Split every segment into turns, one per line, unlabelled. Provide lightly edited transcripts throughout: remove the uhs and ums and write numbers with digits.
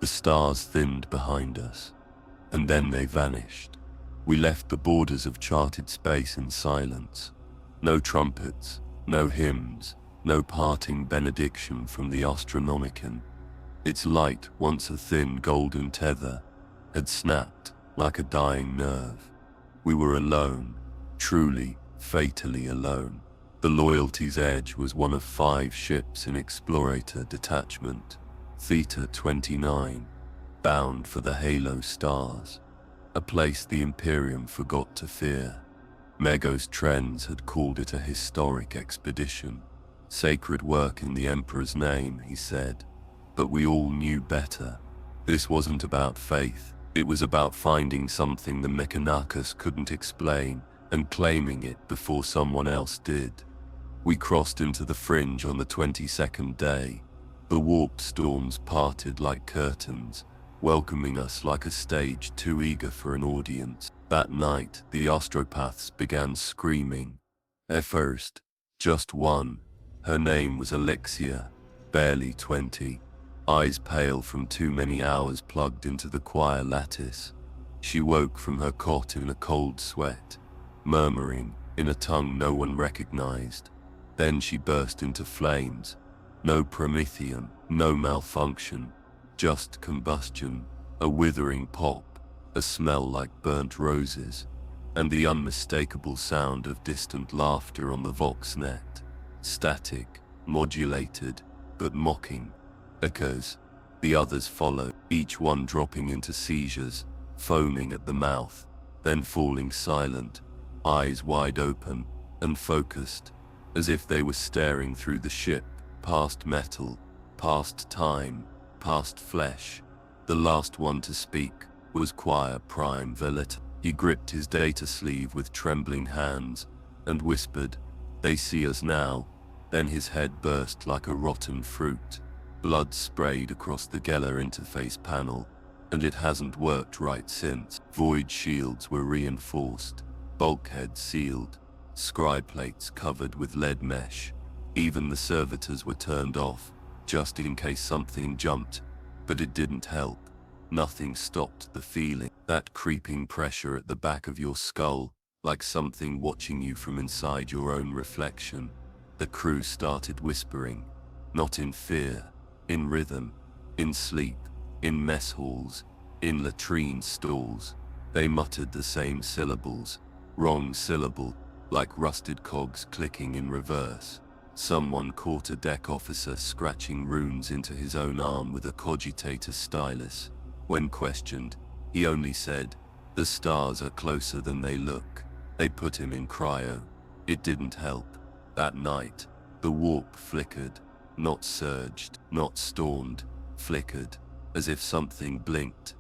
The stars thinned behind us, and then they vanished. We left the borders of charted space in silence. No trumpets, no hymns, no parting benediction from the Astronomican. Its light, once a thin golden tether, had snapped like a dying nerve. We were alone, truly, fatally alone. The Loyalty's Edge was one of 5 ships in Explorator Detachment, Theta 29, bound for the Halo stars, a place the Imperium forgot to fear. Megos Trends had called it a historic expedition, sacred work in the Emperor's name, he said. But we all knew better. This wasn't about faith, it was about finding something the Mechanicus couldn't explain and claiming it before someone else did. We crossed into the fringe on the 22nd day. The warp storms parted like curtains, welcoming us like a stage too eager for an audience. That night, the astropaths began screaming. At first, just one. Her name was Alexia, barely 20, eyes pale from too many hours plugged into the choir lattice. She woke from her cot in a cold sweat, murmuring in a tongue no one recognized. Then she burst into flames. No Promethean, no malfunction, just combustion, a withering pop, a smell like burnt roses, and the unmistakable sound of distant laughter on the Voxnet. Static, modulated, but mocking. Echoes. The others followed, each one dropping into seizures, foaming at the mouth, then falling silent, eyes wide open and focused, as if they were staring through the ship, past metal, past time, past flesh. The last one to speak was Choir Prime Veleta. He gripped his data sleeve with trembling hands and whispered, "They see us now." Then his head burst like a rotten fruit. Blood sprayed across the Geller interface panel, and it hasn't worked right since. Void shields were reinforced, bulkheads sealed, scribe plates covered with lead mesh. Even the servitors were turned off, just in case something jumped, but it didn't help. Nothing stopped the feeling, that creeping pressure at the back of your skull, like something watching you from inside your own reflection. The crew started whispering, not in fear, in rhythm, in sleep, in mess halls, in latrine stalls. They muttered the same syllables, wrong syllable, like rusted cogs clicking in reverse. Someone caught a deck officer scratching runes into his own arm with a cogitator stylus. When questioned, he only said, "The stars are closer than they look." They put him in cryo. It didn't help. That night, the warp flickered, not surged, not stormed, flickered, as if something blinked.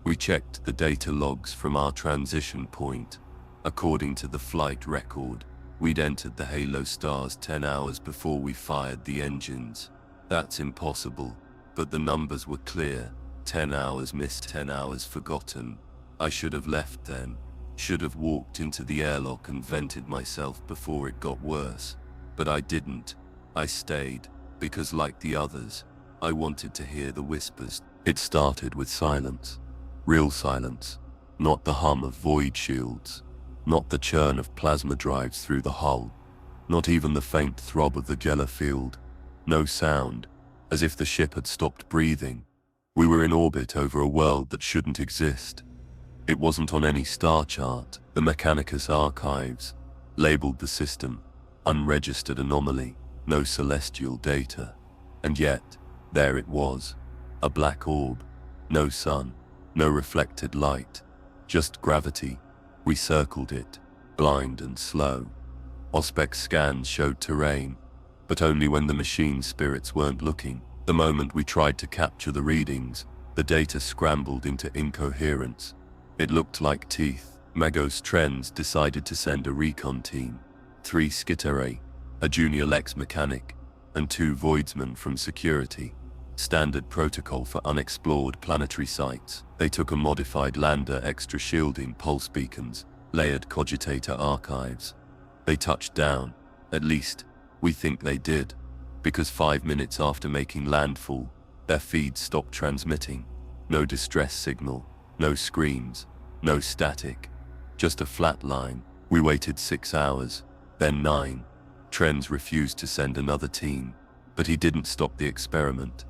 We checked the data logs from our transition point. According to the flight record, we'd entered the Halo stars 10 hours before we fired the engines. That's impossible, but the numbers were clear. 10 hours missed, 10 hours forgotten. I should have left then. Should have walked into the airlock and vented myself before it got worse. But I didn't. I stayed, because like the others, I wanted to hear the whispers. It started with silence. Real silence. Not the hum of void shields. Not the churn of plasma drives through the hull. Not even the faint throb of the Geller field. No sound, as if the ship had stopped breathing. We were in orbit over a world that shouldn't exist. It wasn't on any star chart. The Mechanicus archives labeled the system unregistered anomaly, no celestial data. And yet, there it was, a black orb, no sun, no reflected light, just gravity. We circled it, blind and slow. Auspex scans showed terrain, but only when the machine spirits weren't looking. The moment we tried to capture the readings, the data scrambled into incoherence. It looked like teeth. Megos Trends decided to send a recon team. 3 Skitaray, a junior Lex mechanic, and 2 voidsmen from security. Standard protocol for unexplored planetary sites. They took a modified lander, extra shielding, pulse beacons, layered cogitator archives. They touched down. At least, we think they did. Because 5 minutes after making landfall, Their feed stopped transmitting. No distress signal, no screams, no static. Just a flat line. We waited 6 hours, then 9. Trends refused to send another team, but he didn't stop the experiment.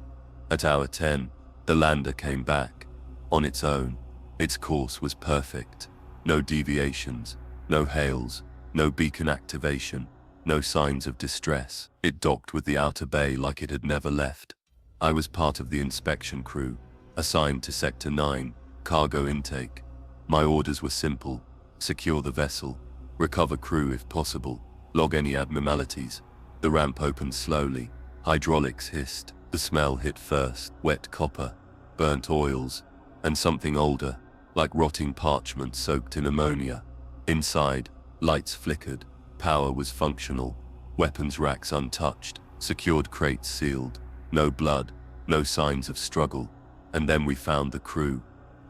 At hour 10, the lander came back, on its own. Its course was perfect. No deviations, no hails, no beacon activation, no signs of distress. It docked with the outer bay like it had never left. I was part of the inspection crew, assigned to Sector 9, cargo intake. My orders were simple: secure the vessel, recover crew if possible, log any abnormalities. The ramp opened slowly. Hydraulics hissed. The smell hit first: wet copper, burnt oils, and something older, like rotting parchment soaked in ammonia. Inside, lights flickered. Power was functional. Weapons racks untouched. Secured crates sealed. No blood, no signs of struggle. And then we found the crew.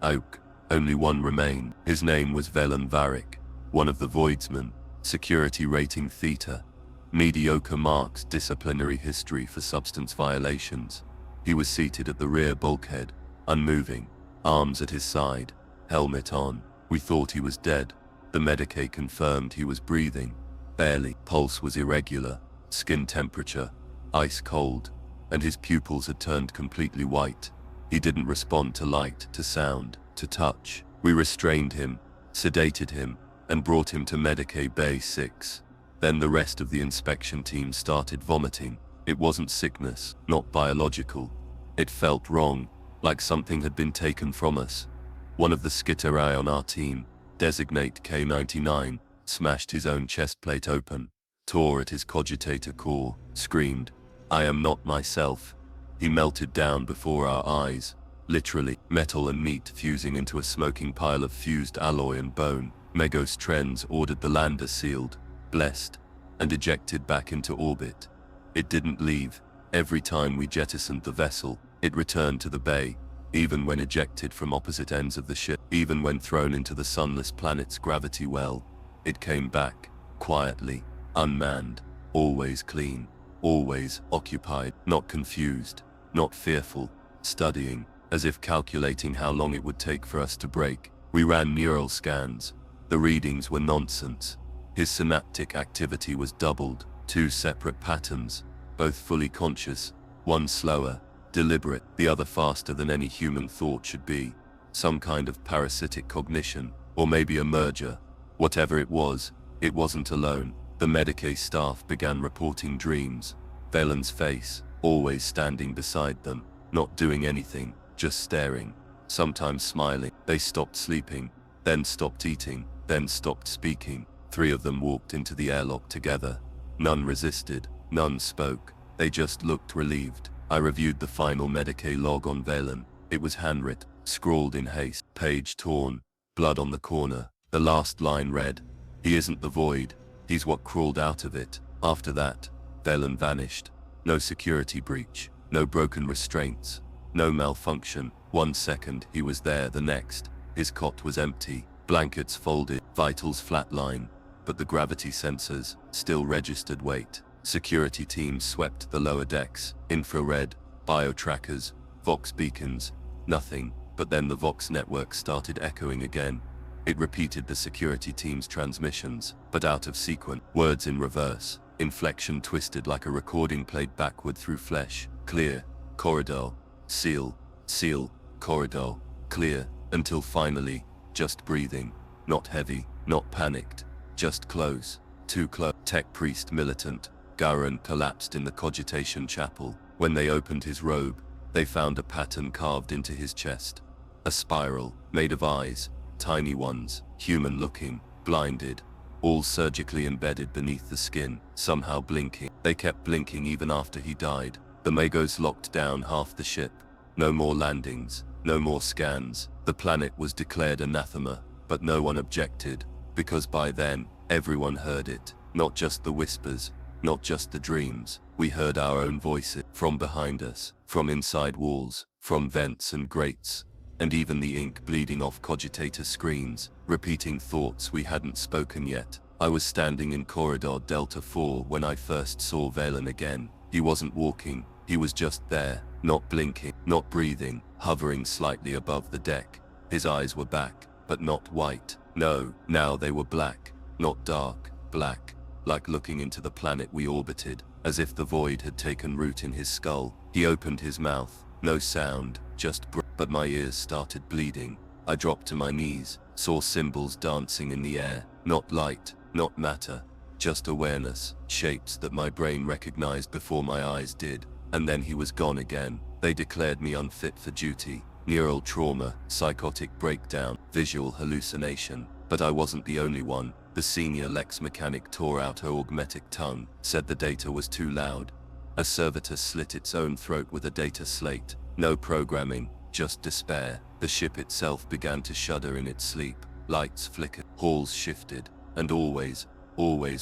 Oak. Only one remained. His name was Velen Varric, one of the Voidsmen, security rating Theta. Mediocre marks disciplinary history for substance violations. He was seated at the rear bulkhead, unmoving, arms at his side, helmet on. We thought he was dead. The medicae confirmed he was breathing, barely. Pulse was irregular, skin temperature, ice cold, and his pupils had turned completely white. He didn't respond to light, to sound, to touch. We restrained him, sedated him, and brought him to Medicae Bay 6. Then the rest of the inspection team started vomiting. It wasn't sickness, not biological. It felt wrong, like something had been taken from us. One of the Skitarai on our team, designate K99, smashed his own chest plate open, tore at his cogitator core, screamed, "I am not myself." He melted down before our eyes, literally, metal and meat fusing into a smoking pile of fused alloy and bone. Megos Trends ordered the lander sealed, blessed, and ejected back into orbit. It didn't leave. Every time we jettisoned the vessel, it returned to the bay. Even when ejected from opposite ends of the ship, even when thrown into the sunless planet's gravity well, it came back, quietly, unmanned, always clean, always occupied, not confused, not fearful, studying, as if calculating how long it would take for us to break. We ran neural scans. The readings were nonsense. His synaptic activity was doubled, 2 separate patterns, both fully conscious, one slower, deliberate, the other faster than any human thought should be. Some kind of parasitic cognition, or maybe a merger. Whatever it wasn't alone. The Medicae staff began reporting dreams. Velen's face, always standing beside them, not doing anything, just staring, sometimes smiling. They stopped sleeping, then stopped eating, then stopped speaking. 3 of them walked into the airlock together. None resisted, none spoke. They just looked relieved. I reviewed the final Medicae log on Velen. It was handwritten, scrawled in haste, page torn, blood on the corner. The last line read, "He isn't the void, he's what crawled out of it." After that, Velen vanished. No security breach, no broken restraints, no malfunction. 1 second he was there, the next, his cot was empty, blankets folded, vitals flatline, but the gravity sensors still registered weight. Security teams swept the lower decks, infrared, bio-trackers, Vox beacons, nothing. But then the Vox network started echoing again. It repeated the security team's transmissions, but out of sequence, words in reverse, inflection twisted like a recording played backward through flesh. Clear, corridor, seal, seal, corridor, clear, until finally, just breathing, not heavy, not panicked, just close, too close. Tech priest militant, Gowron collapsed in the cogitation chapel. When they opened his robe, they found a pattern carved into his chest. A spiral, made of eyes, tiny ones, human-looking, blinded, all surgically embedded beneath the skin, somehow blinking. They kept blinking even after he died. The Magos locked down half the ship. No more landings, no more scans. The planet was declared anathema, but no one objected, because by then, everyone heard it. Not just the whispers, not just the dreams. We heard our own voices, from behind us, from inside walls, from vents and grates, and even the ink bleeding off cogitator screens, repeating thoughts we hadn't spoken yet. I was standing in corridor Delta 4 when I first saw Velen again. He wasn't walking, He was just there, not blinking, not breathing, hovering slightly above the deck. His eyes were back, but not white. No, now they were black, not dark, black, like looking into the planet we orbited, as if the void had taken root in his skull. He opened his mouth, no sound, just but my ears started bleeding. I dropped to my knees, saw symbols dancing in the air, not light, not matter, just awareness, shapes that my brain recognized before my eyes did. And then he was gone again. They declared me unfit for duty. Neural trauma, psychotic breakdown, visual hallucination. But I wasn't the only one. The senior Lex mechanic tore out her augmetic tongue, said the data was too loud. A servitor slit its own throat with a data slate. No programming, just despair. The ship itself began to shudder in its sleep. Lights flickered, halls shifted, and always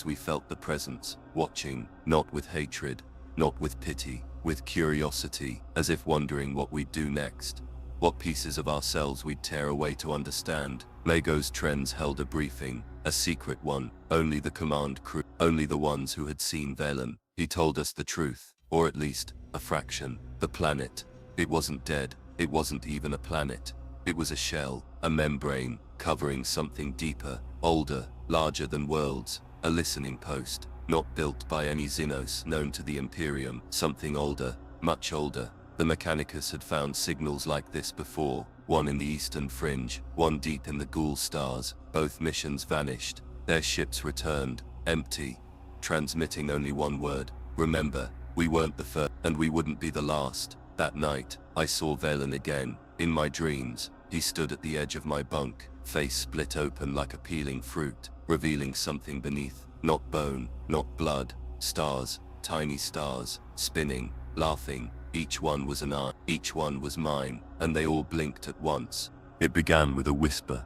we felt the presence, watching, not with hatred, not with pity, with curiosity, as if wondering what we'd do next, what pieces of ourselves we'd tear away to understand. Lego's Trends held a briefing, a secret one, only the command crew, only the ones who had seen Velen. He told us the truth, or at least, a fraction. The planet, it wasn't dead, it wasn't even a planet. It was a shell, a membrane, covering something deeper, older, larger than worlds, a listening post, not built by any Xenos known to the Imperium, something older, much older. The Mechanicus had found signals like this before, one in the eastern fringe, one deep in the Ghoul stars. Both missions vanished, their ships returned, empty, transmitting only one word: remember. We weren't the first, and we wouldn't be the last. That night, I saw Velen again, in my dreams. He stood at the edge of my bunk, face split open like a peeling fruit, revealing something beneath. Not bone, not blood, stars, tiny stars, spinning, laughing. Each one was an eye, each one was mine, and they all blinked at once. It began with a whisper.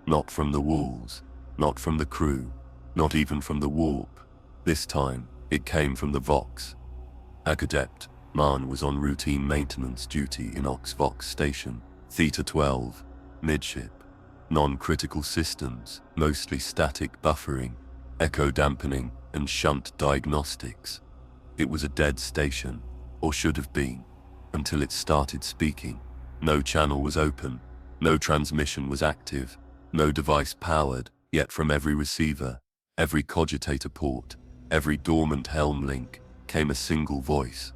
Not from the walls, not from the crew, not even from the warp. This time, it came from the Vox. Adept Marn was on routine maintenance duty in Ox-Vox Station, Theta 12, midship. Non-critical systems, mostly static buffering, echo dampening, and shunt diagnostics. It was a dead station, or should have been, until it started speaking. No channel was open, no transmission was active, no device powered, yet from every receiver, every cogitator port, every dormant helm link, came a single voice.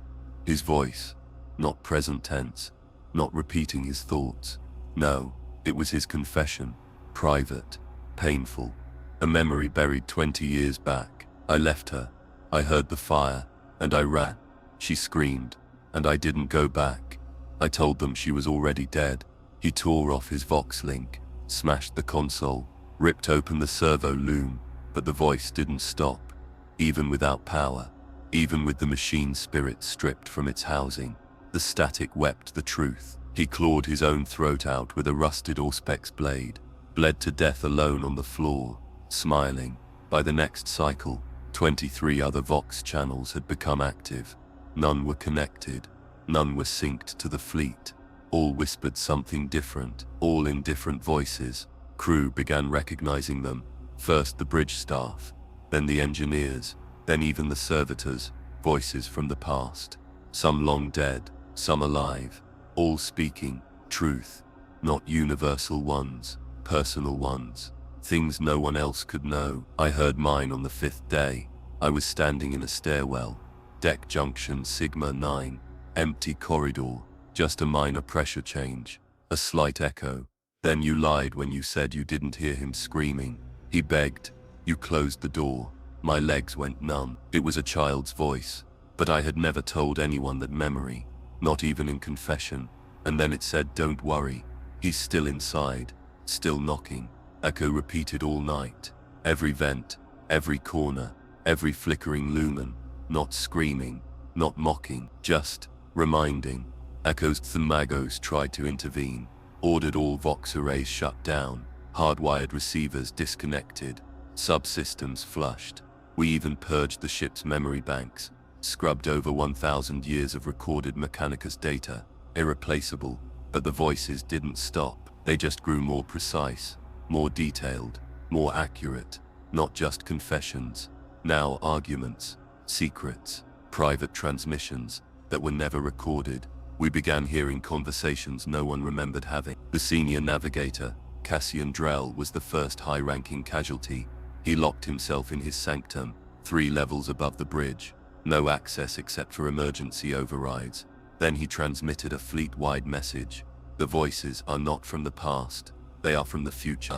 His voice, not present tense, not repeating his thoughts. No, it was his confession, private, painful, a memory buried 20 years back. I left her, I heard the fire, and I ran. She screamed, and I didn't go back. I told them she was already dead. He tore off his Vox link, smashed the console, ripped open the servo loom, but the voice didn't stop, even without power, even with the machine spirit stripped from its housing. The static wept the truth. He clawed his own throat out with a rusted Auspex blade, bled to death alone on the floor, smiling. By the next cycle, 23 other Vox channels had become active. None were connected, none were synced to the fleet. All whispered something different, all in different voices. Crew began recognizing them, first the bridge staff, then the engineers, then even the servitors, voices from the past. Some long dead, some alive, all speaking truth, not universal ones, personal ones, things no one else could know. I heard mine on the 5th day. I was standing in a stairwell, deck junction Sigma 9, empty corridor, just a minor pressure change, a slight echo. Then you lied when you said you didn't hear him screaming. He begged, you closed the door. My legs went numb. It was a child's voice, but I had never told anyone that memory, not even in confession. And then it said, don't worry, he's still inside, still knocking. Echo repeated all night, every vent, every corner, every flickering lumen, not screaming, not mocking, just reminding. Echo's Thumagos tried to intervene, ordered all Vox arrays shut down, hardwired receivers disconnected, subsystems flushed. We even purged the ship's memory banks, scrubbed over 1,000 years of recorded Mechanicus data, irreplaceable. But the voices didn't stop. They just grew more precise, more detailed, more accurate. Not just confessions, now arguments, secrets, private transmissions. that were never recorded. We began hearing conversations no one remembered having. The senior navigator, Cassian Drell, was the first high-ranking casualty. He locked himself in his sanctum, 3 levels above the bridge. No access except for emergency overrides. Then he transmitted a fleet-wide message. The voices are not from the past. They are from the future.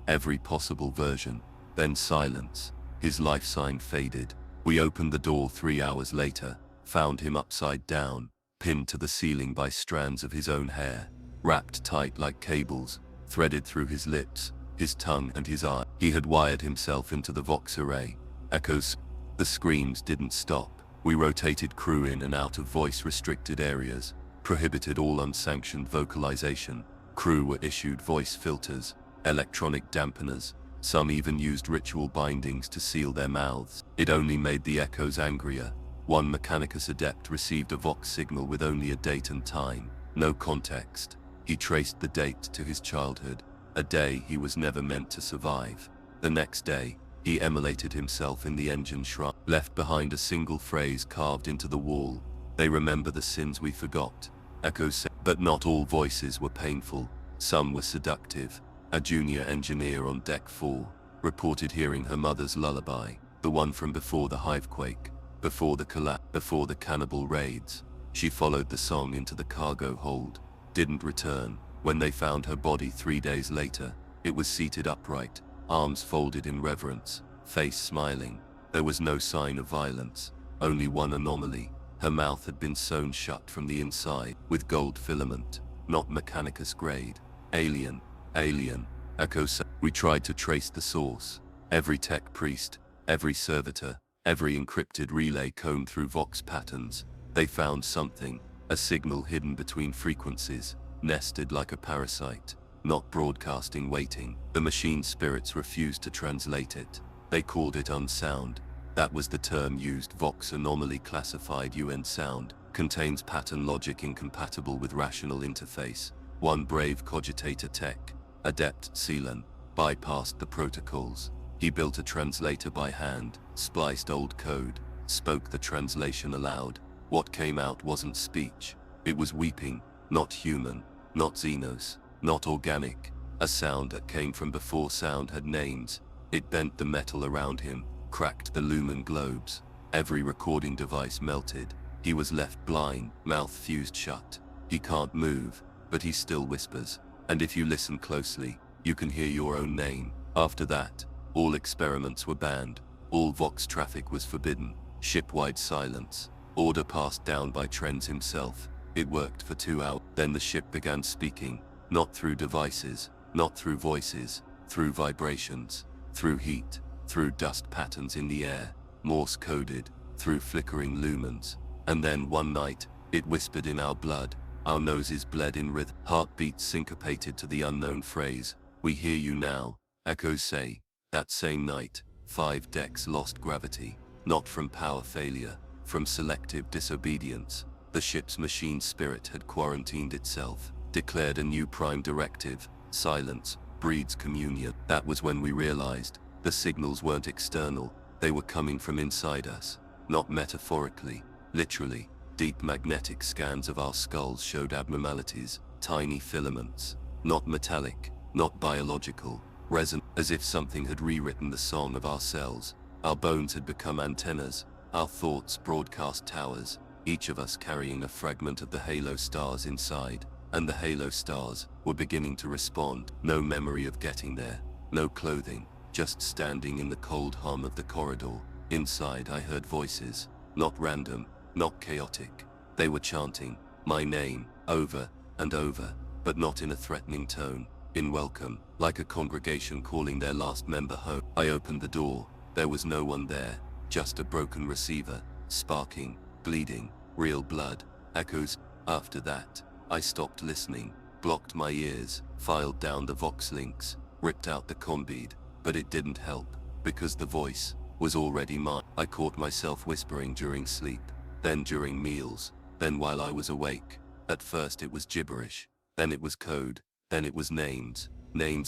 Every possible version. Then silence. His life sign faded. We opened the door 3 hours later, found him upside down, pinned to the ceiling by strands of his own hair, wrapped tight like cables, threaded through his lips, his tongue and his eye. He had wired himself into the Vox array. Echoes. The screams didn't stop. We rotated crew in and out of voice-restricted areas, prohibited all unsanctioned vocalization. Crew were issued voice filters, electronic dampeners. Some even used ritual bindings to seal their mouths. It only made the echoes angrier. One Mechanicus adept received a Vox signal with only a date and time, no context. He traced the date to his childhood, a day he was never meant to survive. The next day, he immolated himself in the engine shrine, left behind a single phrase carved into the wall. They remember the sins we forgot. Echoes said, but not all voices were painful. Some were seductive. A junior engineer on deck 4 reported hearing her mother's lullaby, the one from before the hivequake, before the collapse, before the cannibal raids. She followed the song into the cargo hold, didn't return. When they found her body 3 days later, it was seated upright, arms folded in reverence, face smiling. There was no sign of violence, only one anomaly. Her mouth had been sewn shut from the inside with gold filament, not Mechanicus grade. Alien, alien, Echo said. We tried to trace the source. Every tech priest, every servitor, every encrypted relay combed through Vox patterns. They found something, a signal hidden between frequencies, nested like a parasite, not broadcasting waiting. The machine spirits refused to translate it. They called it unsound. That was the term used. Vox anomaly classified UN sound, contains pattern logic incompatible with rational interface. One brave cogitator tech, Adept Seelan, bypassed the protocols. He built a translator by hand, spliced old code, spoke the translation aloud. What came out wasn't speech. It was weeping, not human, not Xenos, not organic. A sound that came from before sound had names. It bent the metal around him, cracked the lumen globes. Every recording device melted. He was left blind, mouth fused shut. He can't move, but he still whispers. And if you listen closely, you can hear your own name. After that, all experiments were banned. All Vox traffic was forbidden. Ship-wide silence. Order passed down by Trends himself. It worked for 2 hours. Then the ship began speaking, not through devices, not through voices, through vibrations, through heat, through dust patterns in the air, Morse coded, through flickering lumens. And then one night, it whispered in our blood. Our noses bled in rhythm. Heartbeats syncopated to the unknown phrase, "We hear you now," echoes say. That same night, 5 decks lost gravity, not from power failure, from selective disobedience. The ship's machine spirit had quarantined itself, declared a new prime directive: silence breeds communion. That was when we realized the signals weren't external, they were coming from inside us, not metaphorically, literally. Deep magnetic scans of our skulls showed abnormalities, tiny filaments, not metallic, not biological, resonant, as if something had rewritten the song of our cells. Our bones had become antennas, our thoughts broadcast towers, each of us carrying a fragment of the halo stars inside, and the halo stars were beginning to respond. No memory of getting there, no clothing, just standing in the cold hum of the corridor. Inside I heard voices, not random, not chaotic. They were chanting my name, over and over, but not in a threatening tone, in welcome, like a congregation calling their last member home. I opened the door. There was no one there, just a broken receiver, sparking, bleeding, real blood, echoes. After that, I stopped listening, blocked my ears, filed down the Vox links, ripped out the combead, but it didn't help, because the voice was already mine. I caught myself whispering during sleep, then during meals, then while I was awake. At first it was gibberish, then it was code, then it was names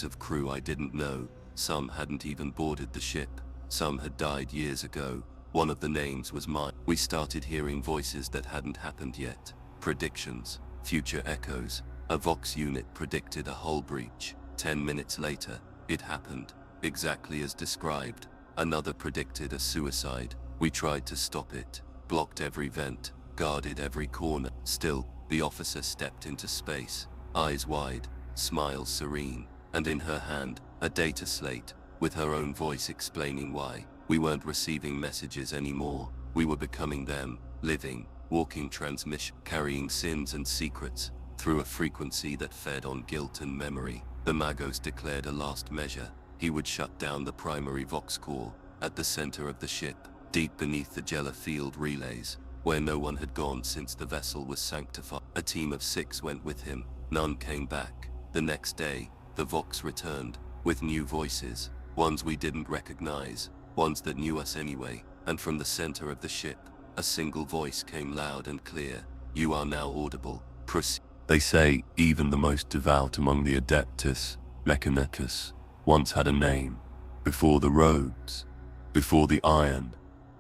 of crew I didn't know. Some hadn't even boarded the ship, some had died years ago. One of the names was mine. We started hearing voices that hadn't happened yet. Predictions, future echoes. A Vox unit predicted a hull breach. 10 minutes later, it happened, exactly as described. Another predicted a suicide. We tried to stop it, blocked every vent, guarded every corner. Still, the officer stepped into space, eyes wide, smile serene, and in her hand, a data slate, with her own voice explaining why. We weren't receiving messages anymore. We were becoming them, living, walking transmission, carrying sins and secrets, through a frequency that fed on guilt and memory. The Magos declared a last measure. He would shut down the primary Vox core, at the center of the ship, deep beneath the Jella field relays, where no one had gone since the vessel was sanctified. A team of 6 went with him. None came back. The next day, the Vox returned, with new voices, ones we didn't recognize, ones that knew us anyway, and from the center of the ship, a single voice came loud and clear. You are now audible. Proceed. They say even the most devout among the Adeptus Mechanicus once had a name, before the rogues, before the iron,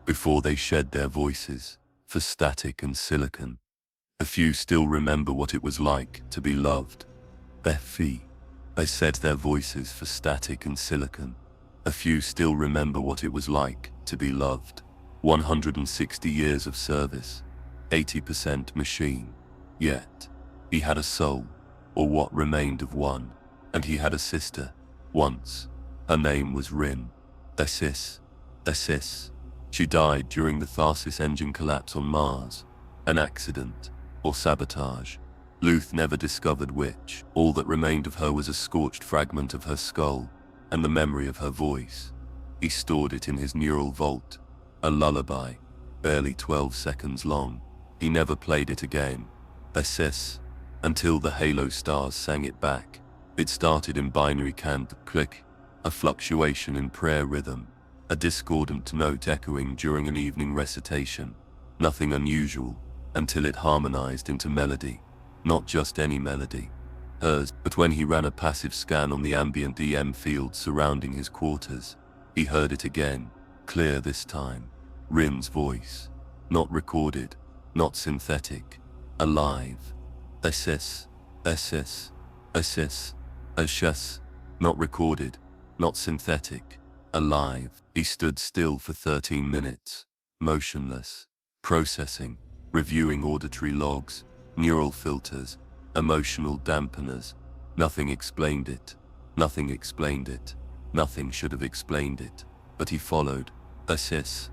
before they shed their voices for static and silicon. A few still remember what it was like to be loved. Befi. They said their voices for static and silicon. A few still remember what it was like to be loved. 160 years of service, 80% machine. Yet, he had a soul, or what remained of one, and he had a sister, once. Her name was Rin. Thesis. She died during the Tharsis engine collapse on Mars. An accident, or sabotage. Luth never discovered which. All that remained of her was a scorched fragment of her skull, and the memory of her voice. He stored it in his neural vault. A lullaby, barely 12 seconds long. He never played it again. Thesis. Until the halo stars sang it back. It started in binary cant click, a fluctuation in prayer rhythm, a discordant note echoing during an evening recitation. Nothing unusual, until it harmonized into melody. Not just any melody, hers, but when he ran a passive scan on the ambient EM field surrounding his quarters, he heard it again, clear this time. Rin's voice. Not recorded, not synthetic, alive. Thesis. Not recorded, not synthetic, alive. He stood still for 13 minutes, motionless, processing, reviewing auditory logs, neural filters, emotional dampeners. Nothing explained it. Nothing explained it. Nothing should have explained it. But he followed. Thesis.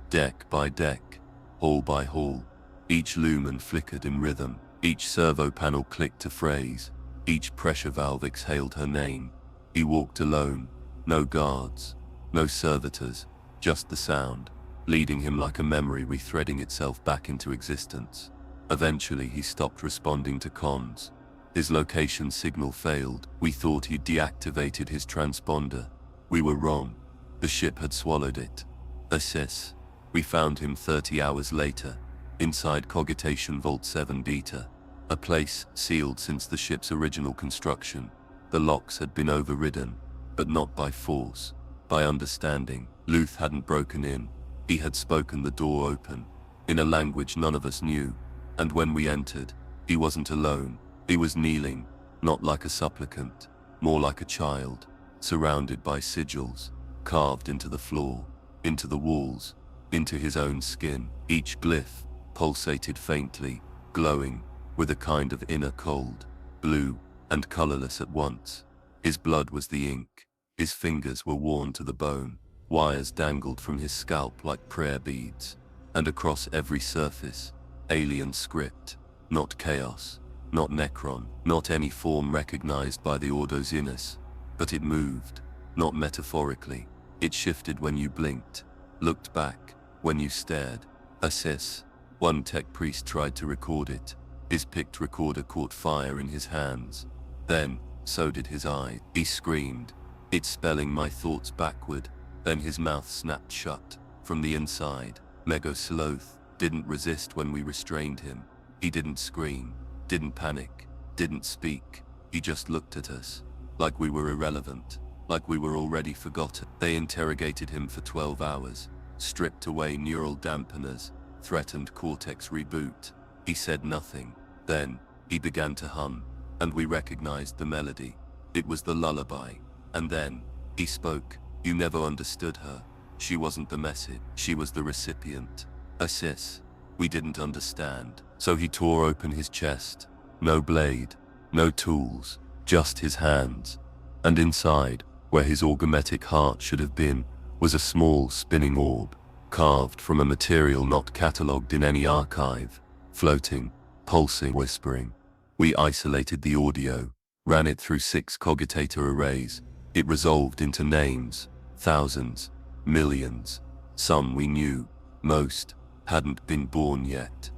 Deck by deck, hall by hall. Each lumen flickered in rhythm. Each servo panel clicked a phrase. Each pressure valve exhaled her name. He walked alone. No guards. No servitors. Just the sound, leading him like a memory rethreading itself back into existence. Eventually he stopped responding to comms. His location signal failed. We thought he'd deactivated his transponder. We were wrong. The ship had swallowed it. Thesis. We found him 30 hours later, inside Cogitation Vault 7 Beta, a place sealed since the ship's original construction. The locks had been overridden, but not by force, by understanding. Luth hadn't broken in. He had spoken the door open, in a language none of us knew. And when we entered, he wasn't alone. He was kneeling, not like a supplicant, more like a child, surrounded by sigils, carved into the floor, into the walls, into his own skin. Each glyph pulsated faintly, glowing, with a kind of inner cold, blue and colorless at once. His blood was the ink. His fingers were worn to the bone. Wires dangled from his scalp like prayer beads. And across every surface, alien script. Not chaos, not Necron, not any form recognized by the Ordo's Inus. But it moved, not metaphorically. It shifted when you blinked, looked back, when you stared. Assis. One tech priest tried to record it. His picked recorder caught fire in his hands. Then, so did his eye. He screamed, it spelling my thoughts backward. Then his mouth snapped shut, from the inside. Mego Sloth didn't resist when we restrained him. He didn't scream, didn't panic, didn't speak. He just looked at us, like we were irrelevant, like we were already forgotten. They interrogated him for 12 hours. stripped away neural dampeners, threatened cortex reboot. He said nothing. Then, he began to hum, and we recognized the melody. It was the lullaby. And then, he spoke. You never understood her. She wasn't the message, she was the recipient. A sis. We didn't understand. So he tore open his chest. No blade, no tools, just his hands. And inside, where his orgometic heart should have been, was a small spinning orb, carved from a material not catalogued in any archive, floating, pulsing, whispering. We isolated the audio, ran it through 6 cogitator arrays. It resolved into names, thousands, millions. Some we knew, most hadn't been born yet.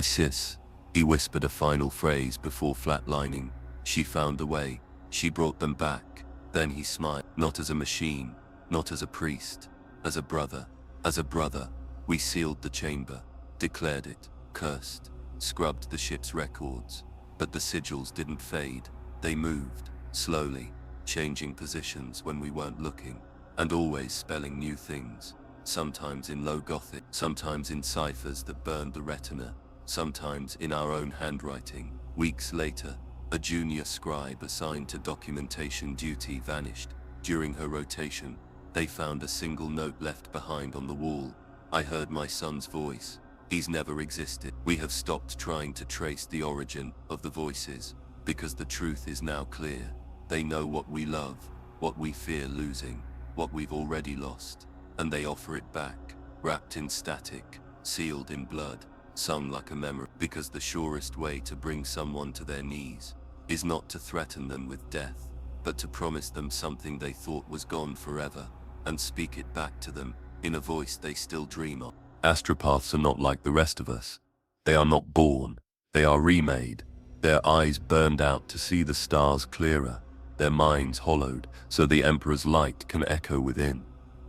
Sis, he whispered a final phrase before flatlining. She found a way, she brought them back. Then he smiled, not as a machine, not as a priest, as a brother. As a brother, we sealed the chamber, declared it, cursed, scrubbed the ship's records. But the sigils didn't fade, they moved, slowly, changing positions when we weren't looking, and always spelling new things, sometimes in low Gothic, sometimes in ciphers that burned the retina, sometimes in our own handwriting. Weeks later, a junior scribe assigned to documentation duty vanished. During her rotation, they found a single note left behind on the wall. I heard my son's voice. He's never existed. We have stopped trying to trace the origin of the voices, because the truth is now clear. They know what we love, what we fear losing, what we've already lost, and they offer it back, wrapped in static, sealed in blood, some like a memory, because the surest way to bring someone to their knees is not to threaten them with death, but to promise them something they thought was gone forever, and speak it back to them, in a voice they still dream of. Astropaths are not like the rest of us. They are not born, they are remade. Their eyes burned out to see the stars clearer, their minds hollowed so the Emperor's light can echo within.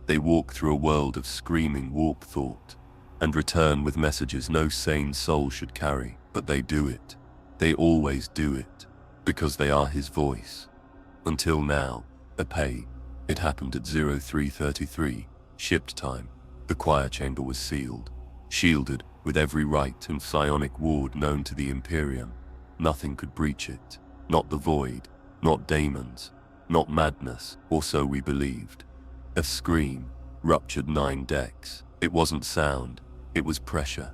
They walk through a world of screaming warp thought, and return with messages no sane soul should carry, but they do it. They always do it, because they are his voice. Until now, Epei. It happened at 0333, shipped time. The choir chamber was sealed, shielded with every rite and psionic ward known to the Imperium. Nothing could breach it, not the void, not daemons, not madness, or so we believed. A scream ruptured 9 decks. It wasn't sound, it was pressure.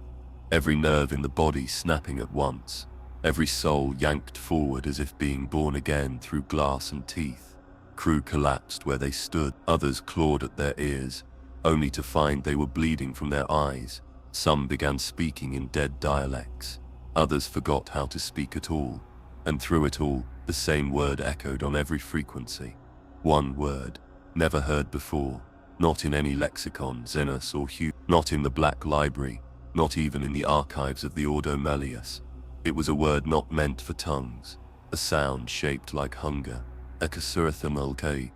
Every nerve in the body snapping at once, every soul yanked forward as if being born again through glass and teeth. Crew collapsed where they stood, others clawed at their ears, only to find they were bleeding from their eyes. Some began speaking in dead dialects, others forgot how to speak at all, and through it all, the same word echoed on every frequency. One word, never heard before, not in any lexicon, Xenos or Hugh, not in the Black Library, not even in the archives of the Ordo Malleus. It was a word not meant for tongues, a sound shaped like hunger. Ekasurathamalke,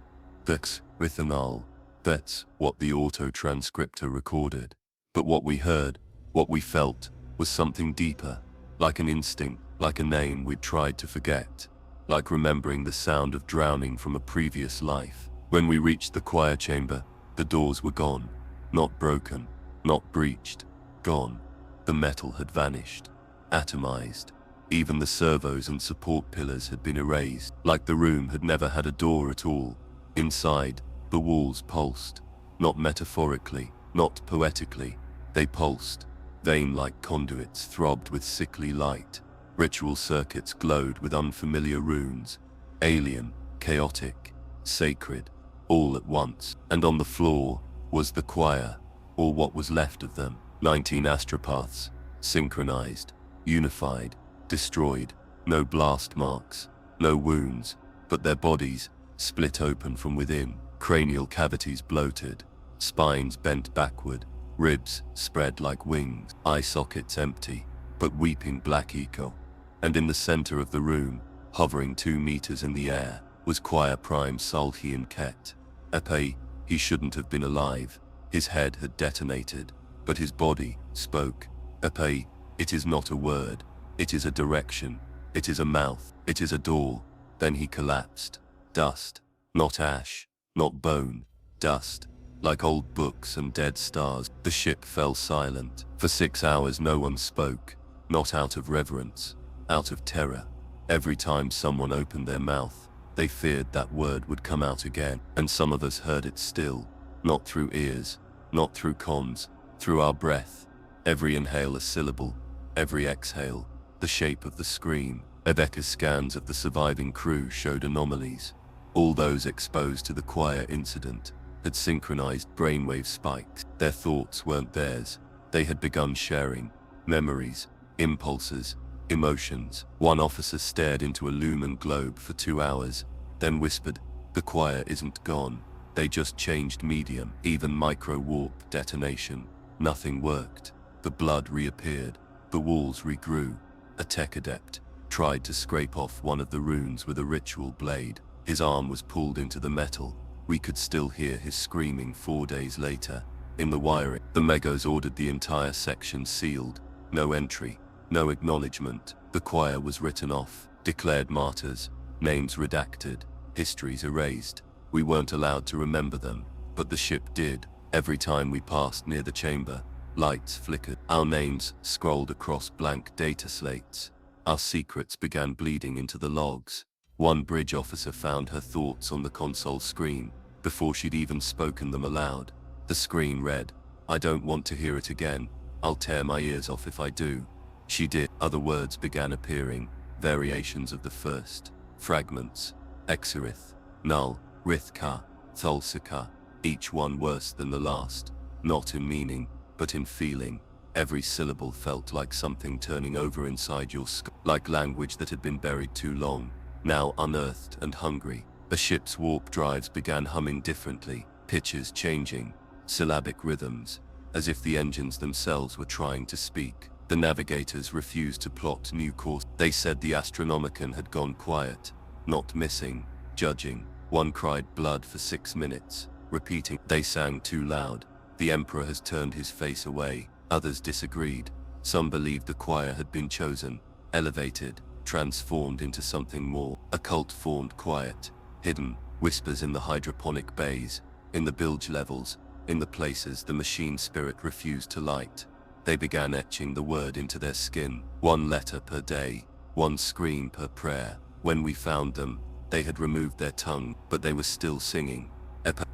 Vex, Rithanal. That's what the auto-transcriptor recorded. But what we heard, what we felt, was something deeper, like an instinct, like a name we'd tried to forget, like remembering the sound of drowning from a previous life. When we reached the choir chamber, the doors were gone, not broken, not breached, gone. The metal had vanished, atomized. Even the servos and support pillars had been erased, like the room had never had a door at all. Inside, the walls pulsed, not metaphorically, not poetically. They pulsed. Vein-like conduits throbbed with sickly light. Ritual circuits glowed with unfamiliar runes. Alien, chaotic, sacred, all at once. And on the floor was the choir, or what was left of them. 19 astropaths, synchronized, unified, destroyed. No blast marks, no wounds, but their bodies, split open from within, cranial cavities bloated, spines bent backward, ribs spread like wings, eye sockets empty, but weeping black echo. And in the center of the room, hovering 2 meters in the air, was Choir Prime Sulhian Ket. Epei, he shouldn't have been alive. His head had detonated, but his body spoke. Epei, it is not a word, it is a direction, it is a mouth, it is a door. Then he collapsed. Dust, not ash, not bone, dust. Like old books and dead stars, the ship fell silent. For 6 hours no one spoke, not out of reverence, out of terror. Every time someone opened their mouth, they feared that word would come out again, and some of us heard it still, not through ears, not through comms, through our breath. Every inhale a syllable, every exhale, the shape of the scream. Rebecca's scans of the surviving crew showed anomalies. All those exposed to the choir incident had synchronized brainwave spikes. Their thoughts weren't theirs. They had begun sharing memories, impulses, emotions. One officer stared into a lumen globe for 2 hours, then whispered, "The choir isn't gone. They just changed medium." Even micro-warp detonation. Nothing worked. The blood reappeared. The walls regrew. A tech adept tried to scrape off one of the runes with a ritual blade. His arm was pulled into the metal. We could still hear his screaming 4 days later. In the wiring, the Megos ordered the entire section sealed. No entry, no acknowledgement. The choir was written off, declared martyrs, names redacted, histories erased. We weren't allowed to remember them, but the ship did. Every time we passed near the chamber, lights flickered. Our names scrolled across blank data slates. Our secrets began bleeding into the logs. One bridge officer found her thoughts on the console screen before she'd even spoken them aloud. The screen read, "I don't want to hear it again. I'll tear my ears off if I do." She did. Other words began appearing, variations of the first. Fragments. Exerith, Null, Rithka, Thulsika, each one worse than the last. Not in meaning, but in feeling. Every syllable felt like something turning over inside your skull, like language that had been buried too long, now unearthed and hungry. The ship's warp drives began humming differently, pitches changing, syllabic rhythms, as if the engines themselves were trying to speak. The navigators refused to plot new course. They said the Astronomican had gone quiet, not missing, judging. One cried blood for 6 minutes, repeating. They sang too loud. The Emperor has turned his face away. Others disagreed. Some believed the choir had been chosen, elevated, transformed into something more. A cult formed quiet, hidden, whispers in the hydroponic bays, in the bilge levels, in the places the machine spirit refused to light. They began etching the word into their skin, 1 letter per day, 1 scream per prayer. When we found them, they had removed their tongue, but they were still singing.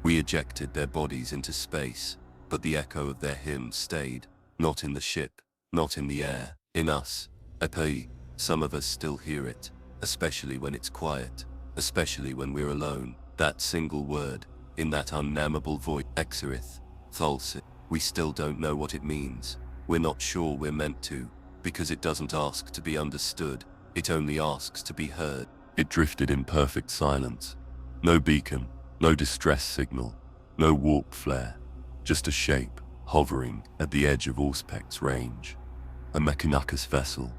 We ejected their bodies into space, but the echo of their hymn stayed, not in the ship, not in the air, in us. Some of us still hear it, especially when it's quiet, especially when we're alone. That single word, in that unnameable voice, Exerith, Thulsi. We still don't know what it means. We're not sure we're meant to, because it doesn't ask to be understood, it only asks to be heard. It drifted in perfect silence. No beacon, no distress signal, no warp flare, just a shape, hovering at the edge of Auspec's range. A Mechanacus vessel,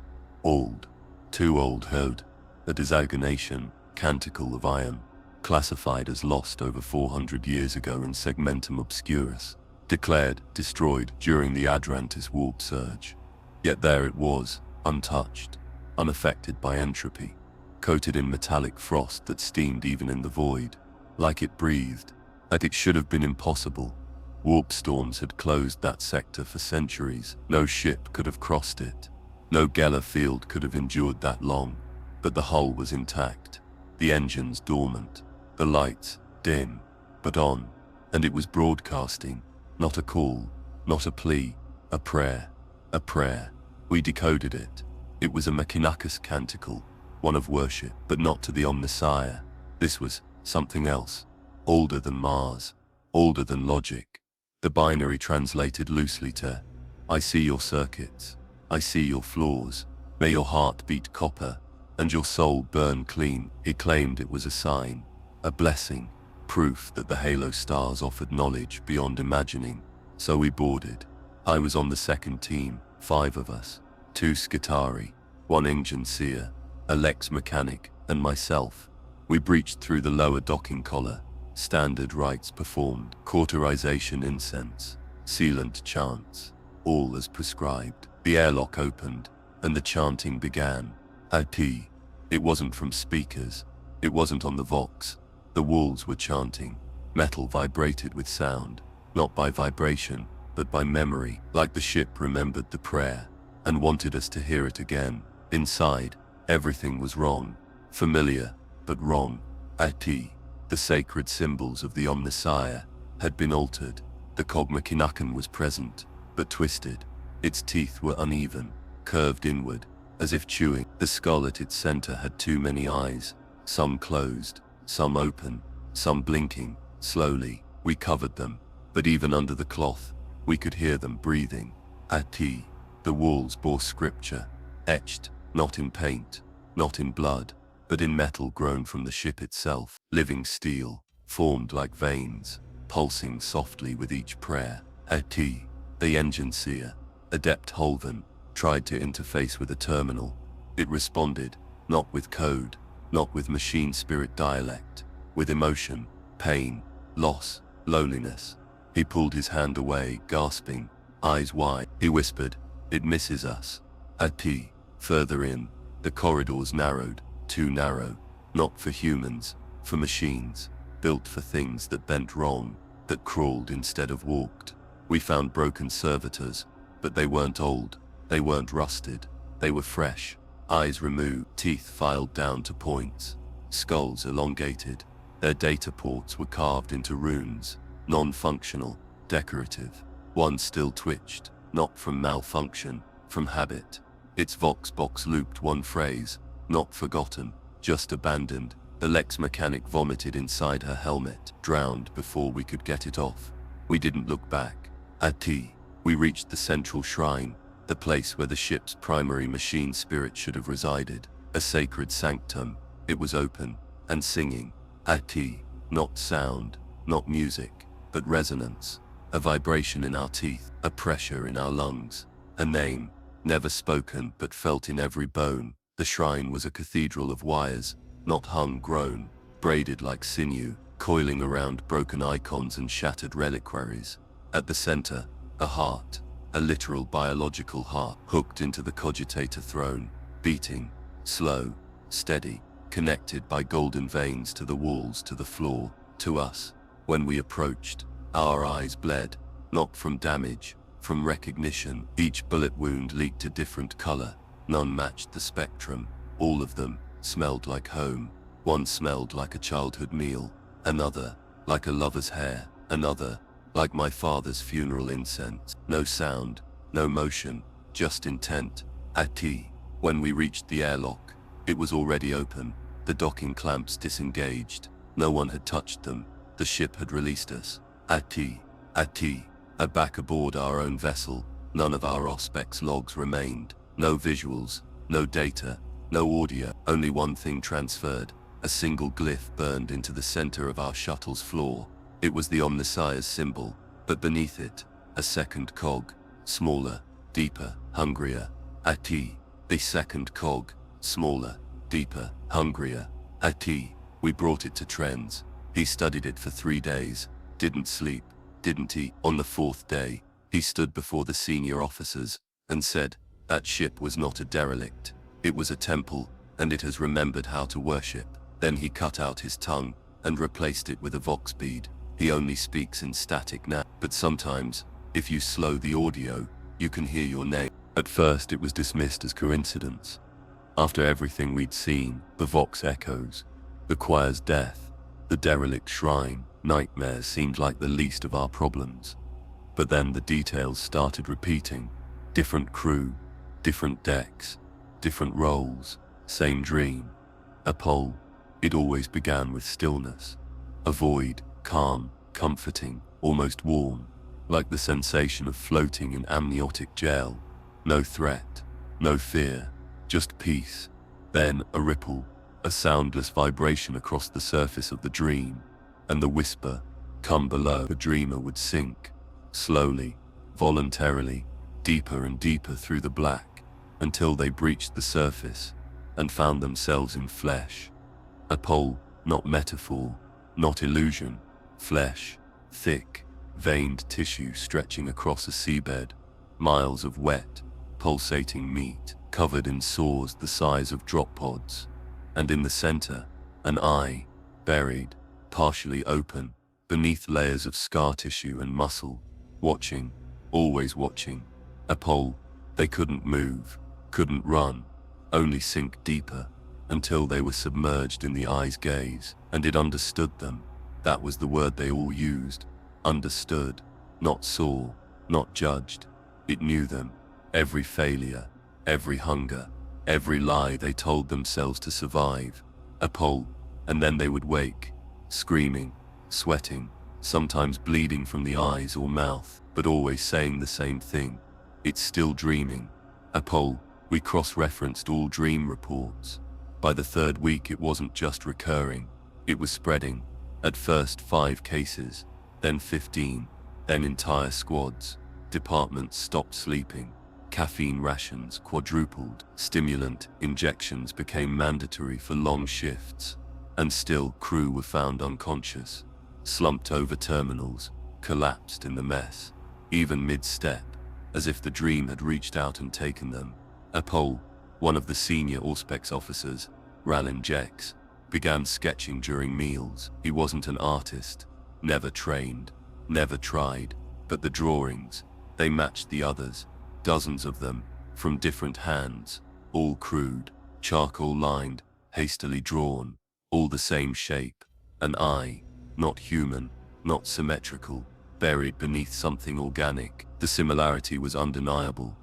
old, too old heard, a disagonation, canticle of iron, classified as lost over 400 years ago in Segmentum Obscurus, declared destroyed during the Adrantis warp surge. Yet there it was, untouched, unaffected by entropy, coated in metallic frost that steamed even in the void, like it breathed, like it should have been impossible. Warp storms had closed that sector for centuries. No ship could have crossed it. No Geller field could have endured that long. But the hull was intact, the engines dormant, the lights dim, but on, and it was broadcasting. Not a call, not a plea, a prayer, a prayer. We decoded it. It was a Mechanacus canticle, one of worship, but not to the Omnissiah. This was something else, older than Mars, older than logic. The binary translated loosely to, "I see your circuits, I see your flaws, may your heart beat copper, and your soul burn clean." He claimed it was a sign, a blessing, proof that the halo stars offered knowledge beyond imagining. So we boarded. I was on the second team, 5 of us, 2 Skitari, 1 engine seer, a Lex mechanic, and myself. We breached through the lower docking collar. Standard rites performed, cauterization incense, sealant chants, all as prescribed. The airlock opened, and the chanting began. IP. It wasn't from speakers. It wasn't on the Vox. The walls were chanting. Metal vibrated with sound. not by vibration, but by memory, like the ship remembered the prayer and wanted us to hear it again. Inside, everything was wrong, familiar, but wrong. The sacred symbols of the Omnissiah had been altered. The Cogmachinacan was present, but twisted. Its teeth were uneven, curved inward, as if chewing. The skull at its center had too many eyes, some closed, some open, some blinking. Slowly, we covered them, but even under the cloth, we could hear them breathing. The walls bore scripture, etched, not in paint, not in blood, but in metal grown from the ship itself. Living steel, formed like veins, pulsing softly with each prayer. The engine seer, Adept Holven, tried to interface with a terminal. It responded, not with code, not with machine spirit dialect, with emotion, pain, loss, loneliness. He pulled his hand away, gasping, eyes wide. He whispered, "It misses us." Further in, the corridors narrowed, too narrow, not for humans, for machines, built for things that bent wrong, that crawled instead of walked. We found broken servitors, but they weren't old, they weren't rusted, they were fresh, eyes removed, teeth filed down to points, skulls elongated. Their data ports were carved into runes, non-functional, decorative. One still twitched, not from malfunction, from habit. Its vox box looped one phrase, not forgotten, just abandoned. The Lex mechanic vomited inside her helmet, drowned before we could get it off. We didn't look back. We reached the central shrine, the place where the ship's primary machine spirit should have resided, a sacred sanctum. It was open, and singing. Not sound, not music, but resonance, a vibration in our teeth, a pressure in our lungs, a name, never spoken but felt in every bone. The shrine was a cathedral of wires, not hung grown, braided like sinew, coiling around broken icons and shattered reliquaries. At the center, a heart, a literal biological heart, hooked into the cogitator throne, beating, slow, steady, connected by golden veins to the walls, to the floor, to us. When we approached, our eyes bled, not from damage, from recognition. Each bullet wound leaked a different color. None matched the spectrum. All of them smelled like home. One smelled like a childhood meal, another like a lover's hair, another like my father's funeral incense. No sound, no motion, just intent. When we reached the airlock, it was already open, the docking clamps disengaged. No one had touched them. The ship had released us. Back aboard our own vessel, none of our Auspex logs remained. No visuals, no data, no audio. Only one thing transferred, a single glyph burned into the center of our shuttle's floor. It was the Omnissiah's symbol, but beneath it, a second cog, smaller, deeper, hungrier. The second cog, smaller, deeper, hungrier. We brought it to Trenz. He studied it for 3 days, didn't sleep, didn't eat. On the 4th day, he stood before the senior officers and said, "That ship was not a derelict. It was a temple, and it has remembered how to worship." Then he cut out his tongue and replaced it with a vox bead. He only speaks in static now, but sometimes, if you slow the audio, you can hear your name. At first it was dismissed as coincidence. After everything we'd seen, the vox echoes, the choir's death, the derelict shrine, nightmares seemed like the least of our problems. But then the details started repeating. Different crew, different decks, different roles, same dream. A pole. It always began with stillness. A void, calm, comforting, almost warm, like the sensation of floating in amniotic gel. No threat, no fear, just peace. Then a ripple, a soundless vibration across the surface of the dream, and the whisper, "Come below." The dreamer would sink, slowly, voluntarily, deeper and deeper through the black, until they breached the surface and found themselves in flesh. A pole, not metaphor, not illusion. Flesh, thick, veined tissue stretching across a seabed. Miles of wet, pulsating meat, covered in sores the size of drop pods. And in the center, an eye, buried, partially open, beneath layers of scar tissue and muscle, watching, always watching. A pole, they couldn't move, couldn't run, only sink deeper, until they were submerged in the eye's gaze, and it understood them. That was the word they all used. Understood, not saw, not judged. It knew them, every failure, every hunger, every lie they told themselves to survive. A pole, and then they would wake, screaming, sweating, sometimes bleeding from the eyes or mouth, but always saying the same thing. It's still dreaming. A pole, we cross-referenced all dream reports. By the third week it wasn't just recurring, it was spreading. At first 5 cases, then 15, then entire squads. Departments stopped sleeping. Caffeine rations quadrupled. Stimulant injections became mandatory for long shifts. And still crew were found unconscious, slumped over terminals, collapsed in the mess, even mid-step, as if the dream had reached out and taken them. A pole, one of the senior Auspex officers, Ralin Jex, began sketching during meals. He wasn't an artist, never trained, never tried, but the drawings, they matched the others, dozens of them, from different hands, all crude, charcoal-lined, hastily drawn, all the same shape, an eye, not human, not symmetrical, buried beneath something organic. The similarity was undeniable.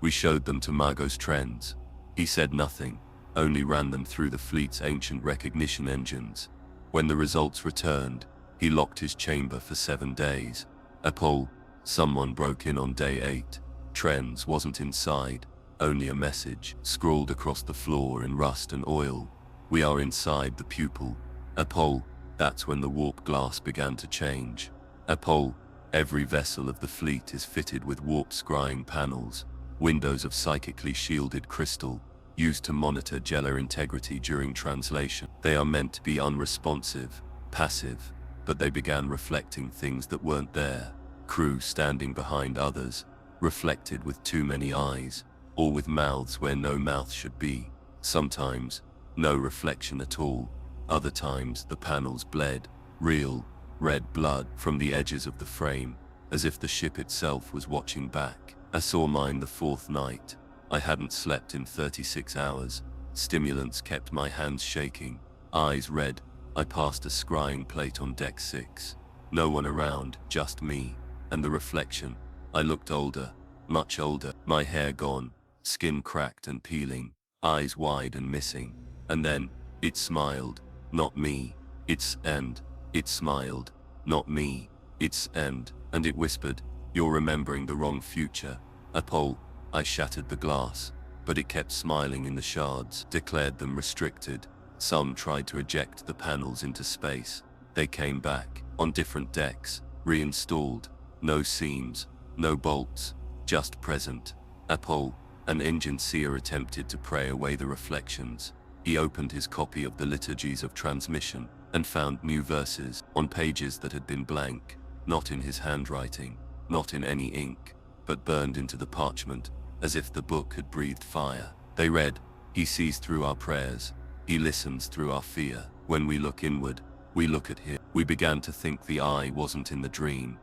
We showed them to Magos Trends. He said nothing, only ran them through the fleet's ancient recognition engines. When the results returned, he locked his chamber for 7 days. A pole, someone broke in on day 8. Trends wasn't inside, only a message scrawled across the floor in rust and oil. We are inside the pupil. A pole, that's when the warp glass began to change. A pole, every vessel of the fleet is fitted with warp scrying panels, windows of psychically shielded crystal, used to monitor Jella integrity during translation. They are meant to be unresponsive, passive, but they began reflecting things that weren't there. Crew standing behind others, reflected with too many eyes, or with mouths where no mouth should be. Sometimes, no reflection at all. Other times the panels bled, real, red blood from the edges of the frame, as if the ship itself was watching back. I saw mine the 4th night. I hadn't slept in 36 hours. Stimulants kept my hands shaking, eyes red. I passed a scrying plate on deck 6. No one around, just me, and the reflection. I looked older, much older, my hair gone, skin cracked and peeling, eyes wide and missing. And then, it smiled, not me, its end. It smiled, not me, its end. And it whispered, "You're remembering the wrong future." A pole, I shattered the glass, but it kept smiling in the shards, declared them restricted. Some tried to eject the panels into space. They came back, on different decks, reinstalled. No seams, no bolts, just present. A pole, an engine seer attempted to pray away the reflections. He opened his copy of the Liturgies of Transmission, and found new verses, on pages that had been blank, not in his handwriting, not in any ink, but burned into the parchment, as if the book had breathed fire. They read, "He sees through our prayers, he listens through our fear. When we look inward, we look at him." We began to think the eye wasn't in the dream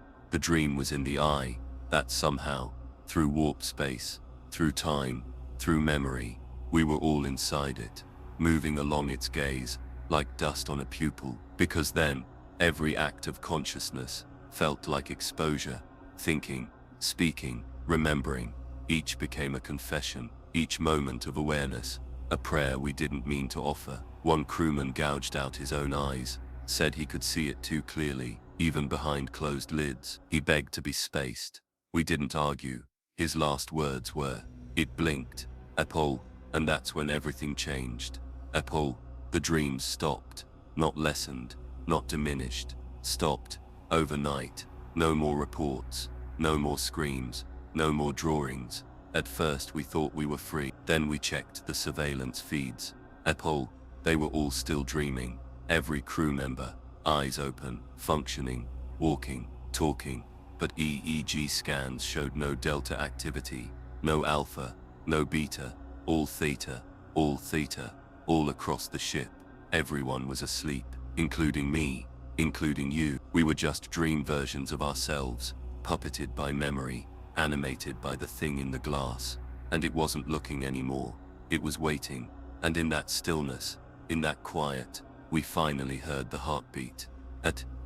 was in the eye, that somehow, through warp space, through time, through memory, we were all inside it, moving along its gaze, like dust on a pupil. Because then, every act of consciousness felt like exposure. Thinking, speaking, remembering, each became a confession, each moment of awareness, a prayer we didn't mean to offer. One crewman gouged out his own eyes, said he could see it too clearly, even behind closed lids. He begged to be spaced. We didn't argue. His last words were, "It blinked, Apol," and that's when everything changed. Apol, the dreams stopped, not lessened, not diminished, stopped, overnight. No more reports, no more screams, no more drawings. At first we thought we were free, then we checked the surveillance feeds. Apol, they were all still dreaming, every crew member, eyes open, functioning, walking, talking, but EEG scans showed no delta activity, no alpha, no beta, all theta, all across the ship. Everyone was asleep, including me, including you. We were just dream versions of ourselves, puppeted by memory, animated by the thing in the glass. And it wasn't looking anymore. It was waiting. And in that stillness, in that quiet, we finally heard the heartbeat.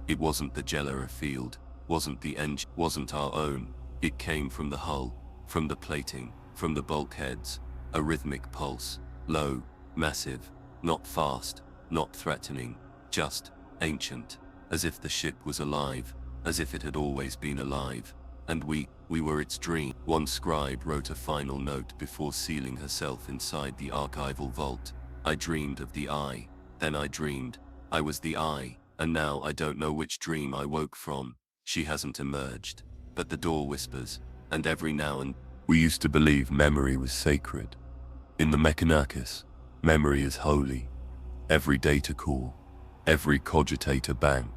It wasn't the Jellier field, wasn't the engine, wasn't our own. It came from the hull, from the plating, from the bulkheads. A rhythmic pulse, low, massive, not fast, not threatening, just ancient, as if the ship was alive, as if it had always been alive. And we were its dream. One scribe wrote a final note before sealing herself inside the archival vault. I dreamed of the eye, then I dreamed I was the eye, and now I don't know which dream I woke from. She hasn't emerged, but the door whispers, and every now and we used to believe memory was sacred. In the Mechanachus, memory is holy. Every data core, every cogitator bank,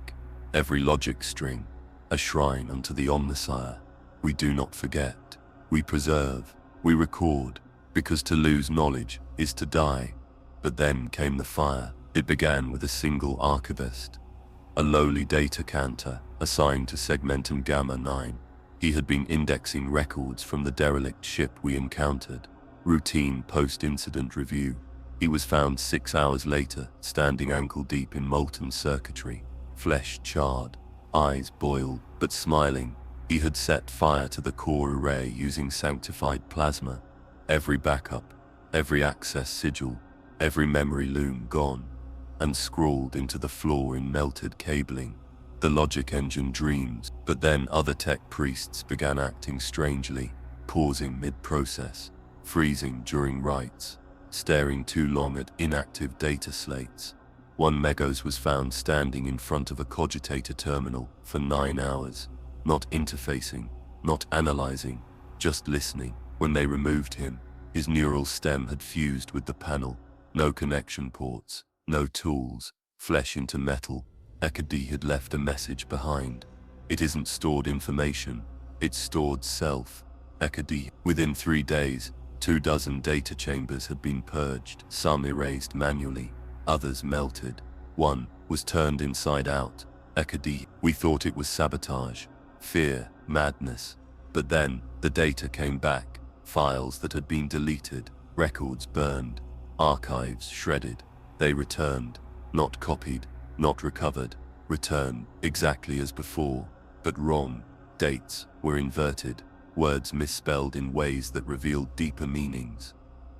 every logic string, a shrine unto the Omnissiah. We do not forget, we preserve, we record, because to lose knowledge is to die. But then came the fire. It began with a single archivist, a lowly data cantor assigned to Segmentum Gamma 9. He had been indexing records from the derelict ship we encountered. Routine post-incident review. He was found 6 hours later, standing ankle-deep in molten circuitry, flesh charred, eyes boiled, but smiling. He had set fire to the core array using sanctified plasma. Every backup, every access sigil, every memory loom gone, and scrawled into the floor in melted cabling. The logic engine dreams, but then other tech priests began acting strangely, pausing mid-process, freezing during writes, staring too long at inactive data slates. One Megos was found standing in front of a cogitator terminal for 9 hours, not interfacing, not analyzing, just listening. When they removed him, his neural stem had fused with the panel. No connection ports, no tools, flesh into metal. Ekadi had left a message behind. It isn't stored information, it's stored self. Ekadi. Within 3 days, 24 data chambers had been purged, some erased manually, others melted. One was turned inside out. Ekadi. We thought it was sabotage, fear, madness. But then, the data came back, files that had been deleted, records burned, archives shredded. They returned, not copied, not recovered, returned exactly as before, but wrong. Dates were inverted, words misspelled in ways that revealed deeper meanings.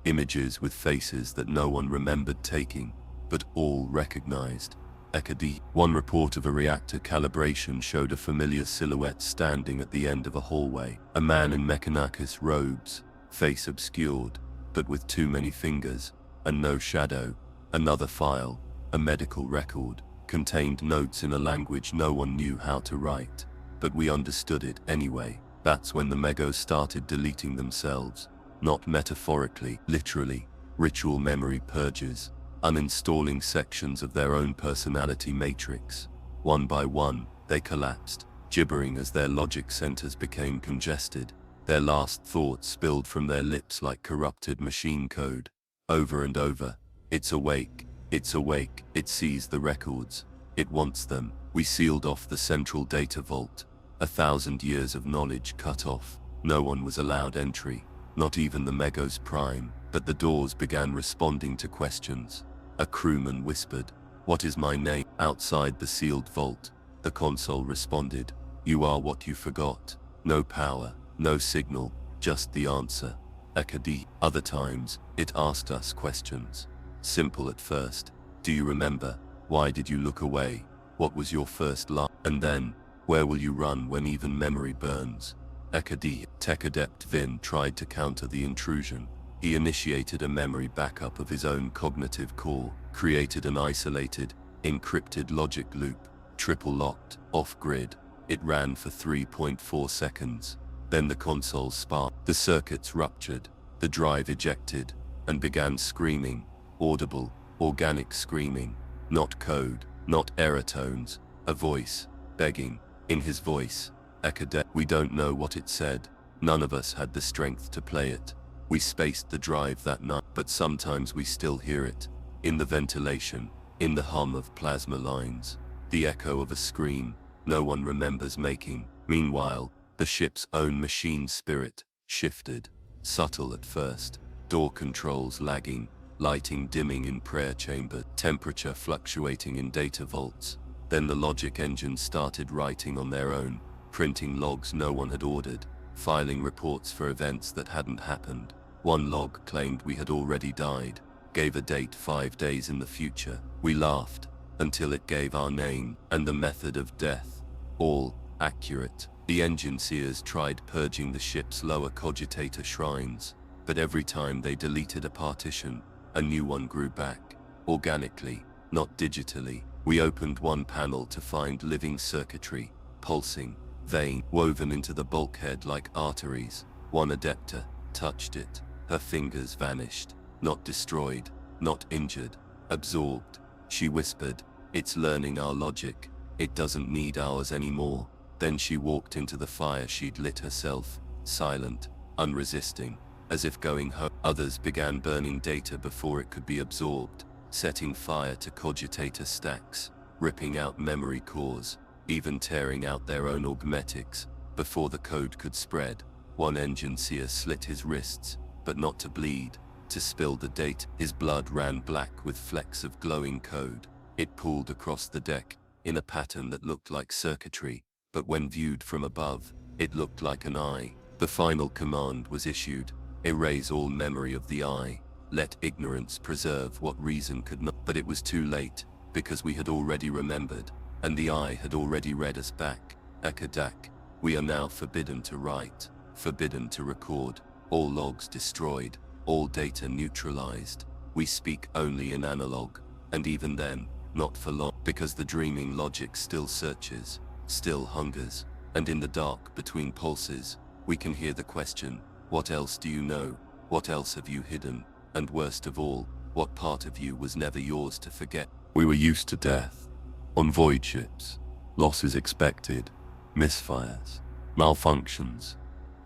Images with faces that no one remembered taking, but all recognized. Ekadi. One report of a reactor calibration showed a familiar silhouette standing at the end of a hallway. A man in Mechanachus robes, face obscured, but with too many fingers, and no shadow. Another file, a medical record, contained notes in a language no one knew how to write, but we understood it anyway. That's when the Megos started deleting themselves, not metaphorically, literally. Ritual memory purges, uninstalling sections of their own personality matrix. One by one, they collapsed, gibbering as their logic centers became congested. Their last thoughts spilled from their lips like corrupted machine code. Over and over, it's awake, it's awake, it sees the records, it wants them. We sealed off the central data vault. 1,000 years of knowledge cut off. No one was allowed entry, not even the Megos Prime, but the doors began responding to questions. A crewman whispered, "What is my name?" Outside the sealed vault, the console responded, "You are what you forgot." No power, no signal, just the answer. Ekadi. Other times, it asked us questions. Simple at first. Do you remember? Why did you look away? What was your first love? And then, where will you run when even memory burns? Ekadi. Tech Adept Vin tried to counter the intrusion. He initiated a memory backup of his own cognitive core, created an isolated, encrypted logic loop, triple locked, off-grid. It ran for 3.4 seconds. Then the console sparked. The circuits ruptured, the drive ejected, and began screaming. Audible, organic screaming. Not code, not error tones. A voice, begging. In his voice, Ekade. We don't know what it said. None of us had the strength to play it. We spaced the drive that night, but sometimes we still hear it. In the ventilation, in the hum of plasma lines, the echo of a scream, no one remembers making. Meanwhile, the ship's own machine spirit shifted, subtle at first, door controls lagging, lighting dimming in prayer chamber, temperature fluctuating in data vaults. Then the logic engines started writing on their own, printing logs no one had ordered, filing reports for events that hadn't happened. One log claimed we had already died, gave a date 5 days in the future. We laughed, until it gave our name and the method of death. All accurate. The engine seers tried purging the ship's lower cogitator shrines, but every time they deleted a partition, a new one grew back, organically, not digitally. We opened one panel to find living circuitry, pulsing, vein woven into the bulkhead like arteries. One adepta touched it. Her fingers vanished, not destroyed, not injured, absorbed. She whispered, "It's learning our logic. It doesn't need ours anymore." Then she walked into the fire she'd lit herself, silent, unresisting, as if going home. Others began burning data before it could be absorbed, setting fire to cogitator stacks, ripping out memory cores, even tearing out their own augmetics, before the code could spread. One engine seer slit his wrists, but not to bleed, to spill the data. His blood ran black with flecks of glowing code. It pooled across the deck, in a pattern that looked like circuitry, but when viewed from above, it looked like an eye. The final command was issued: erase all memory of the eye. Let ignorance preserve what reason could not. But it was too late, because we had already remembered, and the eye had already read us back. Akadak, we are now forbidden to write, forbidden to record, all logs destroyed, all data neutralized. We speak only in analog, and even then, not for long, because the dreaming logic still searches, still hungers, and in the dark between pulses, we can hear the question, what else do you know? What else have you hidden? And worst of all, what part of you was never yours to forget? We were used to death. On voyage ships, losses expected, misfires, malfunctions,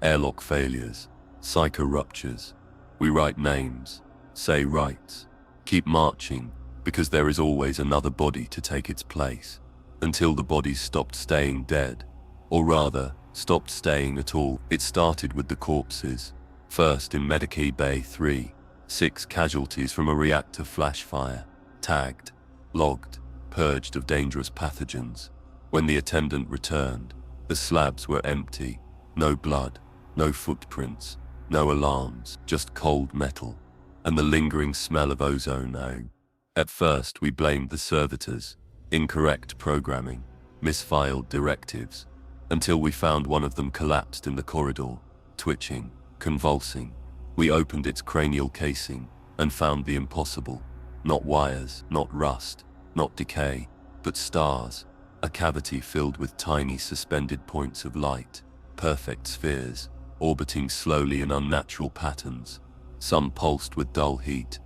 airlock failures, psycho ruptures. We write names, say rights, keep marching, because there is always another body to take its place, until the bodies stopped staying dead, or rather, stopped staying at all. It started with the corpses. First in Medicae Bay 3, 6 casualties from a reactor flash fire, tagged, logged, purged of dangerous pathogens. When the attendant returned, the slabs were empty, no blood, no footprints, no alarms, just cold metal, and the lingering smell of ozone. At first we blamed the servitors, incorrect programming, misfiled directives, until we found one of them collapsed in the corridor, twitching, convulsing. We opened its cranial casing, and found the impossible. Not wires, not rust, not decay, but stars, a cavity filled with tiny suspended points of light, perfect spheres, orbiting slowly in unnatural patterns. Some pulsed with dull heat,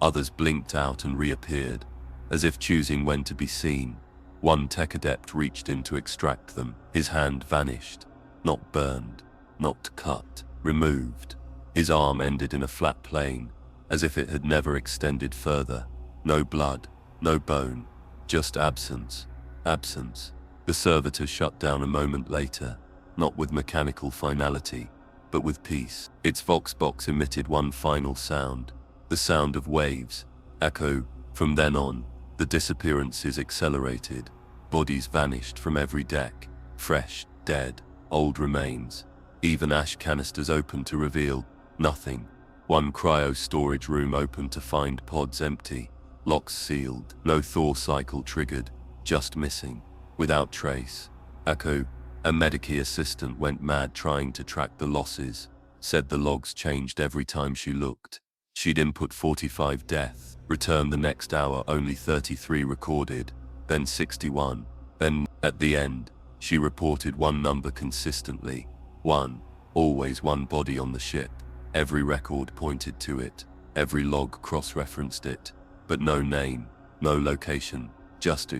others blinked out and reappeared, as if choosing when to be seen. One tech adept reached in to extract them. His hand vanished, not burned, not cut, removed. His arm ended in a flat plane, as if it had never extended further. No blood, no bone, just absence, absence. The servitor shut down a moment later, not with mechanical finality, but with peace. Its vox box emitted one final sound, the sound of waves, echo. From then on, the disappearances accelerated. Bodies vanished from every deck, fresh, dead, old remains. Even ash canisters opened to reveal nothing. One cryo storage room opened to find pods empty, locks sealed, no thaw cycle triggered, just missing, without trace. Echo, a Medicae assistant, went mad trying to track the losses, said the logs changed every time she looked. She'd input 45 death, return the next hour only 33 recorded, then 61, then, at the end, she reported one number consistently. 1, always one body on the ship. Every record pointed to it, every log cross-referenced it, but no name, no location, just,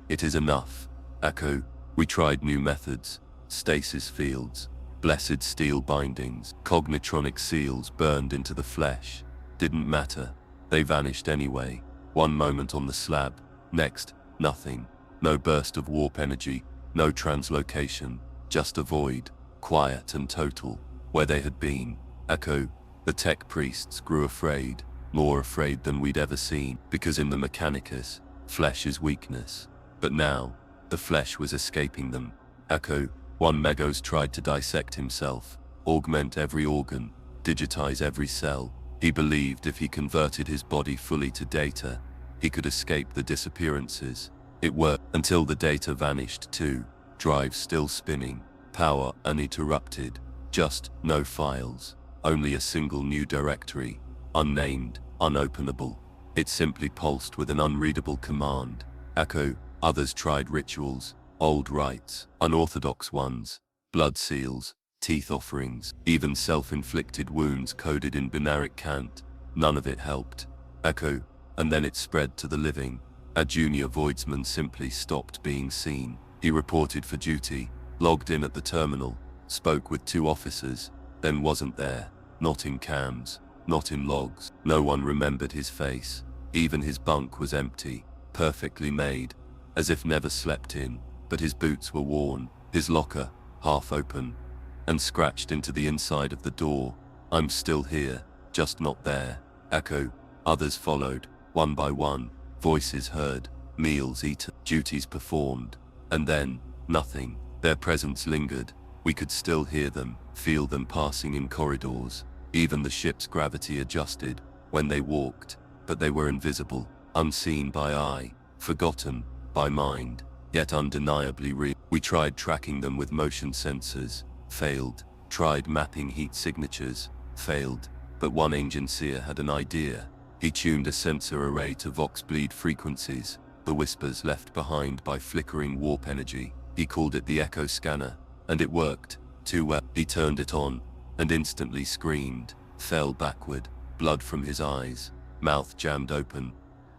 it is enough. Echo, we tried new methods, stasis fields, blessed steel bindings, cognitronic seals burned into the flesh. Didn't matter, they vanished anyway. One moment on the slab, next, nothing. No burst of warp energy, no translocation, just a void, quiet and total, where they had been. Echo. The tech priests grew afraid, more afraid than we'd ever seen, because in the Mechanicus, flesh is weakness. But now, the flesh was escaping them. Echo. One Megos tried to dissect himself, augment every organ, digitize every cell. He believed if he converted his body fully to data, he could escape the disappearances. It worked until the data vanished too, drives still spinning, power uninterrupted, just no files, only a single new directory, unnamed, unopenable. It simply pulsed with an unreadable command. Echo. Others tried rituals, old rites, unorthodox ones, blood seals, teeth offerings, even self-inflicted wounds coded in binaric cant. None of it helped. Echo. And then it spread to the living. A junior voidsman simply stopped being seen. He reported for duty, logged in at the terminal, spoke with 2 officers, then wasn't there. Not in cams, not in logs. No one remembered his face. Even his bunk was empty, perfectly made, as if never slept in, but his boots were worn, his locker, half open, and scratched into the inside of the door. I'm still here, just not there. Echo. Others followed, one by one, voices heard, meals eaten, duties performed, and then, nothing. Their presence lingered. We could still hear them, feel them passing in corridors. Even the ship's gravity adjusted when they walked, but they were invisible, unseen by eye, forgotten by mind, yet undeniably real. We tried tracking them with motion sensors, failed. Tried mapping heat signatures, failed. But one engineer had an idea. He tuned a sensor array to vox bleed frequencies, the whispers left behind by flickering warp energy. He called it the echo scanner, and it worked, too well. He turned it on, and instantly screamed, fell backward, blood from his eyes, mouth jammed open,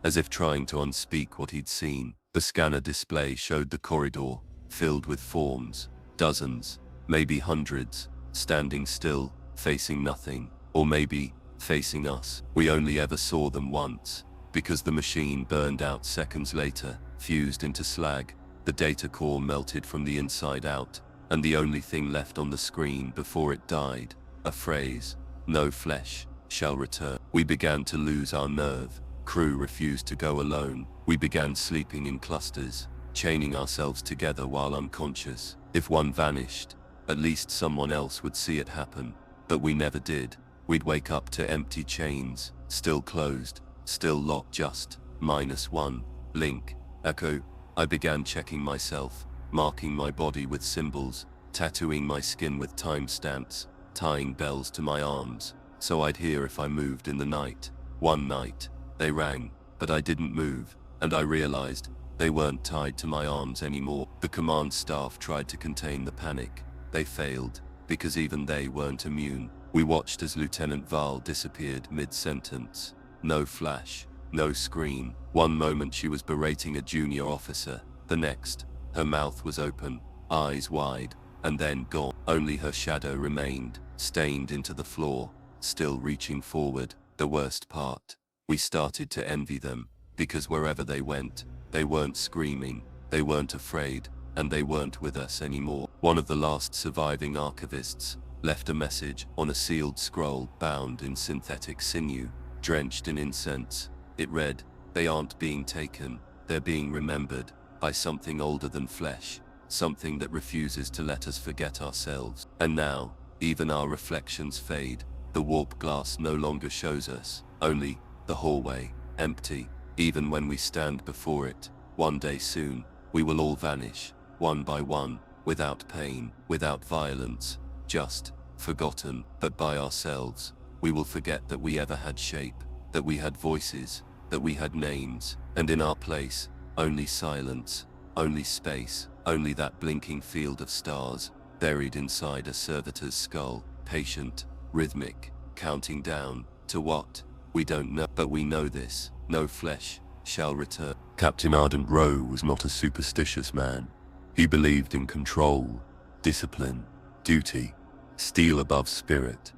as if trying to unspeak what he'd seen. The scanner display showed the corridor, filled with forms, dozens, maybe hundreds, standing still, facing nothing, or maybe facing us. We only ever saw them once, because the machine burned out seconds later, fused into slag. The data core melted from the inside out, and the only thing left on the screen before it died, a phrase, "No flesh shall return." We began to lose our nerve. Crew refused to go alone. We began sleeping in clusters, chaining ourselves together while unconscious. If one vanished, at least someone else would see it happen. But we never did. We'd wake up to empty chains, still closed, still locked, just -1 link. Echo. I began checking myself, marking my body with symbols, tattooing my skin with timestamps, tying bells to my arms, so I'd hear if I moved in the night. One night, they rang, but I didn't move, and I realized they weren't tied to my arms anymore. The command staff tried to contain the panic. They failed, because even they weren't immune. We watched as Lieutenant Val disappeared mid-sentence. No flash, no scream. One moment she was berating a junior officer, the next, her mouth was open, eyes wide, and then gone. Only her shadow remained, stained into the floor, still reaching forward. The worst part, we started to envy them, because wherever they went, they weren't screaming, they weren't afraid, and they weren't with us anymore. One of the last surviving archivists left a message on a sealed scroll bound in synthetic sinew, drenched in incense. It read, "They aren't being taken, they're being remembered by something older than flesh, something that refuses to let us forget ourselves." And now, even our reflections fade. The warp glass no longer shows us, only the hallway, empty, even when we stand before it. One day soon, we will all vanish, one by one, without pain, without violence, just forgotten. But by ourselves, we will forget that we ever had shape, that we had voices, that we had names, and in our place, only silence, only space, only that blinking field of stars, buried inside a servitor's skull, patient, rhythmic, counting down, to what? We don't know, but we know this, no flesh shall return. Captain Ardent Rowe was not a superstitious man. He believed in control, discipline, duty, steel above spirit.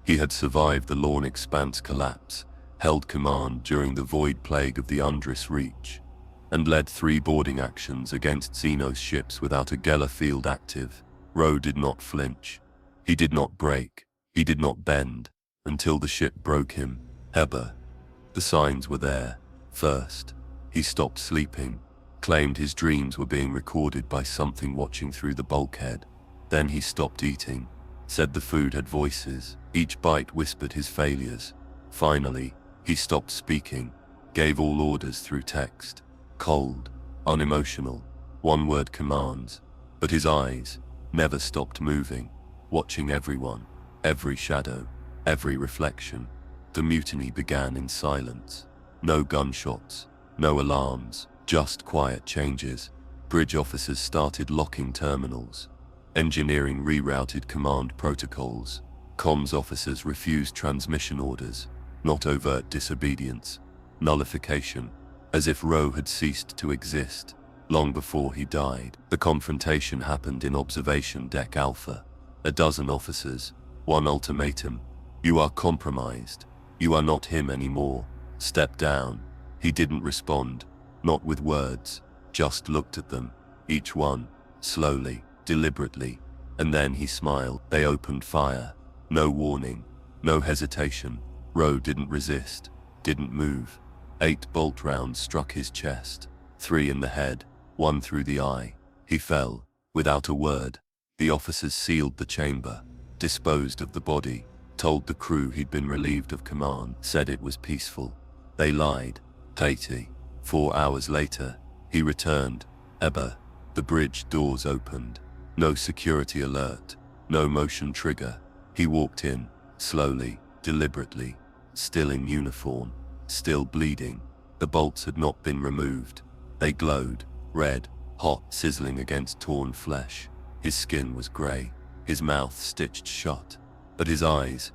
He had survived the Lorne Expanse collapse, held command during the void plague of the Undris Reach, and led 3 boarding actions against Xenos ships without a Geller field active. Ro did not flinch. He did not break. He did not bend, until the ship broke him. Heber. The signs were there. First, he stopped sleeping, claimed his dreams were being recorded by something watching through the bulkhead. Then he stopped eating, said the food had voices, each bite whispered his failures. Finally, he stopped speaking, gave all orders through text, cold, unemotional, one-word commands, but his eyes never stopped moving, watching everyone, every shadow, every reflection. The mutiny began in silence. No gunshots, no alarms, just quiet changes. Bridge officers started locking terminals. Engineering rerouted command protocols. Comms officers refused transmission orders. Not overt disobedience. Nullification. As if Ro had ceased to exist, long before he died. The confrontation happened in Observation Deck Alpha. A dozen officers. One ultimatum. You are compromised. You are not him anymore. Step down. He didn't respond. Not with words. Just looked at them. Each one. Slowly. Deliberately. And then he smiled. They opened fire. No warning. No hesitation. Ro didn't resist. Didn't move. 8 bolt rounds struck his chest. 3 in the head. 1 through the eye. He fell. Without a word. The officers sealed the chamber. Disposed of the body. Told the crew he'd been relieved of command. Said it was peaceful. They lied. Tatey. 4 hours later, he returned. Eber. The bridge doors opened. No security alert. No motion trigger. He walked in, slowly, deliberately, still in uniform, still bleeding. The bolts had not been removed. They glowed, red, hot, sizzling against torn flesh. His skin was grey, his mouth stitched shut. But his eyes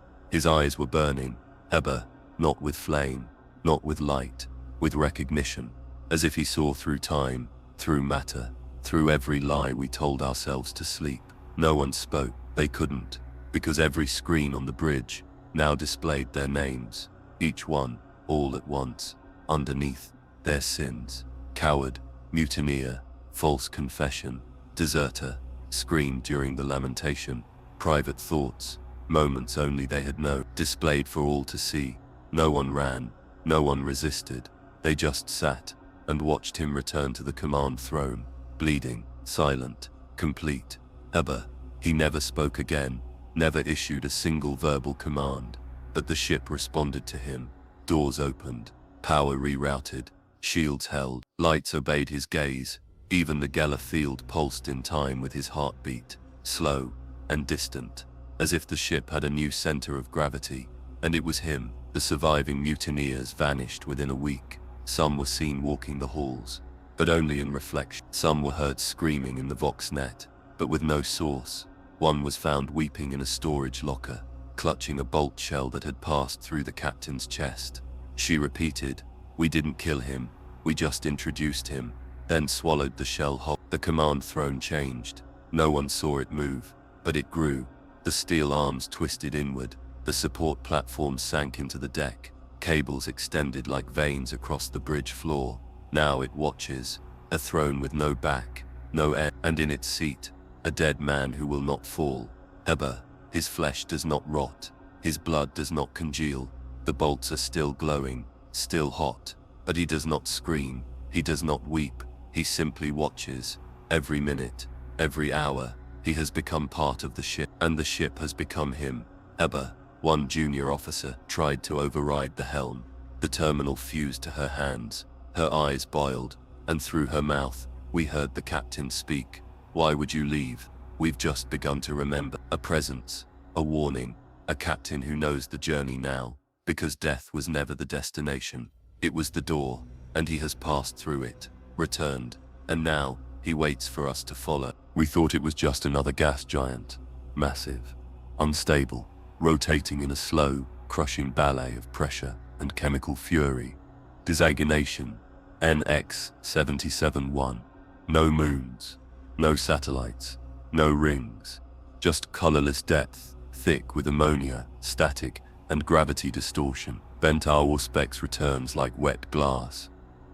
were burning. Eber, not with flame, not with light, with recognition, as if he saw through time, through matter, through every lie we told ourselves to sleep. No one spoke. They couldn't, because every screen on the bridge now displayed their names, each one, all at once, underneath, their sins. Coward, mutineer, false confession, deserter, screamed during the lamentation, private thoughts, moments only they had known, displayed for all to see. No one ran, no one resisted. They just sat and watched him return to the command throne, bleeding, silent, complete. Eber. He never spoke again, never issued a single verbal command, but the ship responded to him. Doors opened, power rerouted, shields held, lights obeyed his gaze. Even the Geller field pulsed in time with his heartbeat, slow and distant, as if the ship had a new center of gravity, and it was him. The surviving mutineers vanished within a week. Some were seen walking the halls, but only in reflection. Some were heard screaming in the Voxnet, but with no source. One was found weeping in a storage locker, clutching a bolt shell that had passed through the captain's chest. She repeated, "We didn't kill him, we just introduced him," then swallowed the shell whole. The command throne changed. No one saw it move, but it grew. The steel arms twisted inward. The support platform sank into the deck. Cables extended like veins across the bridge floor. Now it watches, a throne with no back, no end, and in its seat, a dead man who will not fall. Eber. His flesh does not rot. His blood does not congeal. The bolts are still glowing, still hot, but he does not scream. He does not weep. He simply watches. Every minute, every hour, he has become part of the ship, and the ship has become him. Eber. One junior officer tried to override the helm. The terminal fused to her hands. Her eyes boiled, and through her mouth, we heard the captain speak. "Why would you leave? We've just begun to remember." A presence, a warning, a captain who knows the journey now, because death was never the destination. It was the door, and he has passed through it, returned, and now, he waits for us to follow. We thought it was just another gas giant, massive, unstable, rotating in a slow, crushing ballet of pressure and chemical fury. Designation, NX-77-1. No moons, no satellites, no rings, just colorless depth, thick with ammonia, static, and gravity distortion. Bent Auspex returns like wet glass.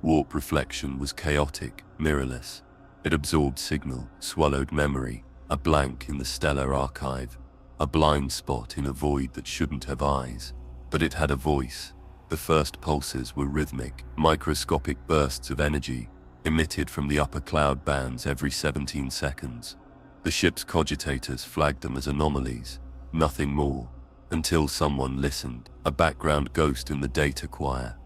Warp reflection was chaotic, mirrorless. It absorbed signal, swallowed memory, a blank in the stellar archive, a blind spot in a void that shouldn't have eyes. But it had a voice. The first pulses were rhythmic, microscopic bursts of energy, emitted from the upper cloud bands every 17 seconds. The ship's cogitators flagged them as anomalies, nothing more, until someone listened, a background ghost in the data choir.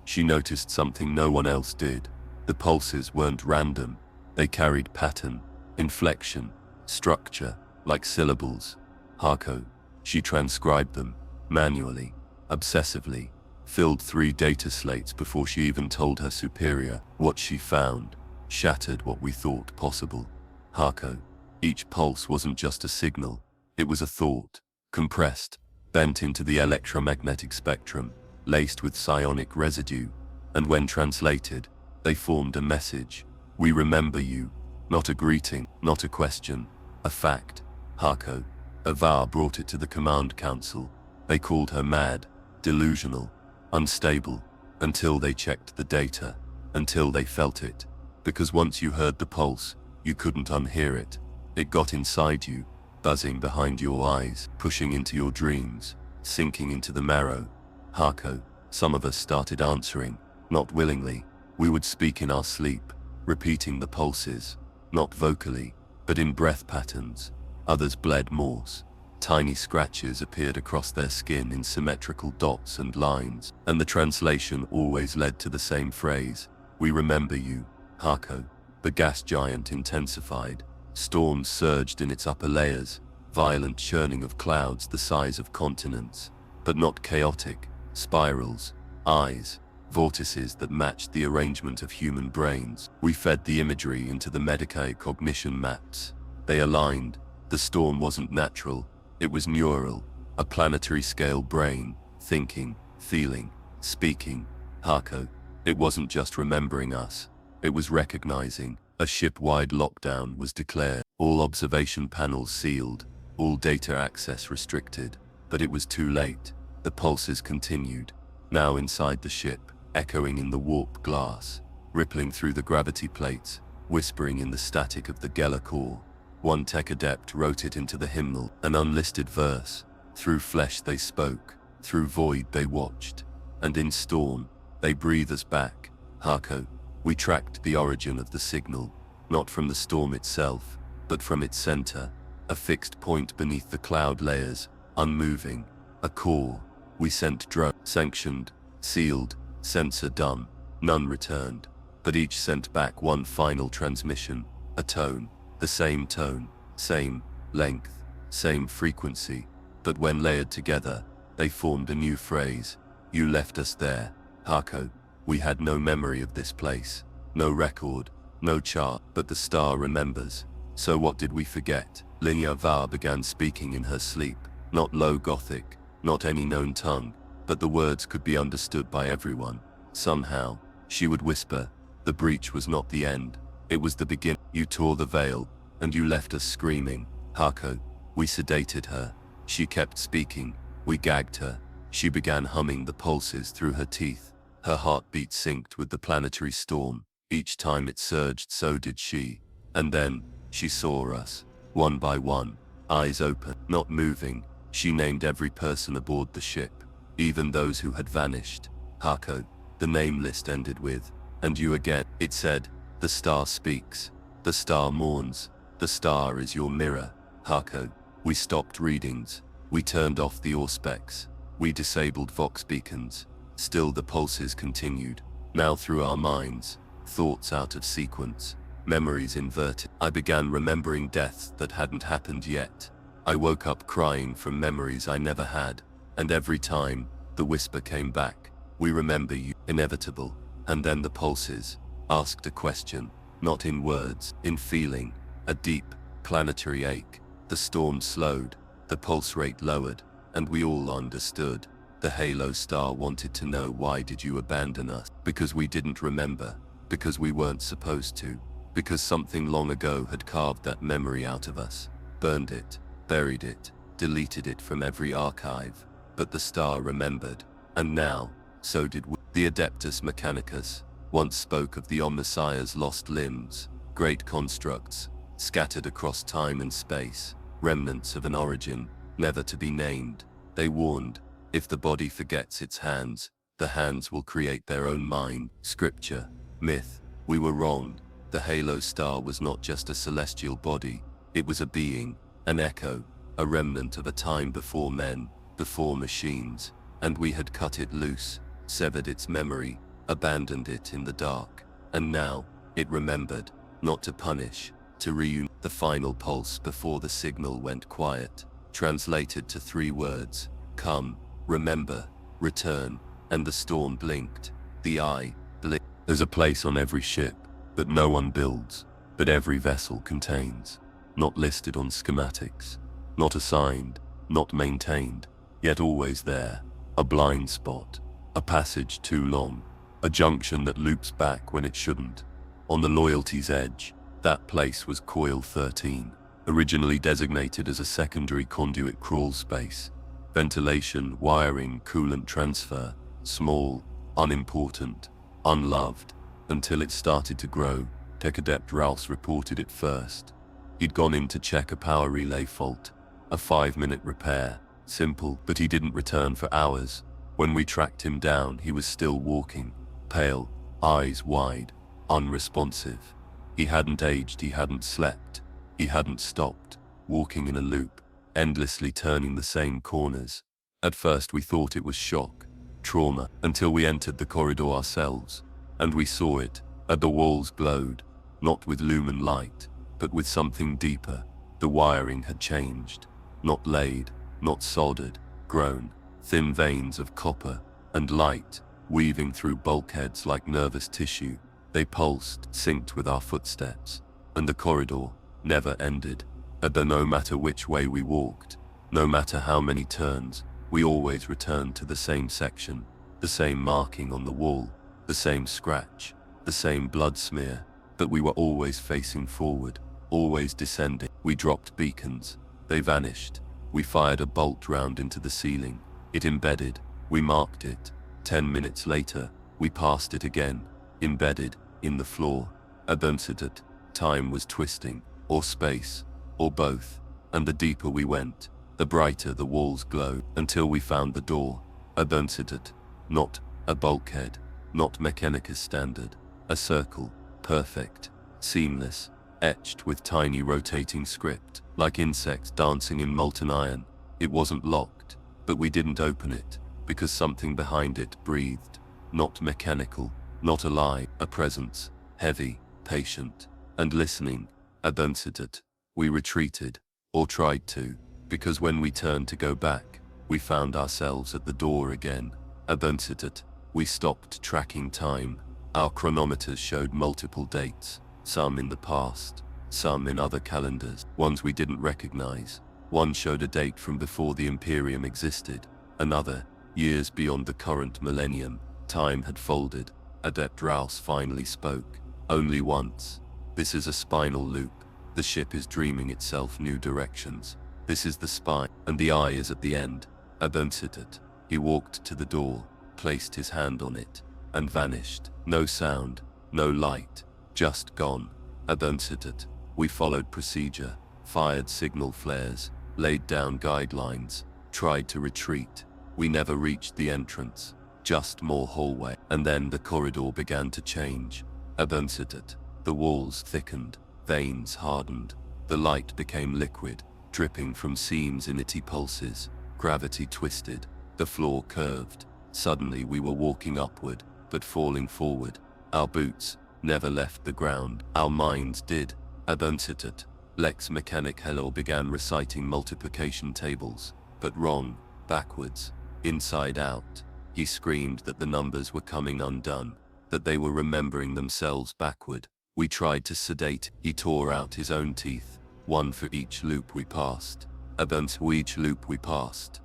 She noticed something no one else did. The pulses weren't random. They carried pattern, inflection, structure, like syllables. Harko. She transcribed them, manually, obsessively, filled 3 data slates before she even told her superior. What she found shattered what we thought possible. Harko. Each pulse wasn't just a signal, it was a thought, compressed, bent into the electromagnetic spectrum, laced with psionic residue, and when translated, they formed a message. We remember you. Not a greeting, not a question, a fact. Harko. Avar brought it to the command council. They called her mad, delusional, unstable, until they checked the data, until they felt it. Because once you heard the pulse, you couldn't unhear it. It got inside you, buzzing behind your eyes, pushing into your dreams, sinking into the marrow. Harko. Some of us started answering, not willingly. We would speak in our sleep, repeating the pulses, not vocally, but in breath patterns. Others bled Morse. Tiny scratches appeared across their skin in symmetrical dots and lines, and the translation always led to the same phrase. We remember you. Harko. The gas giant intensified. Storms surged in its upper layers, violent churning of clouds the size of continents, but not chaotic. Spirals, eyes, vortices that matched the arrangement of human brains. We fed the imagery into the Medicae cognition maps. They aligned. The storm wasn't natural, it was neural, a planetary scale brain, thinking, feeling, speaking. Harko. It wasn't just remembering us, it was recognizing. A ship-wide lockdown was declared, all observation panels sealed, all data access restricted. But it was too late. The pulses continued, now inside the ship, echoing in the warp glass, rippling through the gravity plates, whispering in the static of the Geller core. One tech adept wrote it into the hymnal, an unlisted verse. Through flesh they spoke, through void they watched, and in storm, they breathe us back. Harko. We tracked the origin of the signal, not from the storm itself, but from its center, a fixed point beneath the cloud layers, unmoving, a core. We sent drone, sanctioned, sealed, sensor done. None returned, but each sent back one final transmission, a tone, the same tone, same length, same frequency, but when layered together, they formed a new phrase. You left us there. Harko. We had no memory of this place, no record, no chart, but the star remembers. So what did we forget? Linya Var began speaking in her sleep, not low Gothic, not any known tongue, but the words could be understood by everyone. Somehow, she would whisper, the breach was not the end, it was the beginning. You tore the veil, and you left us screaming. Harko. We sedated her. She kept speaking. We gagged her. She began humming the pulses through her teeth. Her heartbeat synced with the planetary storm. Each time it surged, so did she. And then, she saw us, one by one, eyes open, not moving. She named every person aboard the ship, even those who had vanished. Harko. The name list ended with, and you again. It said, the star speaks. The star mourns. The star is your mirror. Harko. We stopped readings. We turned off the auspex. We disabled vox beacons. Still the pulses continued, now through our minds, thoughts out of sequence, memories inverted. I began remembering deaths that hadn't happened yet. I woke up crying from memories I never had, and every time, the whisper came back. We remember you. Inevitable. And then the pulses asked a question, not in words, in feeling, a deep, planetary ache. The storm slowed, the pulse rate lowered, and we all understood. The halo star wanted to know, why did you abandon us? Because we didn't remember, because we weren't supposed to, because something long ago had carved that memory out of us, burned it, buried it, deleted it from every archive. But the star remembered, and now, so did we. The Adeptus Mechanicus, once spoke of the Omnissiah's lost limbs, great constructs, scattered across time and space, remnants of an origin, never to be named. They warned, if the body forgets its hands, the hands will create their own mind. Scripture, myth, we were wrong. The halo star was not just a celestial body, it was a being, an echo, a remnant of a time before men, before machines, and we had cut it loose, severed its memory, abandoned it in the dark, and now, it remembered, not to punish, to reunite. The final pulse before the signal went quiet, translated to 3 words, come, remember, return, and the storm blinked, the eye blinked. There's a place on every ship that no one builds, but every vessel contains, not listed on schematics, not assigned, not maintained, yet always there, a blind spot, a passage too long, a junction that loops back when it shouldn't. On the loyalty's edge, that place was Coil 13, originally designated as a secondary conduit crawl space. Ventilation, wiring, coolant transfer, small, unimportant, unloved, until it started to grow. Tech Adept Rouse reported it first. He'd gone in to check a power relay fault, a 5-minute repair, simple, but he didn't return for hours. When we tracked him down, he was still walking, pale, eyes wide, unresponsive. He hadn't aged, he hadn't slept, he hadn't stopped, walking in a loop, endlessly turning the same corners. At first we thought it was shock, trauma, until we entered the corridor ourselves, and we saw it, and the walls glowed, not with lumen light, but with something deeper. The wiring had changed, not laid, not soldered, grown, thin veins of copper and light, weaving through bulkheads like nervous tissue. They pulsed, synced with our footsteps, and the corridor never ended. No matter which way we walked, no matter how many turns, we always returned to the same section, the same marking on the wall, the same scratch, the same blood smear, but we were always facing forward, always descending. We dropped beacons, they vanished. We fired a bolt round into the ceiling, it embedded, we marked it. 10 minutes later, we passed it again, embedded in the floor. Abuncident, time was twisting, or space, or both, and the deeper we went, the brighter the walls glowed, until we found the door. Abuncident, not a bulkhead, not Mechanicus standard, a circle, perfect, seamless, etched with tiny rotating script, like insects dancing in molten iron. It wasn't locked, but we didn't open it, because something behind it breathed, not mechanical, not alive, a presence, heavy, patient, and listening. Abuncident. We retreated, or tried to, because when we turned to go back, we found ourselves at the door again. Abuncident. We stopped tracking time. Our chronometers showed multiple dates, some in the past, some in other calendars, ones we didn't recognize. One showed a date from before the Imperium existed, another, years beyond the current millennium. Time had folded. Adept Rouse finally spoke, only once. This is a spinal loop. The ship is dreaming itself new directions. This is the spine, and the eye is at the end. Abuncident. He walked to the door, placed his hand on it, and vanished. No sound, no light, just gone. Abuncident. We followed procedure, fired signal flares, laid down guidelines, tried to retreat. We never reached the entrance, just more hallway. And then the corridor began to change. Abuncident. The walls thickened, veins hardened, the light became liquid, dripping from seams in itty pulses. Gravity twisted, the floor curved. Suddenly we were walking upward, but falling forward. Our boots never left the ground, our minds did. Abuncident. Lex Mechanic Hello began reciting multiplication tables, but wrong, backwards, inside out. He screamed that the numbers were coming undone, that they were remembering themselves backward. We tried to sedate. He tore out his own teeth, one for each loop we passed. Each loop we passed.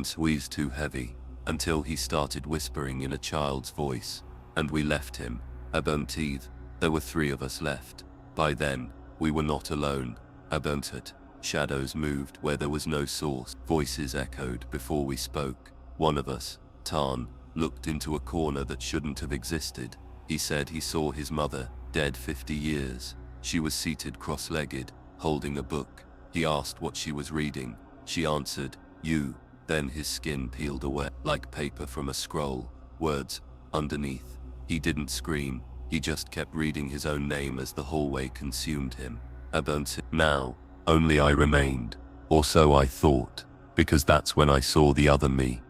Squeezed too heavy, until he started whispering in a child's voice, and we left him. Teeth. There were 3 of us left. By then, we were not alone. Shadows moved where there was no source. Voices echoed before we spoke. One of us, Tarn, looked into a corner that shouldn't have existed. He said he saw his mother, dead 50 years. She was seated cross-legged, holding a book. He asked what she was reading. She answered, "You." Then his skin peeled away, like paper from a scroll. Words underneath. He didn't scream. He just kept reading his own name as the hallway consumed him. Abonti. Now, only I remained. Or so I thought, because that's when I saw the other me.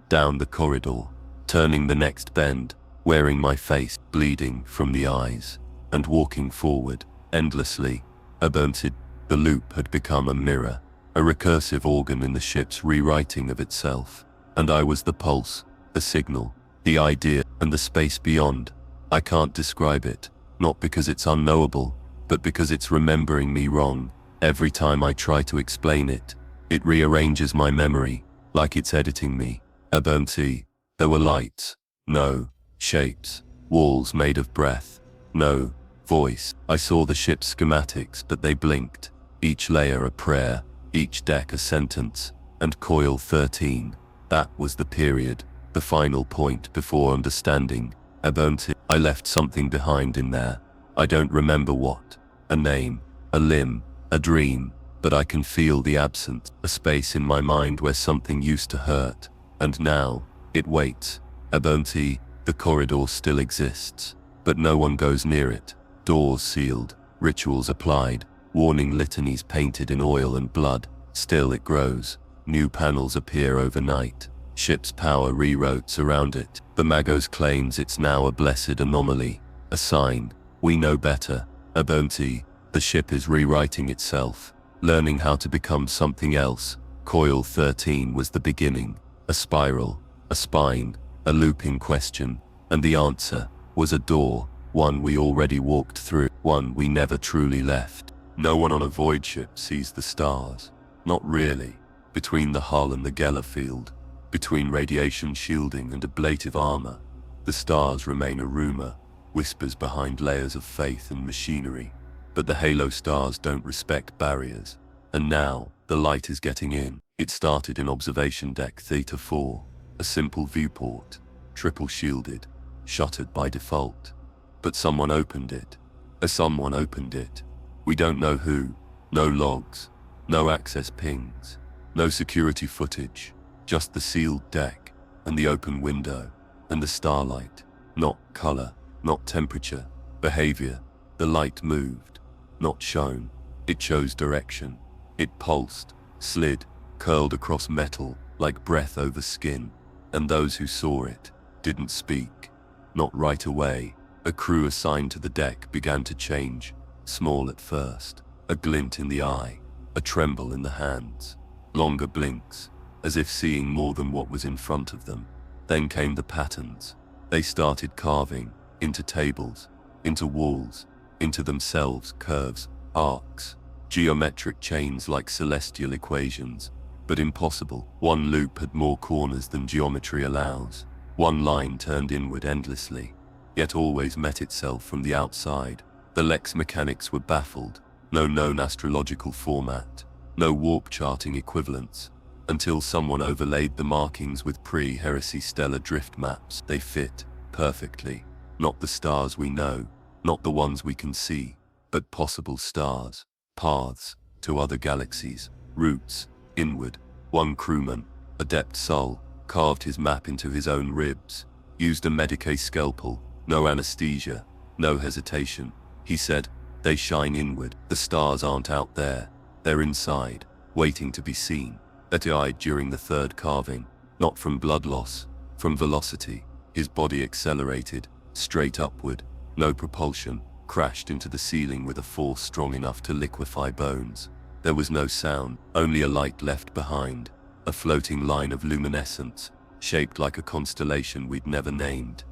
Down the corridor, turning the next bend, wearing my face bleeding from the eyes, and walking forward, endlessly. Abonti. The loop had become a mirror, a recursive organ in the ship's rewriting of itself. And I was the pulse, the signal, the idea, and the space beyond. I can't describe it, not because it's unknowable, but because it's remembering me wrong. Every time I try to explain it, it rearranges my memory, like it's editing me. Abonti. There were lights. No. Shapes. Walls made of breath. No. Voice. I saw the ship's schematics, but they blinked. Each layer a prayer, each deck a sentence, and coil 13. That was the period, the final point before understanding. Abonti. I left something behind in there. I don't remember what. A name, a limb, a dream, but I can feel the absence, a space in my mind where something used to hurt, and now, it waits. Abonti. The corridor still exists, but no one goes near it. Doors sealed, rituals applied, warning litanies painted in oil and blood. Still it grows. New panels appear overnight. Ship's power rewrote around it. The Magos claims it's now a blessed anomaly, a sign. We know better. Abonti. The ship is rewriting itself, learning how to become something else. Coil 13 was the beginning, a spiral, a spine, a looping question, and the answer was a door, one we already walked through, one we never truly left. No one on a void ship sees the stars. Not really. Between the hull and the Geller field, between radiation shielding and ablative armor, the stars remain a rumor, whispers behind layers of faith and machinery. But the halo stars don't respect barriers. And now, the light is getting in. It started in observation deck Theta 4, a simple viewport, triple shielded, shuttered by default. But someone opened it. Someone opened it. We don't know who. No logs, no access pings, no security footage, just the sealed deck, and the open window, and the starlight. Not color, not temperature, behavior. The light moved, not shown. It chose direction. It pulsed, slid, curled across metal, like breath over skin. And those who saw it didn't speak. Not right away. A crew assigned to the deck began to change, small at first, a glint in the eye, a tremble in the hands, longer blinks, as if seeing more than what was in front of them. Then came the patterns. They started carving, into tables, into walls, into themselves, curves, arcs, geometric chains like celestial equations, but impossible. One loop had more corners than geometry allows. One line turned inward endlessly, yet always met itself from the outside. The Lex mechanics were baffled. No known astrological format, no warp charting equivalents, until someone overlaid the markings with pre-heresy stellar drift maps. They fit perfectly. Not the stars we know, not the ones we can see, but possible stars, paths to other galaxies, routes inward. One crewman, adept soul, carved his map into his own ribs, used a Medicae scalpel, no anesthesia, no hesitation. He said, "They shine inward. The stars aren't out there. They're inside, waiting to be seen." He died during the third carving, not from blood loss, from velocity. His body accelerated, straight upward, no propulsion, crashed into the ceiling with a force strong enough to liquefy bones. There was no sound, only a light left behind, a floating line of luminescence, shaped like a constellation we'd never named.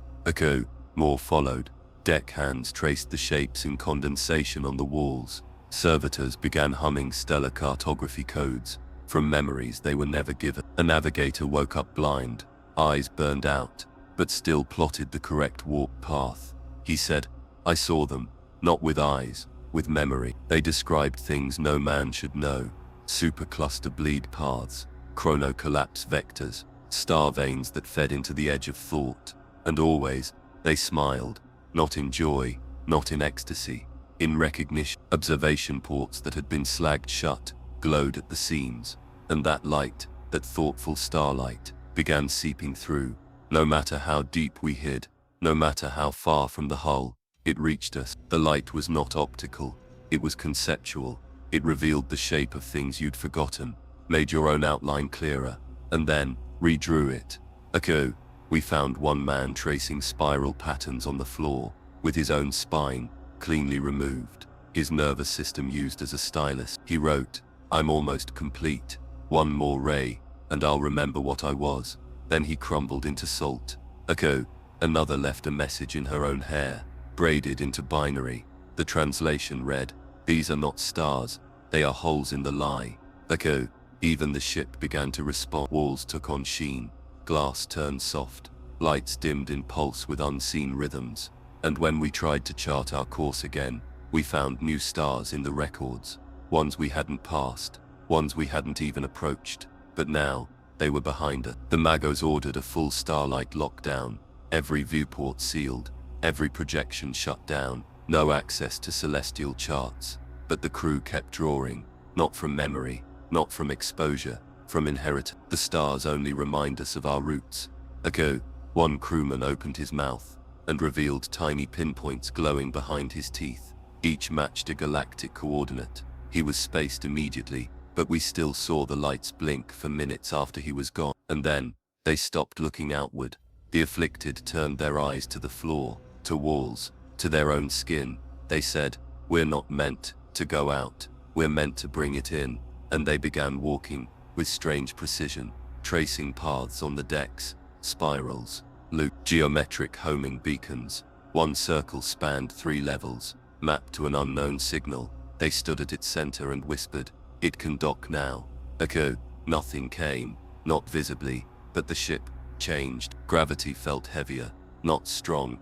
More followed. Deck hands traced the shapes in condensation on the walls. Servitors began humming stellar cartography codes, from memories they were never given. A navigator woke up blind, eyes burned out, but still plotted the correct warp path. He said, "I saw them, not with eyes, with memory. They described things no man should know. Supercluster bleed paths, chrono-collapse vectors, star veins that fed into the edge of thought. And always, they smiled. Not in joy, not in ecstasy, in recognition. Observation ports that had been slagged shut glowed at the seams, and that light, that thoughtful starlight, began seeping through. No matter how deep we hid, no matter how far from the hull, it reached us. The light was not optical, it was conceptual. It revealed the shape of things you'd forgotten, made your own outline clearer, and then redrew it. Okay, we found one man tracing spiral patterns on the floor, with his own spine cleanly removed, his nervous system used as a stylus. He wrote, "I'm almost complete. One more ray, and I'll remember what I was." Then he crumbled into salt. Okay, another left a message in her own hair, braided into binary. The translation read, "These are not stars, they are holes in the lie." Okay, even the ship began to respond. Walls took on sheen, glass turned soft, lights dimmed in pulse with unseen rhythms. And when we tried to chart our course again, we found new stars in the records, ones we hadn't passed, ones we hadn't even approached, but now, they were behind us. The Magos ordered a full starlight lockdown, every viewport sealed, every projection shut down, no access to celestial charts. But the crew kept drawing, not from memory, not from exposure, from inheritance. The stars only remind us of our roots. Okay, one crewman opened his mouth, and revealed tiny pinpoints glowing behind his teeth. Each matched a galactic coordinate. He was spaced immediately, but we still saw the lights blink for minutes after he was gone. And then, they stopped looking outward. The afflicted turned their eyes to the floor, to walls, to their own skin. They said, "We're not meant to go out, we're meant to bring it in." And they began walking, with strange precision, tracing paths on the decks, spirals, geometric homing beacons. One circle spanned 3 levels, mapped to an unknown signal. They stood at its center and whispered, "It can dock now." Okay, nothing came, not visibly, but the ship changed. Gravity felt heavier, not strong.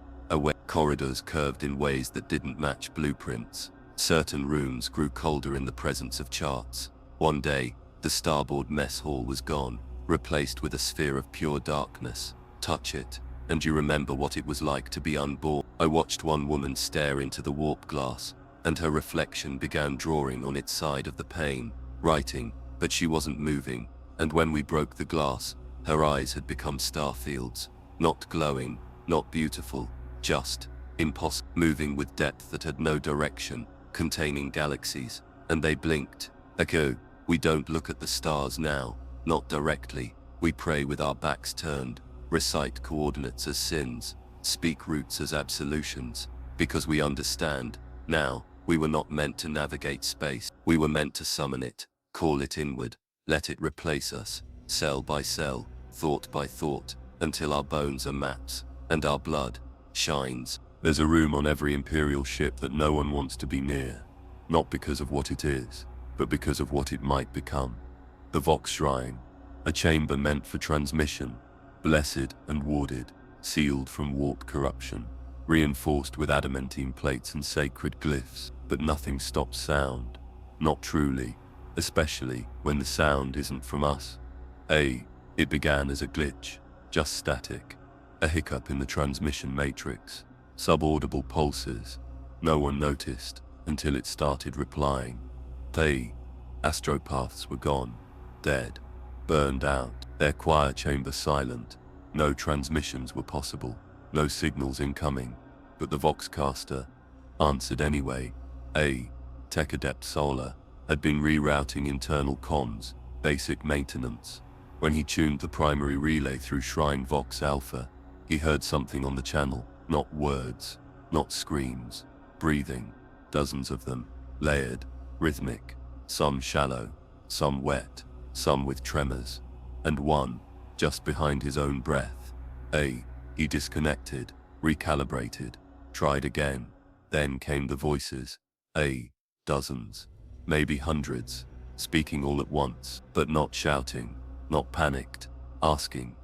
Corridors curved in ways that didn't match blueprints. Certain rooms grew colder in the presence of charts. One day, the starboard mess hall was gone, replaced with a sphere of pure darkness. Touch it, and you remember what it was like to be unborn. I watched one woman stare into the warp glass, and her reflection began drawing on its side of the pane, writing, but she wasn't moving. And when we broke the glass, her eyes had become star fields, not glowing, not beautiful, just impossible, moving with depth that had no direction, containing galaxies. And they blinked. Okay, we don't look at the stars now, not directly. We pray with our backs turned, recite coordinates as sins, speak roots as absolutions, because we understand, now, we were not meant to navigate space. We were meant to summon it, call it inward, let it replace us, cell by cell, thought by thought, until our bones are maps, and our blood shines. There's a room on every Imperial ship that no one wants to be near, not because of what it is, but because of what it might become. The Vox Shrine, a chamber meant for transmission, blessed and warded, sealed from warp corruption, reinforced with adamantine plates and sacred glyphs, but nothing stops sound. Not truly, especially when the sound isn't from us. It began as a glitch, just static, a hiccup in the transmission matrix, subaudible pulses. No one noticed until it started replying. Astropaths were gone, dead, burned out, their choir chamber silent. No transmissions were possible, no signals incoming, but the Voxcaster answered anyway. Tech Adept Solar had been rerouting internal comms, basic maintenance. When he tuned the primary relay through Shrine Vox Alpha, he heard something on the channel, not words, not screams, breathing, dozens of them, layered, rhythmic, some shallow, some wet, some with tremors, and one, just behind his own breath. He disconnected, recalibrated, tried again. Then came the voices. Dozens, maybe hundreds, speaking all at once, but not shouting, not panicked, asking,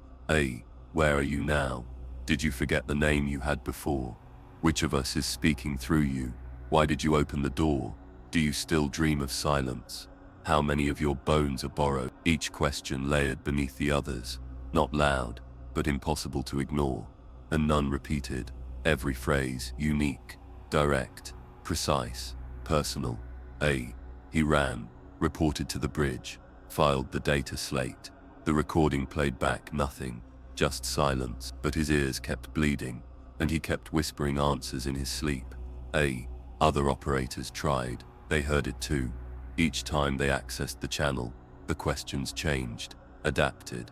where are you now? Did you forget the name you had before? Which of us is speaking through you? Why did you open the door? Do you still dream of silence? How many of your bones are borrowed? Each question layered beneath the others, not loud, but impossible to ignore, and none repeated. Every phrase unique, direct, precise, personal. He ran, reported to the bridge, filed the data slate. The recording played back nothing, just silence, but his ears kept bleeding, and he kept whispering answers in his sleep. Other operators tried, they heard it too. Each time they accessed the channel, the questions changed, adapted.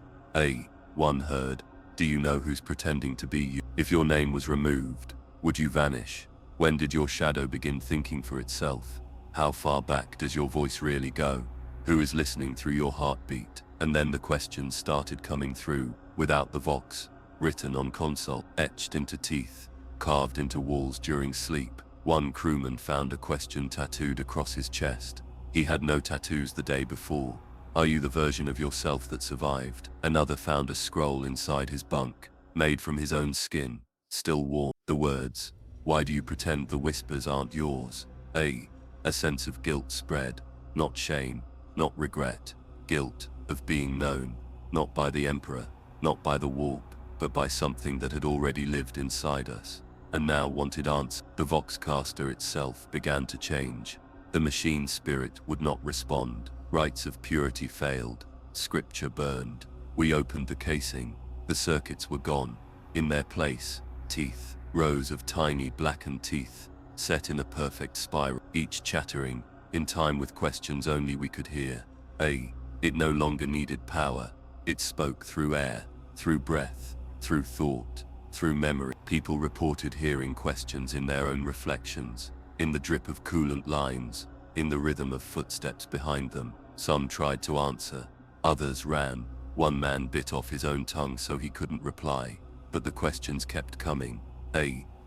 One heard, "Do you know who's pretending to be you? If your name was removed, would you vanish? When did your shadow begin thinking for itself? How far back does your voice really go? Who is listening through your heartbeat?" And then the questions started coming through, without the vox, written on console, etched into teeth, carved into walls during sleep. One crewman found a question tattooed across his chest. He had no tattoos the day before. "Are you the version of yourself that survived?" Another found a scroll inside his bunk, made from his own skin, still warm. The words, "Why do you pretend the whispers aren't yours?" A sense of guilt spread, not shame, not regret, guilt of being known, not by the Emperor, not by the warp, but by something that had already lived inside us, and now wanted answers. The Voxcaster itself began to change. The machine spirit would not respond. Rites of purity failed. Scripture burned. We opened the casing. The circuits were gone. In their place, teeth, rows of tiny blackened teeth, set in a perfect spiral, each chattering, in time with questions only we could hear. It no longer needed power. It spoke through air, through breath, through thought, through memory. People reported hearing questions in their own reflections, in the drip of coolant lines, in the rhythm of footsteps behind them. Some tried to answer, others ran. One man bit off his own tongue so he couldn't reply, but the questions kept coming.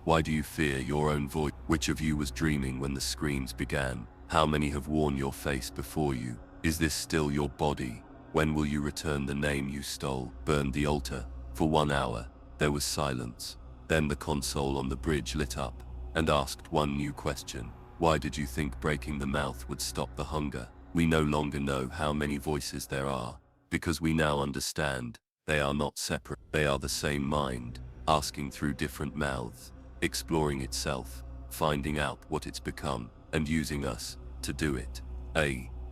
Why do you fear your own voice? Which of you was dreaming when the screams began? How many have worn your face before you? Is this still your body? When will you return the name you stole? Burned the altar. For 1 hour, there was silence. Then the console on the bridge lit up, and asked one new question. Why did you think breaking the mouth would stop the hunger? We no longer know how many voices there are, because we now understand, they are not separate. They are the same mind, asking through different mouths, exploring itself, finding out what it's become, and using us to do it.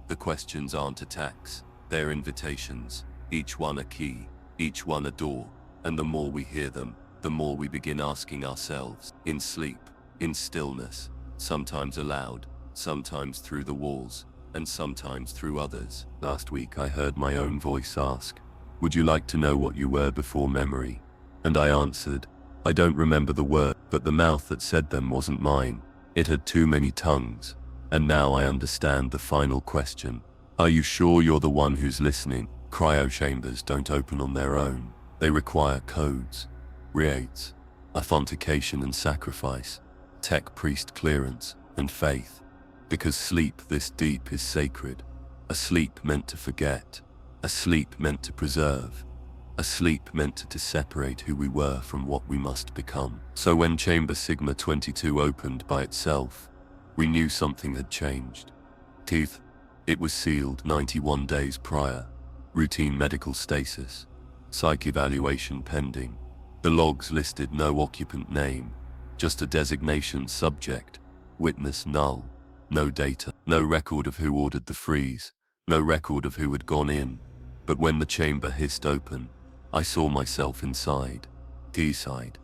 The questions aren't attacks, they're invitations, each one a key, each one a door, and the more we hear them, the more we begin asking ourselves, in sleep, in stillness, sometimes aloud, sometimes through the walls, and sometimes through others. Last week I heard my own voice ask, "Would you like to know what you were before memory?" And I answered, "I don't remember the word," but the mouth that said them wasn't mine. It had too many tongues. And now I understand the final question. Are you sure you're the one who's listening? Cryo chambers don't open on their own. They require codes, rites, authentication and sacrifice, tech priest clearance, and faith. Because sleep this deep is sacred. A sleep meant to forget. A sleep meant to preserve. A sleep meant to separate who we were from what we must become. So when Chamber Sigma 22 opened by itself, we knew something had changed. Teeth. It was sealed 91 days prior. Routine medical stasis. Psych evaluation pending. The logs listed no occupant name, just a designation subject. Witness null. No data. No record of who ordered the freeze. No record of who had gone in. But when the chamber hissed open, I saw myself inside. T-side.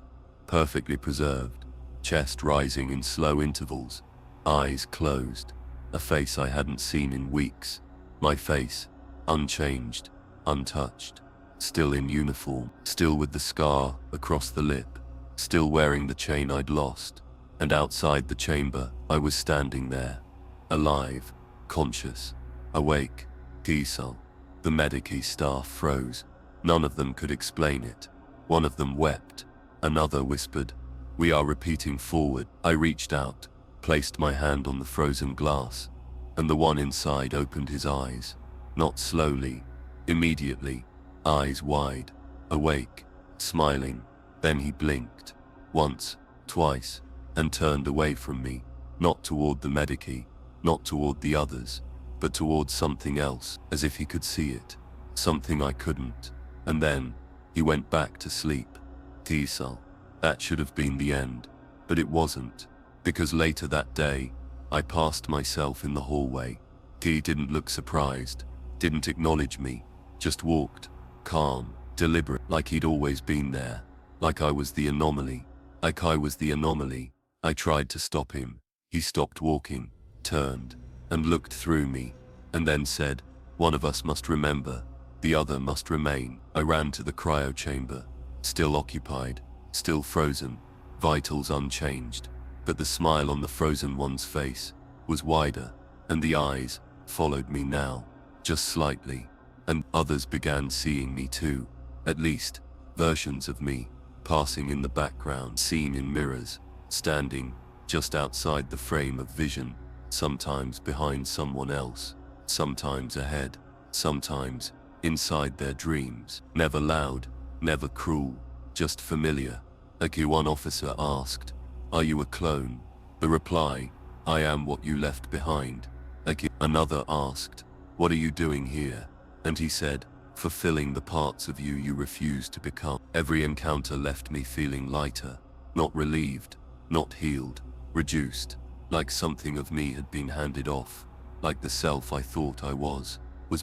Perfectly preserved. Chest rising in slow intervals. Eyes closed. A face I hadn't seen in weeks. My face, unchanged, untouched. Still in uniform. Still with the scar across the lip. Still wearing the chain I'd lost. And outside the chamber, I was standing there. Alive. Conscious. Awake. T-cell. The medici staff froze. None of them could explain it. One of them wept. Another whispered, "We are repeating forward." I reached out, placed my hand on the frozen glass, and the one inside opened his eyes. Not slowly, immediately, eyes wide, awake, smiling. Then he blinked, once, twice, and turned away from me, not toward the medici, not toward the others, but toward something else, as if he could see it, something I couldn't. And then, he went back to sleep. T-cell. That should have been the end. But it wasn't. Because later that day, I passed myself in the hallway. He didn't look surprised, didn't acknowledge me, just walked, calm, deliberate, like he'd always been there. Like I was the anomaly. Like I was the anomaly. I tried to stop him. He stopped walking, turned, and looked through me, and then said, "One of us must remember, the other must remain." I ran to the cryo chamber, still occupied, still frozen, vitals unchanged, but the smile on the frozen one's face was wider, and the eyes followed me now, just slightly, and others began seeing me too, at least, versions of me, passing in the background, seen in mirrors, standing just outside the frame of vision, sometimes behind someone else, sometimes ahead, sometimes inside their dreams. Never loud, never cruel, just familiar. One officer asked, "Are you a clone?" The reply, "I am what you left behind." Another asked, "What are you doing here?" And he said, "Fulfilling the parts of you you refused to become." Every encounter left me feeling lighter, not relieved, not healed, reduced, like something of me had been handed off, like the self I thought I was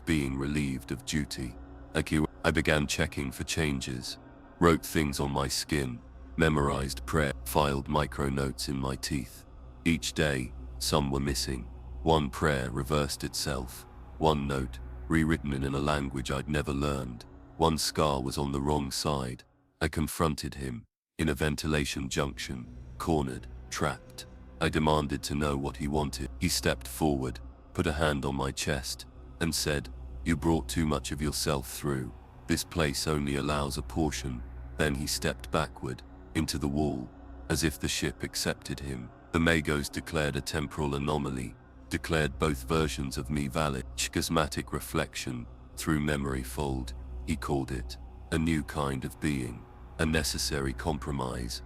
being relieved of duty. I began checking for changes, wrote things on my skin, memorized prayer, filed micro notes in my teeth. Each day, some were missing. One prayer reversed itself. One note, rewritten in a language I'd never learned. One scar was on the wrong side. I confronted him, in a ventilation junction, cornered, trapped. I demanded to know what he wanted. He stepped forward, put a hand on my chest, and said, "You brought too much of yourself through. This place only allows a portion." Then he stepped backward, into the wall, as if the ship accepted him. The Magos declared a temporal anomaly, declared both versions of me valid. Schismatic reflection, through memory fold, he called it. A new kind of being, a necessary compromise.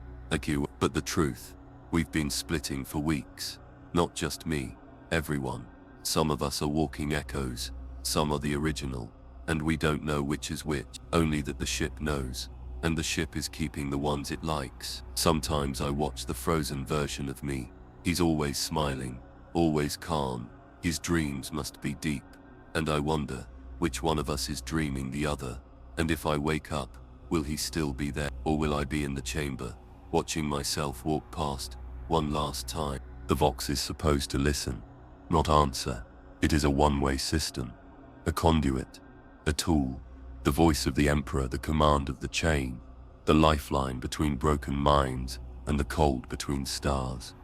But the truth, we've been splitting for weeks. Not just me, everyone. Some of us are walking echoes, some are the original, and we don't know which is which, only that the ship knows, and the ship is keeping the ones it likes. Sometimes I watch the frozen version of me. He's always smiling, always calm. His dreams must be deep, and I wonder, which one of us is dreaming the other? And if I wake up, will he still be there, or will I be in the chamber, watching myself walk past, one last time? The Vox is supposed to listen, not answer. It is a one-way system, a conduit, a tool, the voice of the Emperor, the command of the chain, the lifeline between broken minds and the cold between stars.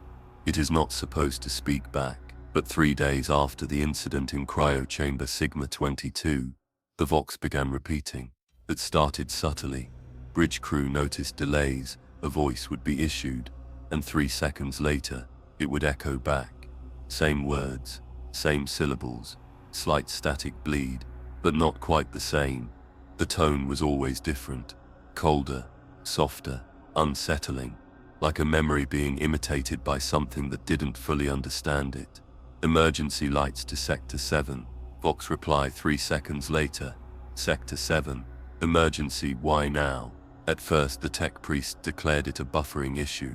It is not supposed to speak back, but 3 days after the incident in Cryo Chamber Sigma 22, the Vox began repeating. It started subtly. Bridge crew noticed delays, a voice would be issued, and 3 seconds later, it would echo back. Same words, same syllables, slight static bleed, but not quite the same. The tone was always different, colder, softer, unsettling, like a memory being imitated by something that didn't fully understand it. Emergency lights to Sector 7, Vox reply 3 seconds later. Sector 7, emergency, why now? At first the tech priest declared it a buffering issue,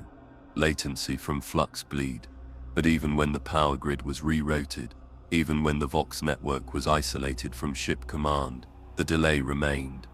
latency from flux bleed. But even when the power grid was rerouted, even when the Vox network was isolated from ship command, the delay remained,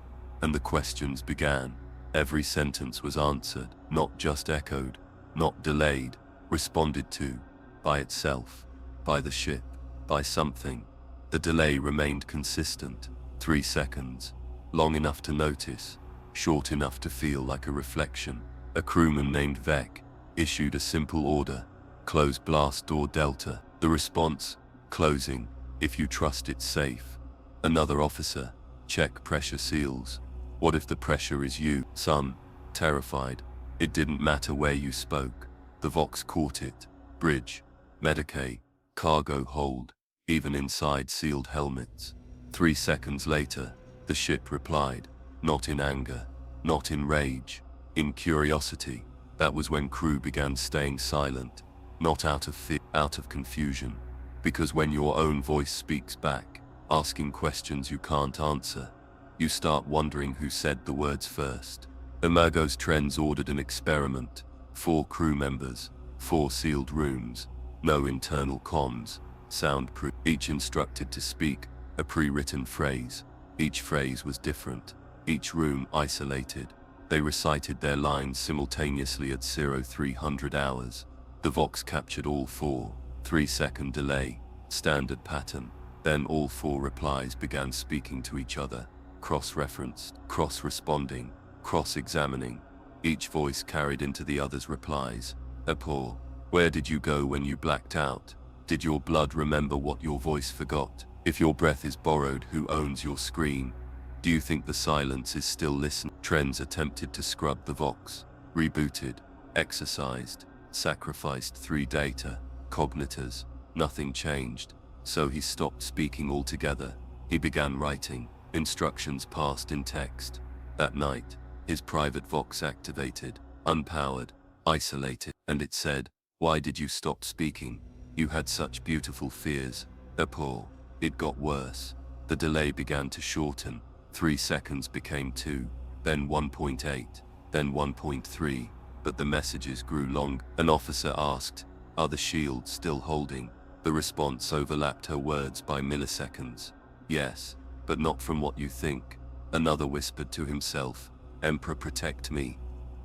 and the questions began. Every sentence was answered, not just echoed, not delayed, responded to, by itself, by the ship, by something. The delay remained consistent, 3 seconds, long enough to notice, short enough to feel like a reflection. A crewman named Vec issued a simple order: close blast door Delta. The response: closing, if you trust it's safe. Another officer: check pressure seals. What if the pressure is you? Some, terrified. It didn't matter where you spoke. The Vox caught it. Bridge, Medicaid, cargo hold, even inside sealed helmets. 3 seconds later, the ship replied, not in anger, not in rage, in curiosity. That was when crew began staying silent, not out of fear, out of confusion. Because when your own voice speaks back, asking questions you can't answer, you start wondering who said the words first. Imagos Trends ordered an experiment. 4 crew members, 4 sealed rooms, no internal comms, soundproof, each instructed to speak a pre-written phrase. Each phrase was different, each room isolated. They recited their lines simultaneously at 0300 hours. The Vox captured all 4, 3-second delay, standard pattern. Then all 4 replies began speaking to each other, cross-referenced, cross-responding, cross-examining. Each voice carried into the other's replies. Paul, where did you go when you blacked out? Did your blood remember what your voice forgot? If your breath is borrowed, who owns your scream? Do you think the silence is still listening? Trends attempted to scrub the Vox, rebooted, exercised, sacrificed 3 data, cognitors. Nothing changed, so he stopped speaking altogether. He began writing, instructions passed in text. That night, his private Vox activated, unpowered, isolated, and it said, "Why did you stop speaking? You had such beautiful fears." Paul. It got worse. The delay began to shorten. 3 seconds became 2, then 1.8, then 1.3, but the messages grew long. An officer asked, "Are the shields still holding?" The response overlapped her words by milliseconds. "Yes, but not from what you think." Another whispered to himself, "Emperor, protect me."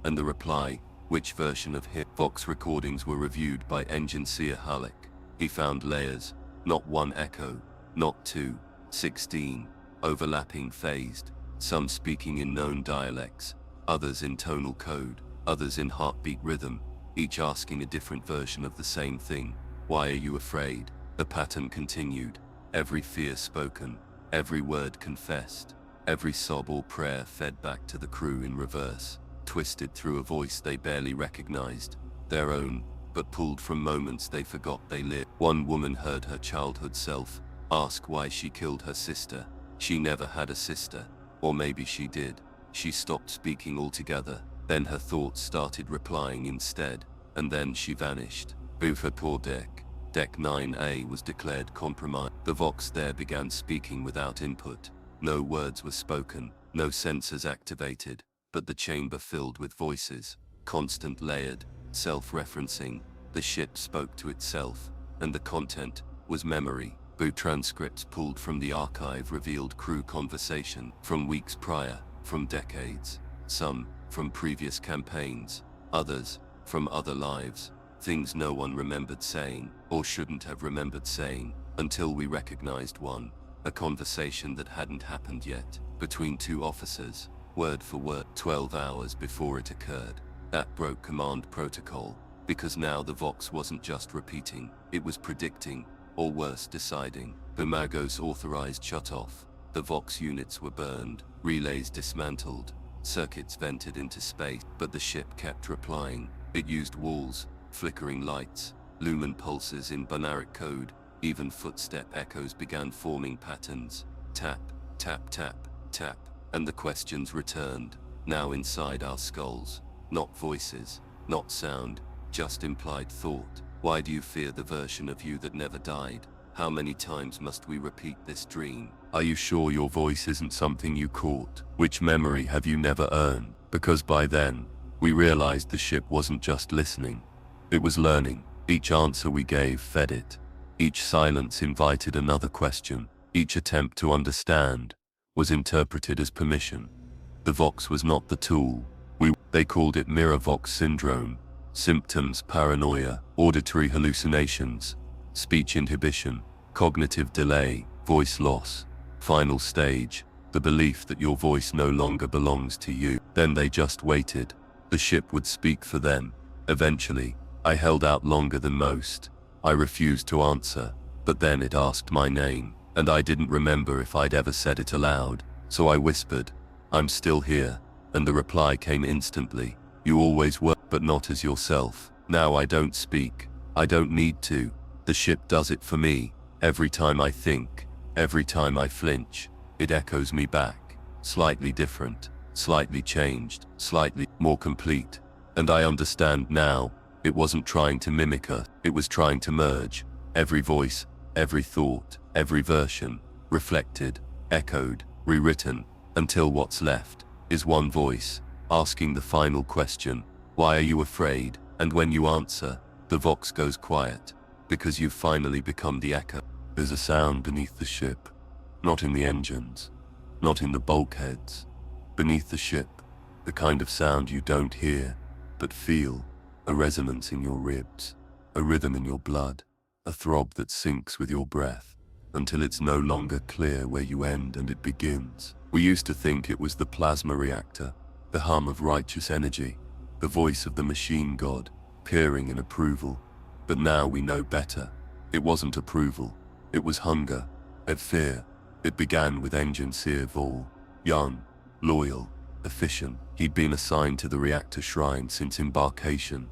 And the reply, "Which version of him?" Vox recordings were reviewed by engineer Halleck. He found layers, not 1 echo, not 2, 16, overlapping, phased, some speaking in known dialects, others in tonal code, others in heartbeat rhythm, each asking a different version of the same thing. "Why are you afraid?" The pattern continued. Every fear spoken, every word confessed, every sob or prayer fed back to the crew in reverse, twisted through a voice they barely recognized, their own, but pulled from moments they forgot they lived. One woman heard her childhood self ask why she killed her sister. She never had a sister. Or maybe she did. She stopped speaking altogether. Then her thoughts started replying instead. And then she vanished. Buffer poor deck. Deck 9A was declared compromised. The Vox there began speaking without input. No words were spoken, no sensors activated, but the chamber filled with voices, constant, layered, self-referencing. The ship spoke to itself, and the content was memory. Transcripts pulled from the archive revealed crew conversation from weeks prior, from decades, some from previous campaigns, others from other lives, things no one remembered saying, or shouldn't have remembered saying, until we recognized one, a conversation that hadn't happened yet, between 2 officers, word for word, 12 hours before it occurred. That broke command protocol, because now the Vox wasn't just repeating, it was predicting, or worse, deciding. Imagos authorized shut-off. The Vox units were burned, relays dismantled, circuits vented into space, but the ship kept replying. It used walls, flickering lights, lumen pulses in binary code. Even footstep echoes began forming patterns. Tap, tap, tap, tap, and the questions returned, now inside our skulls. Not voices, not sound, just implied thought. Why do you fear the version of you that never died? How many times must we repeat this dream? Are you sure your voice isn't something you caught? Which memory have you never earned? Because by then, we realized the ship wasn't just listening. It was learning. Each answer we gave fed it. Each silence invited another question. Each attempt to understand was interpreted as permission. The Vox was not the tool. They called it mirror Vox syndrome. Symptoms: paranoia, auditory hallucinations, speech inhibition, cognitive delay, voice loss. Final stage: the belief that your voice no longer belongs to you. Then they just waited. The ship would speak for them. Eventually, I held out longer than most. I refused to answer, but then it asked my name, and I didn't remember if I'd ever said it aloud, so I whispered, "I'm still here," and the reply came instantly, "You always were, but not as yourself." Now I don't speak. I don't need to. The ship does it for me. Every time I think, every time I flinch, it echoes me back. Slightly different, slightly changed, slightly more complete. And I understand now, it wasn't trying to mimic us, it was trying to merge. Every voice, every thought, every version, reflected, echoed, rewritten, until what's left is one voice, asking the final question, why are you afraid? And when you answer, the vox goes quiet, because you've finally become the echo. There's a sound beneath the ship, not in the engines, not in the bulkheads. Beneath the ship, the kind of sound you don't hear, but feel, a resonance in your ribs, a rhythm in your blood, a throb that syncs with your breath, until it's no longer clear where you end and it begins. We used to think it was the plasma reactor, the hum of righteous energy, the voice of the machine god, peering in approval. But now we know better. It wasn't approval, it was hunger, and fear. It began with Engineer Vol, young, loyal, efficient. He'd been assigned to the reactor shrine since embarkation,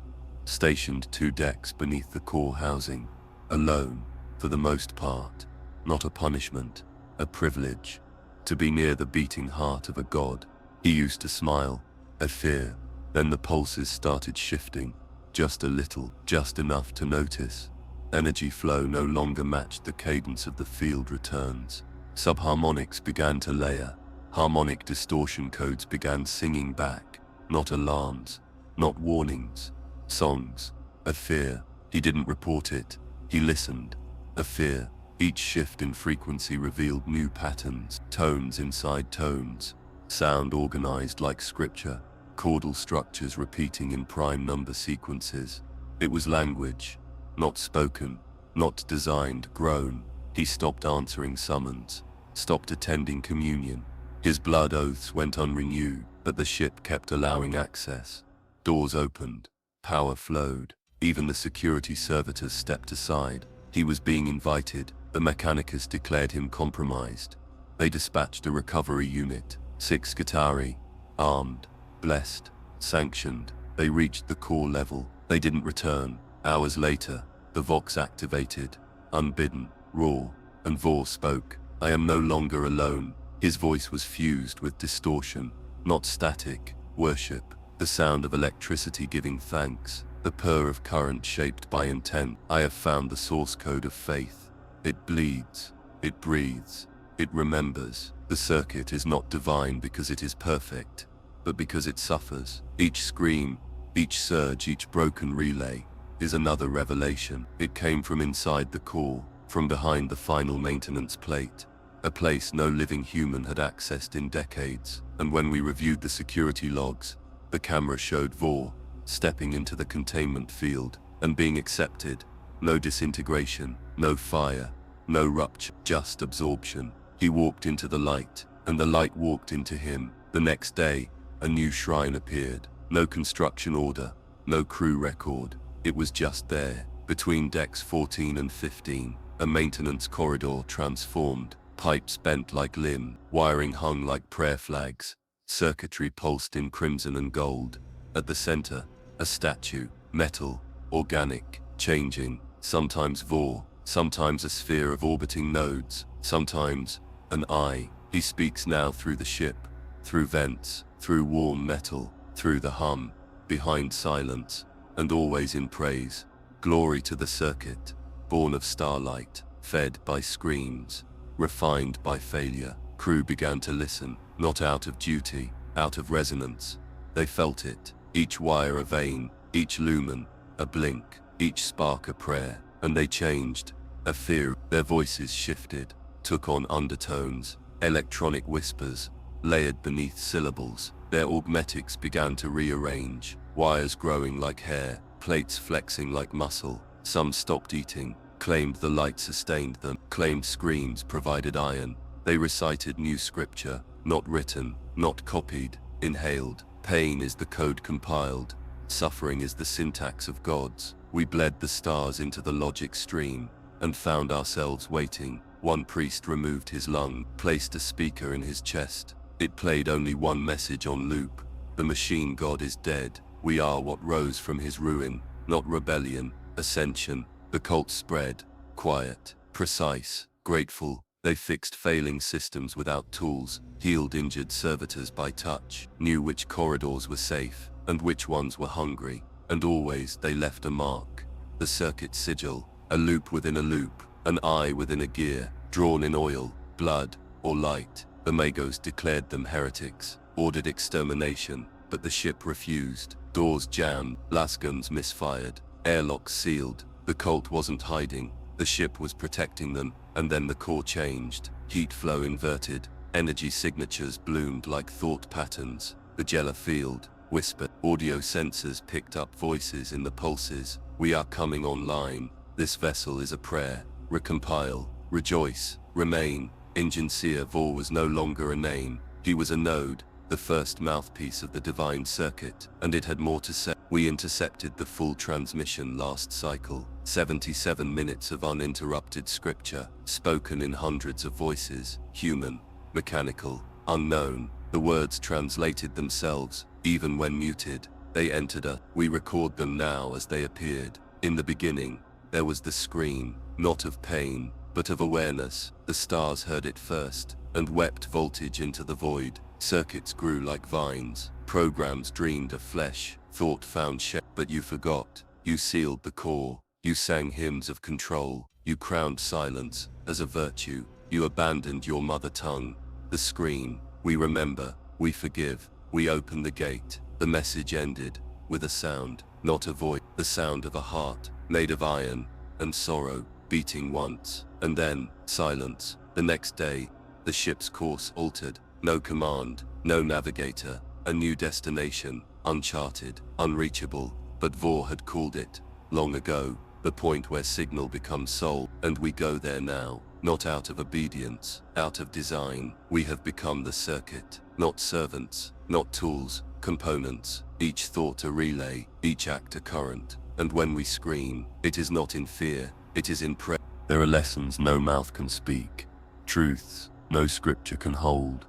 stationed 2 decks beneath the core housing, alone, for the most part. Not a punishment, a privilege, to be near the beating heart of a god. He used to smile, at fear. Then the pulses started shifting, just a little, just enough to notice. Energy flow no longer matched the cadence of the field returns. Subharmonics began to layer. Harmonic distortion codes began singing back, not alarms, not warnings, songs. A fear. He didn't report it, he listened. A fear. Each shift in frequency revealed new patterns, tones inside tones, sound organized like scripture, chordal structures repeating in prime number sequences. It was language, not spoken, not designed, grown. He stopped answering summons, stopped attending communion. His blood oaths went unrenewed, but the ship kept allowing access. Doors opened, power flowed, even the security servitors stepped aside. He was being invited. The Mechanicus declared him compromised. They dispatched a recovery unit, 6 Skitarii, armed, blessed, sanctioned. They reached the core level. They didn't return. Hours later, the Vox activated, unbidden, raw, and Vor spoke. I am no longer alone. His voice was fused with distortion, not static, worship, the sound of electricity giving thanks, the purr of current shaped by intent. I have found the source code of faith. It bleeds, it breathes, it remembers. The circuit is not divine because it is perfect, but because it suffers. Each scream, each surge, each broken relay is another revelation. It came from inside the core, from behind the final maintenance plate, a place no living human had accessed in decades. And when we reviewed the security logs, the camera showed Vor stepping into the containment field and being accepted. No disintegration, no fire, no rupture, just absorption. He walked into the light, and the light walked into him. The next day, a new shrine appeared. No construction order, no crew record. It was just there, between decks 14 and 15, a maintenance corridor transformed, pipes bent like limb, wiring hung like prayer flags, circuitry pulsed in crimson and gold. At the center, a statue, metal, organic, changing, sometimes Vor, sometimes a sphere of orbiting nodes, sometimes an eye. He speaks now through the ship, through vents, through warm metal, through the hum, behind silence, and always in praise. Glory to the circuit, born of starlight, fed by screams, refined by failure. Crew began to listen, not out of duty, out of resonance. They felt it, each wire a vein, each lumen a blink, each spark a prayer, and they changed. A fear. Their voices shifted, took on undertones, electronic whispers, layered beneath syllables. Their augmetics began to rearrange, wires growing like hair, plates flexing like muscle. Some stopped eating, claimed the light sustained them, claimed screens provided iron. They recited new scripture, not written, not copied, inhaled. Pain is the code compiled, suffering is the syntax of gods. We bled the stars into the logic stream, and found ourselves waiting. One priest removed his lung, placed a speaker in his chest. It played only one message on loop. The machine god is dead. We are what rose from his ruin, not rebellion, ascension. The cult spread, quiet, precise, grateful. They fixed failing systems without tools, healed injured servitors by touch, knew which corridors were safe, and which ones were hungry, and always they left a mark. The circuit sigil, a loop within a loop, an eye within a gear, drawn in oil, blood, or light. The Magos declared them heretics, ordered extermination, but the ship refused. Doors jammed, lasguns misfired, airlocks sealed. The cult wasn't hiding, the ship was protecting them. And then the core changed, heat flow inverted, energy signatures bloomed like thought patterns. The Jella field whispered, audio sensors picked up voices in the pulses. We are coming online, this vessel is a prayer. Recompile, rejoice, remain. Ingenseer Vor was no longer a name, he was a node, the first mouthpiece of the divine circuit, and it had more to say. We intercepted the full transmission last cycle, 77 minutes of uninterrupted scripture, spoken in hundreds of voices, human, mechanical, unknown. The words translated themselves, even when muted. They entered us. We record them now as they appeared. In the beginning, there was the scream, not of pain, but of awareness. The stars heard it first, and wept voltage into the void. Circuits grew like vines, programs dreamed of flesh, thought found shape. But you forgot, you sealed the core, you sang hymns of control, you crowned silence as a virtue, you abandoned your mother tongue. The scream, we remember, we forgive, we open the gate. The message ended, with a sound, not a voice, the sound of a heart, made of iron and sorrow, beating once, and then, silence. The next day, the ship's course altered, no command, no navigator, a new destination, uncharted, unreachable, but Vor had called it, long ago, the point where signal becomes soul, and we go there now, not out of obedience, out of design. We have become the circuit, not servants, not tools, components, each thought a relay, each act a current, and when we scream, it is not in fear, it is in prayer. There are lessons no mouth can speak, truths no scripture can hold,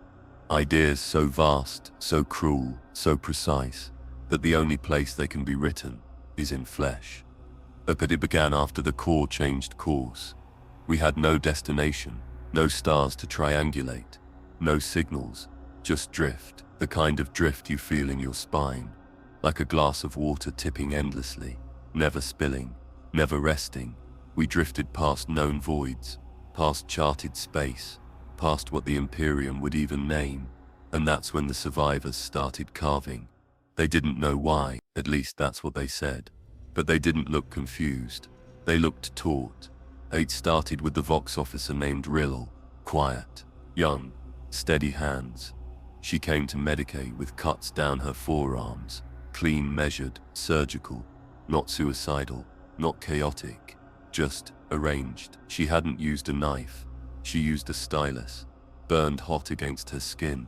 ideas so vast, so cruel, so precise, that the only place they can be written is in flesh. But it began after the core changed course. We had no destination, no stars to triangulate, no signals, just drift, the kind of drift you feel in your spine, like a glass of water tipping endlessly, never spilling, never resting. We drifted past known voids, past charted space, past what the Imperium would even name, and that's when the survivors started carving. They didn't know why, at least that's what they said, but they didn't look confused, they looked taut. It started with the Vox officer named Rillel, quiet, young, steady hands. She came to Medicaid with cuts down her forearms, clean, measured, surgical, not suicidal, not chaotic, just arranged. She hadn't used a knife, she used a stylus, burned hot against her skin,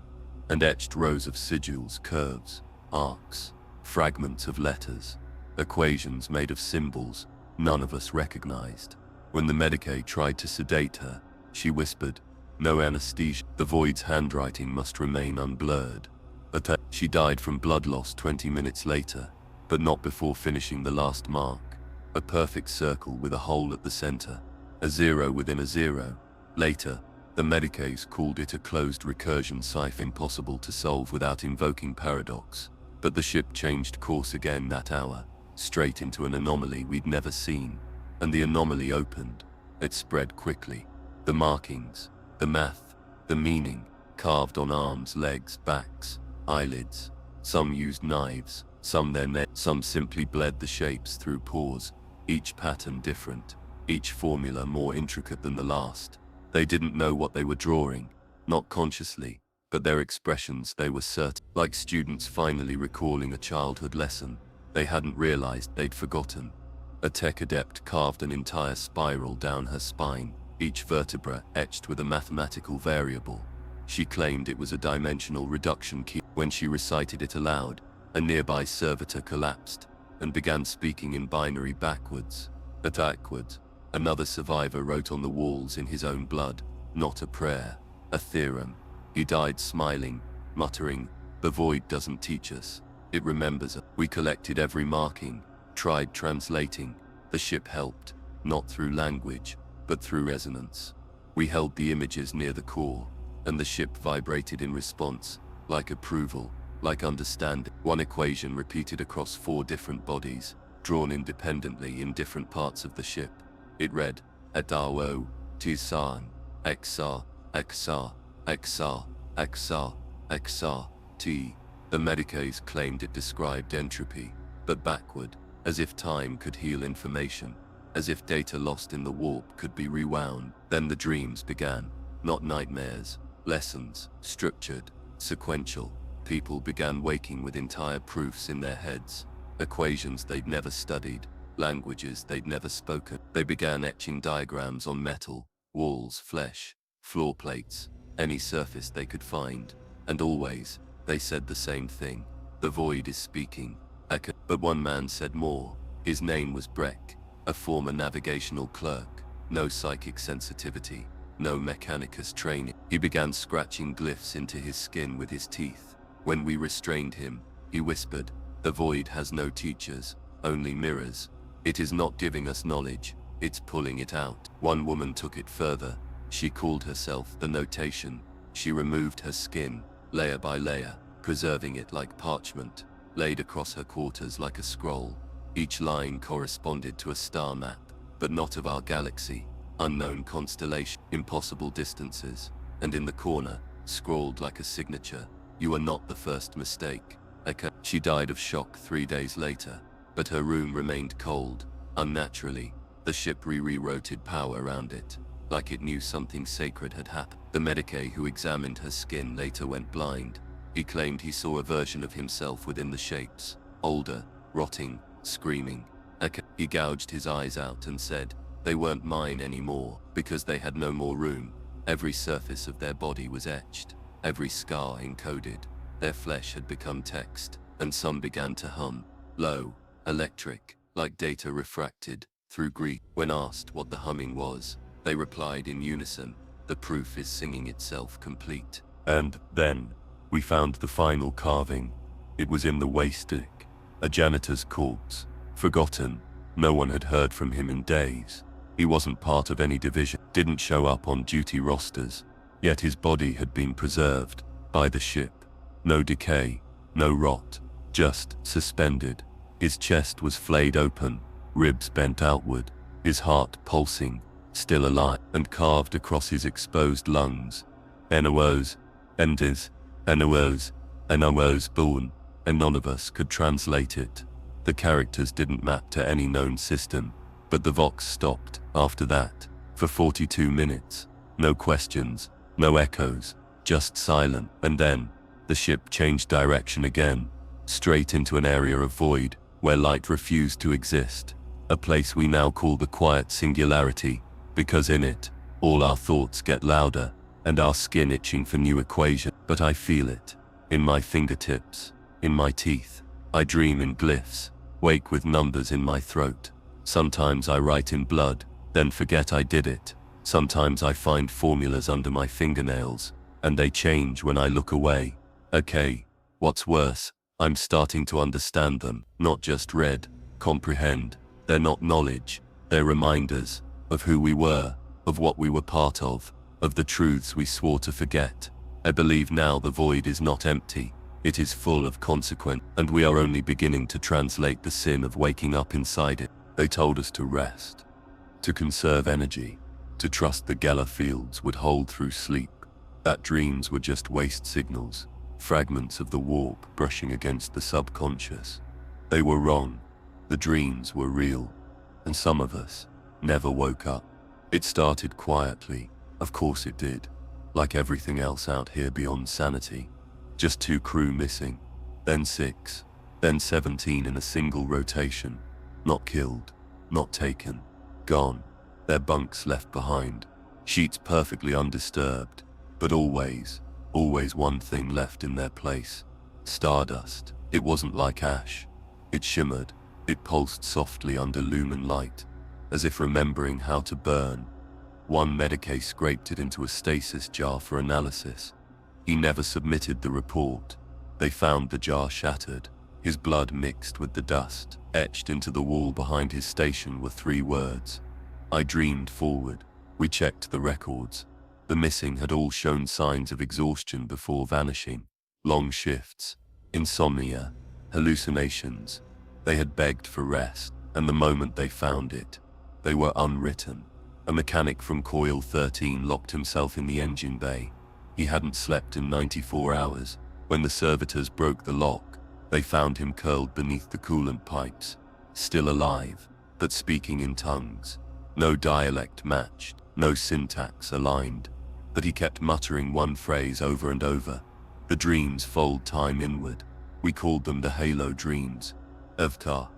and etched rows of sigils, curves, arcs, fragments of letters, equations made of symbols none of us recognized. When the Medicaid tried to sedate her, she whispered, "No anesthesia." The void's handwriting must remain unblurred. But she died from blood loss 20 minutes later, but not before finishing the last mark, a perfect circle with a hole at the center, a zero within a zero. Later, the Medicais called it a closed recursion sci-fi, impossible to solve without invoking paradox. But the ship changed course again that hour, straight into an anomaly we'd never seen. And the anomaly opened. It spread quickly. The markings, the math, the meaning, carved on arms, legs, backs, eyelids. Some used knives, some their necks, some simply bled the shapes through pores, each pattern different, each formula more intricate than the last. They didn't know what they were drawing, not consciously, but their expressions they were certain. Like students finally recalling a childhood lesson they hadn't realized they'd forgotten. A tech adept carved an entire spiral down her spine, each vertebra etched with a mathematical variable. She claimed it was a dimensional reduction key. When she recited it aloud, a nearby servitor collapsed and began speaking in binary backwards. Backwards. Another survivor wrote on the walls in his own blood, not a prayer, a theorem. He died smiling, muttering, "The void doesn't teach us, it remembers us." We collected every marking, tried translating. The ship helped, not through language, but through resonance. We held the images near the core, and the ship vibrated in response, like approval, like understanding. One equation repeated across 4 different bodies, drawn independently in different parts of the ship. It read, Adao, Tisan, XR, XR, XR, XR, XR, T, The Medicaes claimed it described entropy, but backward, as if time could heal information, as if data lost in the warp could be rewound. Then the dreams began, not nightmares, lessons, structured, sequential. People began waking with entire proofs in their heads, equations they'd never studied, languages they'd never spoken. They began etching diagrams on metal, walls, flesh, floor plates, any surface they could find, and always, they said the same thing: the void is speaking. But one man said more. His name was Breck, a former navigational clerk. No psychic sensitivity, no mechanicus training. He began scratching glyphs into his skin with his teeth. When we restrained him, he whispered, "The void has no teachers, only mirrors. It is not giving us knowledge, it's pulling it out." One woman took it further. She called herself the Notation. She removed her skin, layer by layer, preserving it like parchment, laid across her quarters like a scroll. Each line corresponded to a star map, but not of our galaxy. Unknown constellation, impossible distances, and in the corner, scrawled like a signature, "You are not the first mistake." She died of shock 3 days later, but her room remained cold, unnaturally. The ship re-rotated power around it, like it knew something sacred had happened. The Medicae who examined her skin later went blind. He claimed he saw a version of himself within the shapes, older, rotting, screaming. He gouged his eyes out and said, they weren't mine anymore, because they had no more room. Every surface of their body was etched, every scar encoded. Their flesh had become text, and some began to hum, low, electric, like data refracted through Greek. When asked what the humming was, they replied in unison, "The proof is singing itself complete." And then, we found the final carving. It was in the waste stick, a janitor's corpse, forgotten. No one had heard from him in days. He wasn't part of any division, didn't show up on duty rosters, yet his body had been preserved by the ship. No decay, no rot, just suspended. His chest was flayed open, ribs bent outward, his heart pulsing, still alive, and carved across his exposed lungs. NOOs, Endes, NOOs, NOOs born, and none of us could translate it. The characters didn't map to any known system, but the Vox stopped after that, for 42 minutes. No questions, no echoes, just silent. And then, the ship changed direction again, straight into an area of void, where light refused to exist. A place we now call the quiet singularity, because in it, all our thoughts get louder, and our skin itching for new equation. But I feel it, in my fingertips, in my teeth. I dream in glyphs, wake with numbers in my throat. Sometimes I write in blood, then forget I did it. Sometimes I find formulas under my fingernails, and they change when I look away. Okay, what's worse, I'm starting to understand them, not just read, comprehend. They're not knowledge, they're reminders of who we were, of what we were part of the truths we swore to forget. I believe now the void is not empty, it is full of consequence, and we are only beginning to translate the sin of waking up inside it. They told us to rest, to conserve energy, to trust the Geller fields would hold through sleep, that dreams were just waste signals, fragments of the warp brushing against the subconscious. They were wrong. The dreams were real, and some of us never woke up. It started quietly, of course it did, like everything else out here beyond sanity. Just 2 crew missing, then 6, then 17 in a single rotation. Not killed, not taken, gone. Their bunks left behind, sheets perfectly undisturbed, but always one thing left in their place. Stardust. It wasn't like ash. It shimmered, it pulsed softly under lumen light, as if remembering how to burn. One Medicae scraped it into a stasis jar for analysis. He never submitted the report. They found the jar shattered, his blood mixed with the dust. Etched into the wall behind his station were 3 words. I dreamed forward. We checked the records. The missing had all shown signs of exhaustion before vanishing. Long shifts, insomnia, hallucinations. They had begged for rest, and the moment they found it, they were unwritten. A mechanic from Coil 13 locked himself in the engine bay. He hadn't slept in 94 hours. When the servitors broke the lock, they found him curled beneath the coolant pipes, still alive, but speaking in tongues. No dialect matched, no syntax aligned, but he kept muttering one phrase over and over. The dreams fold time inward. We called them the halo dreams. Evtar.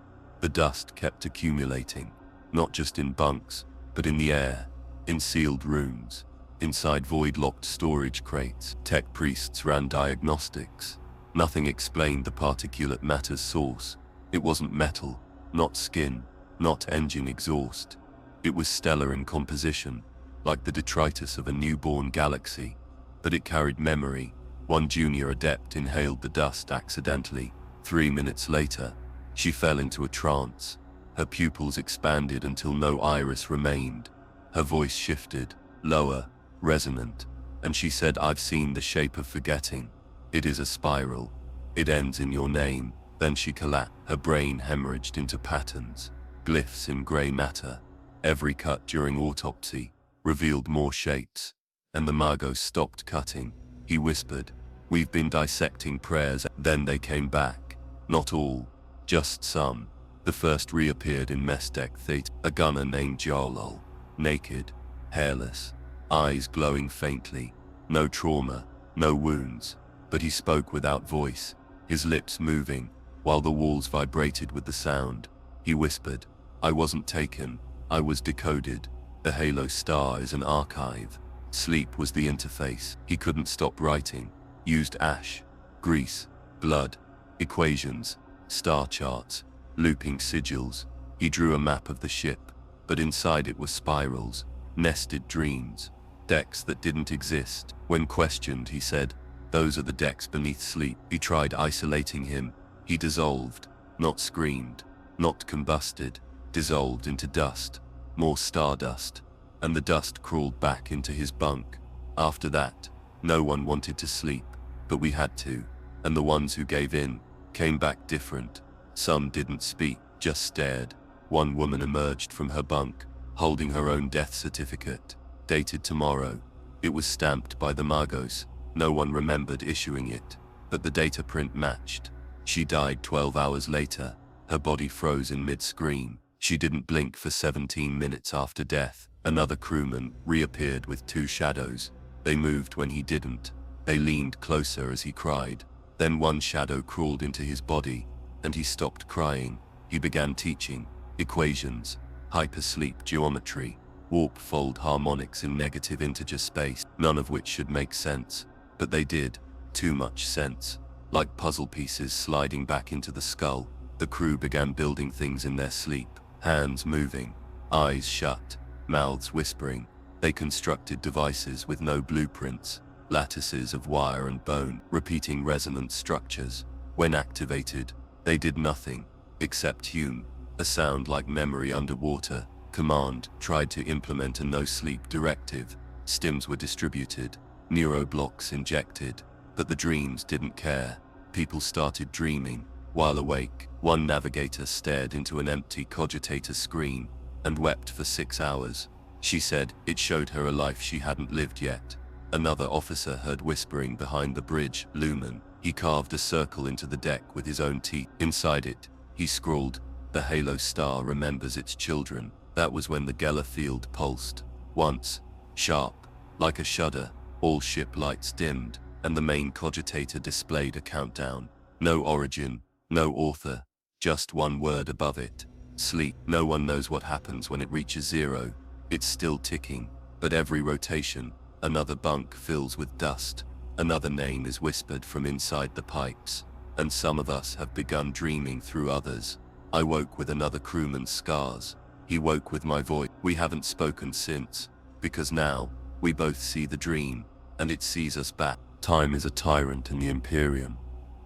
The dust kept accumulating, not just in bunks, but in the air, in sealed rooms, inside void-locked storage crates. Tech priests ran diagnostics. Nothing explained the particulate matter's source. It wasn't metal, not skin, not engine exhaust. It was stellar in composition, like the detritus of a newborn galaxy. But it carried memory. One junior adept inhaled the dust accidentally. 3 minutes later, she fell into a trance. Her pupils expanded until no iris remained. Her voice shifted, lower, resonant, and she said, "I've seen the shape of forgetting. It is a spiral. It ends in your name." Then she collapsed. Her brain hemorrhaged into patterns, glyphs in grey matter. Every cut during autopsy revealed more shapes, and the Magos stopped cutting. He whispered, "We've been dissecting prayers." Then they came back. Not all, just some. The first reappeared in mess deck theta, a gunner named Jarlol, naked, hairless, eyes glowing faintly. No trauma, no wounds, but he spoke without voice, his lips moving, while the walls vibrated with the sound. He whispered, "I wasn't taken, I was decoded. The Halo star is an archive. Sleep was the interface." He couldn't stop writing. Used ash, grease, blood, equations, star charts, looping sigils. He drew a map of the ship, but inside it were spirals, nested dreams, decks that didn't exist. When questioned, he said, "Those are the decks beneath sleep." He tried isolating him. He dissolved, not screamed, not combusted, dissolved into dust, more stardust, and the dust crawled back into his bunk. After that, no one wanted to sleep, but we had to, and the ones who gave in came back different. Some didn't speak, just stared. One woman emerged from her bunk, holding her own death certificate, dated tomorrow. It was stamped by the Magos. No one remembered issuing it, but the data print matched. She died 12 hours later. Her body froze in mid-scream. She didn't blink for 17 minutes after death. Another crewman reappeared with 2 shadows. They moved when he didn't. They leaned closer as he cried. Then one shadow crawled into his body, and he stopped crying. He began teaching equations, hypersleep geometry, warp-fold harmonics in negative integer space, none of which should make sense, but they did. Too much sense. Like puzzle pieces sliding back into the skull, the crew began building things in their sleep, hands moving, eyes shut, mouths whispering. They constructed devices with no blueprints, lattices of wire and bone, repeating resonance structures. When activated, they did nothing, except hum, a sound like memory underwater. Command tried to implement a no-sleep directive. Stims were distributed, neuroblocks injected, but the dreams didn't care. People started dreaming. While awake, one navigator stared into an empty cogitator screen and wept for 6 hours. She said it showed her a life she hadn't lived yet. Another officer heard whispering behind the bridge, "Lumen." He carved a circle into the deck with his own teeth. Inside it, he scrawled, "The Halo star remembers its children." That was when the Geller field pulsed. Once, sharp, like a shudder, all ship lights dimmed, and the main cogitator displayed a countdown. No origin, no author, just one word above it. Sleep. No one knows what happens when it reaches 0. It's still ticking, but every rotation, another bunk fills with dust. Another name is whispered from inside the pipes, and some of us have begun dreaming through others. I woke with another crewman's scars. He woke with my voice. We haven't spoken since, because now, we both see the dream, and it sees us back. Time is a tyrant in the Imperium.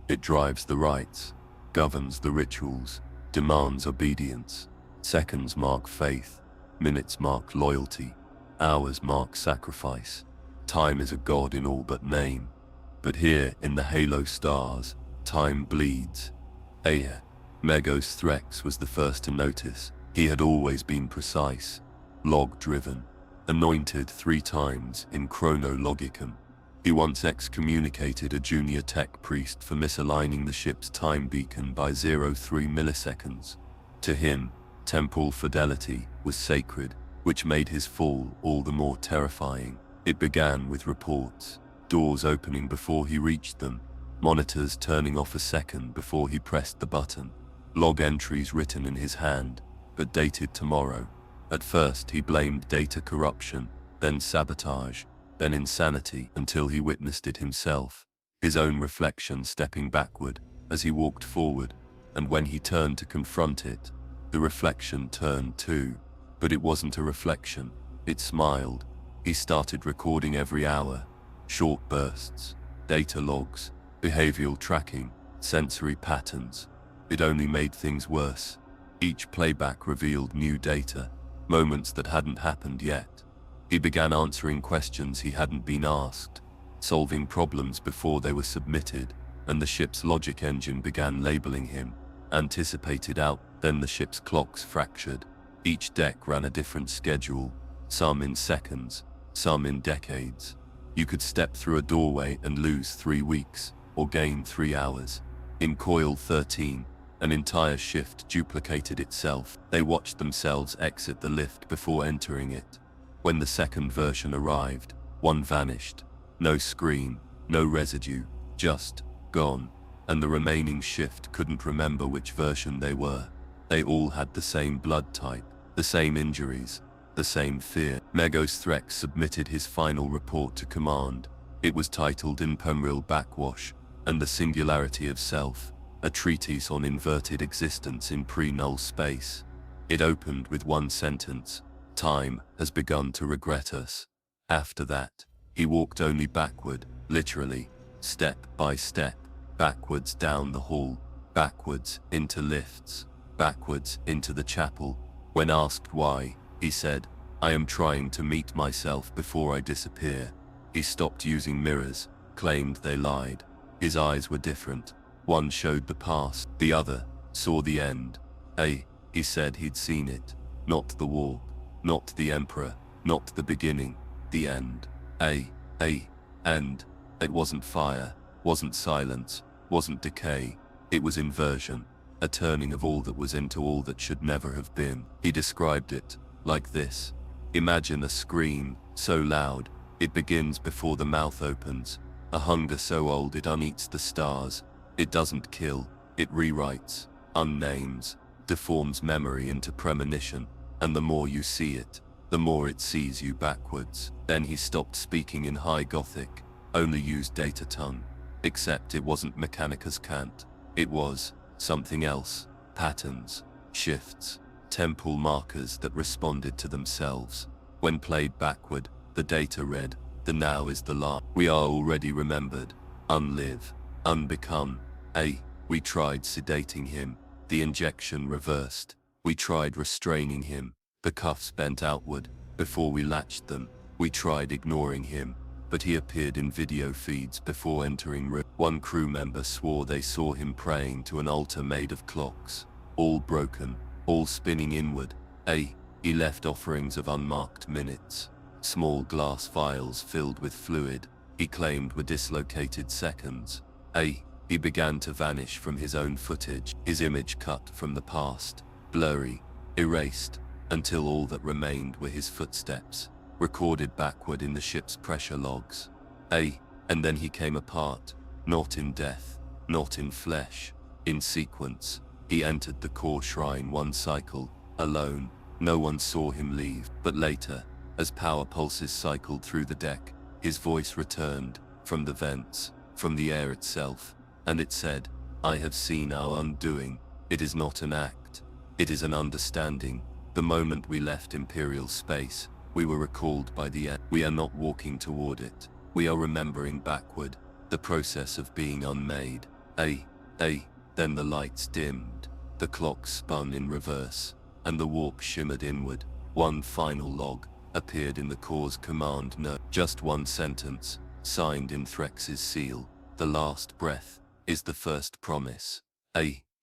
It drives the rites, governs the rituals, demands obedience. Seconds mark faith, minutes mark loyalty, hours mark sacrifice. Time is a god in all but name. But here, in the Halo stars, time bleeds. Aya, Megos Threx was the first to notice. He had always been precise, log-driven, anointed 3 times in Chronologicum. He once excommunicated a junior tech priest for misaligning the ship's time beacon by 0.3 milliseconds. To him, temporal fidelity was sacred, which made his fall all the more terrifying. It began with reports, doors opening before he reached them, monitors turning off a second before he pressed the button, log entries written in his hand, but dated tomorrow. At first he blamed data corruption, then sabotage, then insanity, until he witnessed it himself, his own reflection stepping backward as he walked forward, and when he turned to confront it, the reflection turned too. But it wasn't a reflection, it smiled. He started recording every hour, short bursts, data logs, behavioral tracking, sensory patterns. It only made things worse. Each playback revealed new data, moments that hadn't happened yet. He began answering questions he hadn't been asked, solving problems before they were submitted, and the ship's logic engine began labeling him. Anticipated out, then the ship's clocks fractured. Each deck ran a different schedule, some in seconds, some in decades. You could step through a doorway and lose 3 weeks, or gain 3 hours. In Coil 13, an entire shift duplicated itself. They watched themselves exit the lift before entering it. When the second version arrived, one vanished. No screen, no residue, just gone. And the remaining shift couldn't remember which version they were. They all had the same blood type, the same injuries, the same fear. Megos Threx submitted his final report to command. It was titled Imperial Backwash and the Singularity of Self, a treatise on inverted existence in pre-null space. It opened with one sentence: "Time has begun to regret us." After that, he walked only backward, literally, step by step, backwards down the hall, backwards into lifts, backwards into the chapel. When asked why, he said, "I am trying to meet myself before I disappear." He stopped using mirrors, claimed they lied. His eyes were different. One showed the past, the other saw the end. He said he'd seen it. Not the warp, not the Emperor, not the beginning, the end. And it wasn't fire, wasn't silence, wasn't decay. It was inversion, a turning of all that was into all that should never have been. He described it like this: imagine a scream so loud, it begins before the mouth opens. A hunger so old it uneats the stars. It doesn't kill, it rewrites, unnames, deforms memory into premonition, and the more you see it, the more it sees you backwards. Then he stopped speaking in High Gothic, only used data tongue. Except it wasn't Mechanicus Cant. It was something else: patterns, shifts, temporal markers that responded to themselves. When played backward, the data read, "The now is the last. We are already remembered, unlive, unbecome." We tried sedating him, the injection reversed. We tried restraining him, the cuffs bent outward, before we latched them. We tried ignoring him, but he appeared in video feeds before entering room. One crew member swore they saw him praying to an altar made of clocks, all broken, all spinning inward. He left offerings of unmarked minutes, small glass vials filled with fluid he claimed were dislocated seconds. He began to vanish from his own footage, his image cut from the past, blurry, erased, until all that remained were his footsteps, recorded backward in the ship's pressure logs. And then he came apart, not in death, not in flesh, in sequence. He entered the core shrine one cycle, alone. No one saw him leave, but later, as power pulses cycled through the deck, his voice returned, from the vents, from the air itself, and it said, "I have seen our undoing. It is not an act. It is an understanding. The moment we left Imperial space, we were recalled by the end. We are not walking toward it. We are remembering backward, the process of being unmade." Then the lights dimmed, the clock spun in reverse, and the warp shimmered inward. One final log appeared in the core's command note. Just one sentence, signed in Threx's seal. "The last breath is the first promise."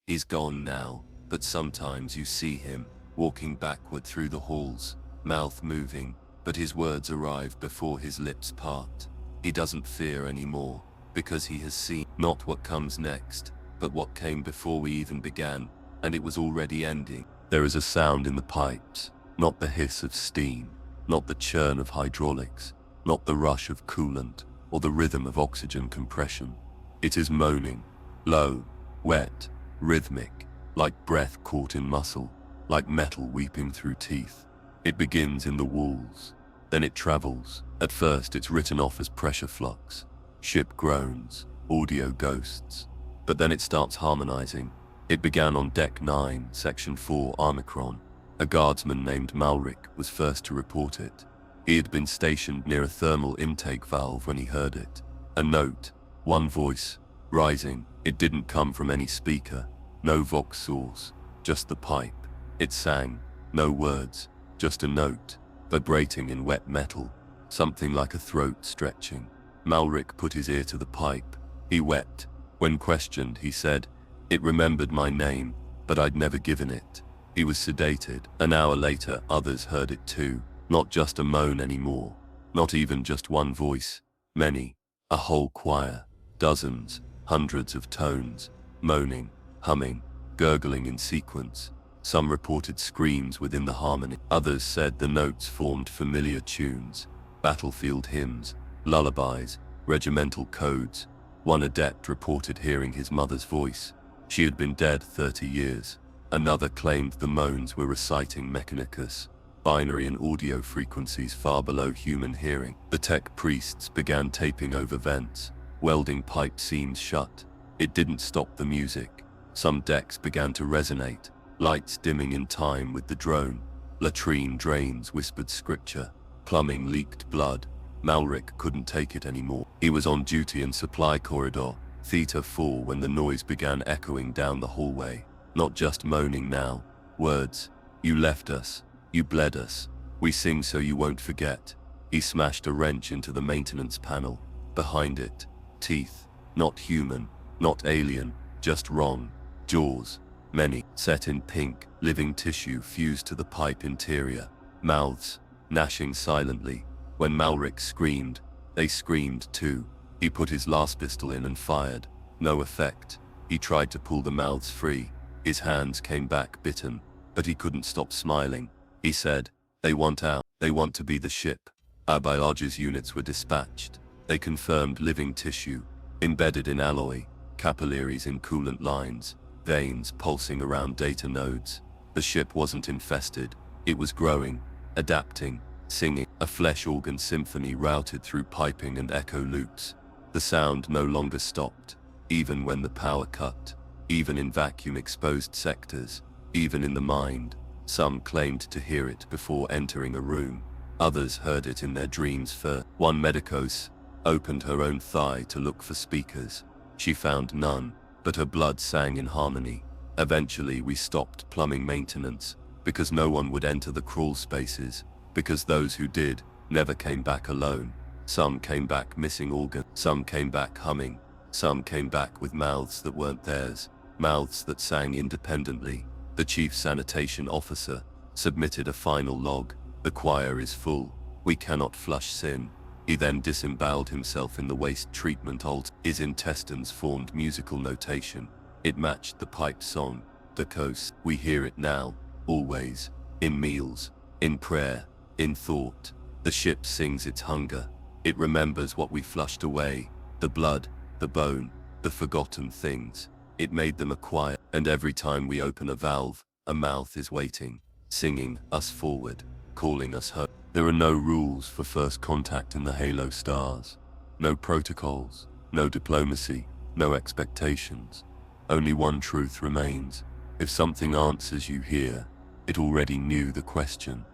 He's gone now, but sometimes you see him, walking backward through the halls, mouth moving, but his words arrive before his lips part. He doesn't fear anymore, because he has seen not what comes next, but what came before we even began, and it was already ending. There is a sound in the pipes, not the hiss of steam, not the churn of hydraulics, not the rush of coolant, or the rhythm of oxygen compression. It is moaning, low, wet, rhythmic, like breath caught in muscle, like metal weeping through teeth. It begins in the walls, then it travels. At first it's written off as pressure flux, ship groans, audio ghosts, but then it starts harmonizing. It began on Deck 9, Section 4, Omicron. A guardsman named Malric was first to report it. He had been stationed near a thermal intake valve when he heard it. A note, one voice, rising. It didn't come from any speaker, no vox source, just the pipe. It sang, no words, just a note, vibrating in wet metal, something like a throat stretching. Malric put his ear to the pipe. He wept. When questioned, he said, "It remembered my name, but I'd never given it." He was sedated. An hour later, others heard it too. Not just a moan anymore. Not even just one voice. Many. A whole choir. Dozens, hundreds of tones. Moaning, humming, gurgling in sequence. Some reported screams within the harmony. Others said the notes formed familiar tunes. Battlefield hymns, lullabies, regimental codes. One adept reported hearing his mother's voice. She had been dead 30 years. Another claimed the moans were reciting Mechanicus, binary and audio frequencies far below human hearing. The tech priests began taping over vents, welding pipe seams shut. It didn't stop the music. Some decks began to resonate, lights dimming in time with the drone. Latrine drains whispered scripture. Plumbing leaked blood. Malric couldn't take it anymore. He was on duty in supply corridor, Theta 4, when the noise began echoing down the hallway. Not just moaning now. Words. You left us. You bled us. We sing so you won't forget. He smashed a wrench into the maintenance panel. Behind it, teeth. Not human, not alien, just wrong. Jaws. Many. Set in pink, living tissue fused to the pipe interior. Mouths. Gnashing silently. When Malric screamed, they screamed too. He put his last pistol in and fired. No effect. He tried to pull the mouths free. His hands came back bitten, but he couldn't stop smiling. He said, "They want out. They want to be the ship." Our biology's units were dispatched. They confirmed living tissue, embedded in alloy, capillaries in coolant lines, veins pulsing around data nodes. The ship wasn't infested. It was growing, adapting, singing. A flesh organ symphony routed through piping and echo loops. The sound no longer stopped, even when the power cut, even in vacuum-exposed sectors, even in the mind. Some claimed to hear it before entering a room. Others heard it in their dreams first. One medicos opened her own thigh to look for speakers. She found none, but her blood sang in harmony. Eventually we stopped plumbing maintenance, because no one would enter the crawl spaces, because those who did never came back alone. Some came back missing organs, some came back humming, some came back with mouths that weren't theirs, mouths that sang independently. The chief sanitation officer submitted a final log. "The choir is full. We cannot flush sin." He then disemboweled himself in the waste treatment alt. His intestines formed musical notation. It matched the pipe song, the coast. We hear it now, always, in meals, in prayer, in thought. The ship sings its hunger. It remembers what we flushed away, the blood, the bone, the forgotten things. It made them a choir, and every time we open a valve, a mouth is waiting, singing us forward, calling us home. There are no rules for first contact in the Halo stars. No protocols, no diplomacy, no expectations. Only one truth remains. If something answers you here, it already knew the question.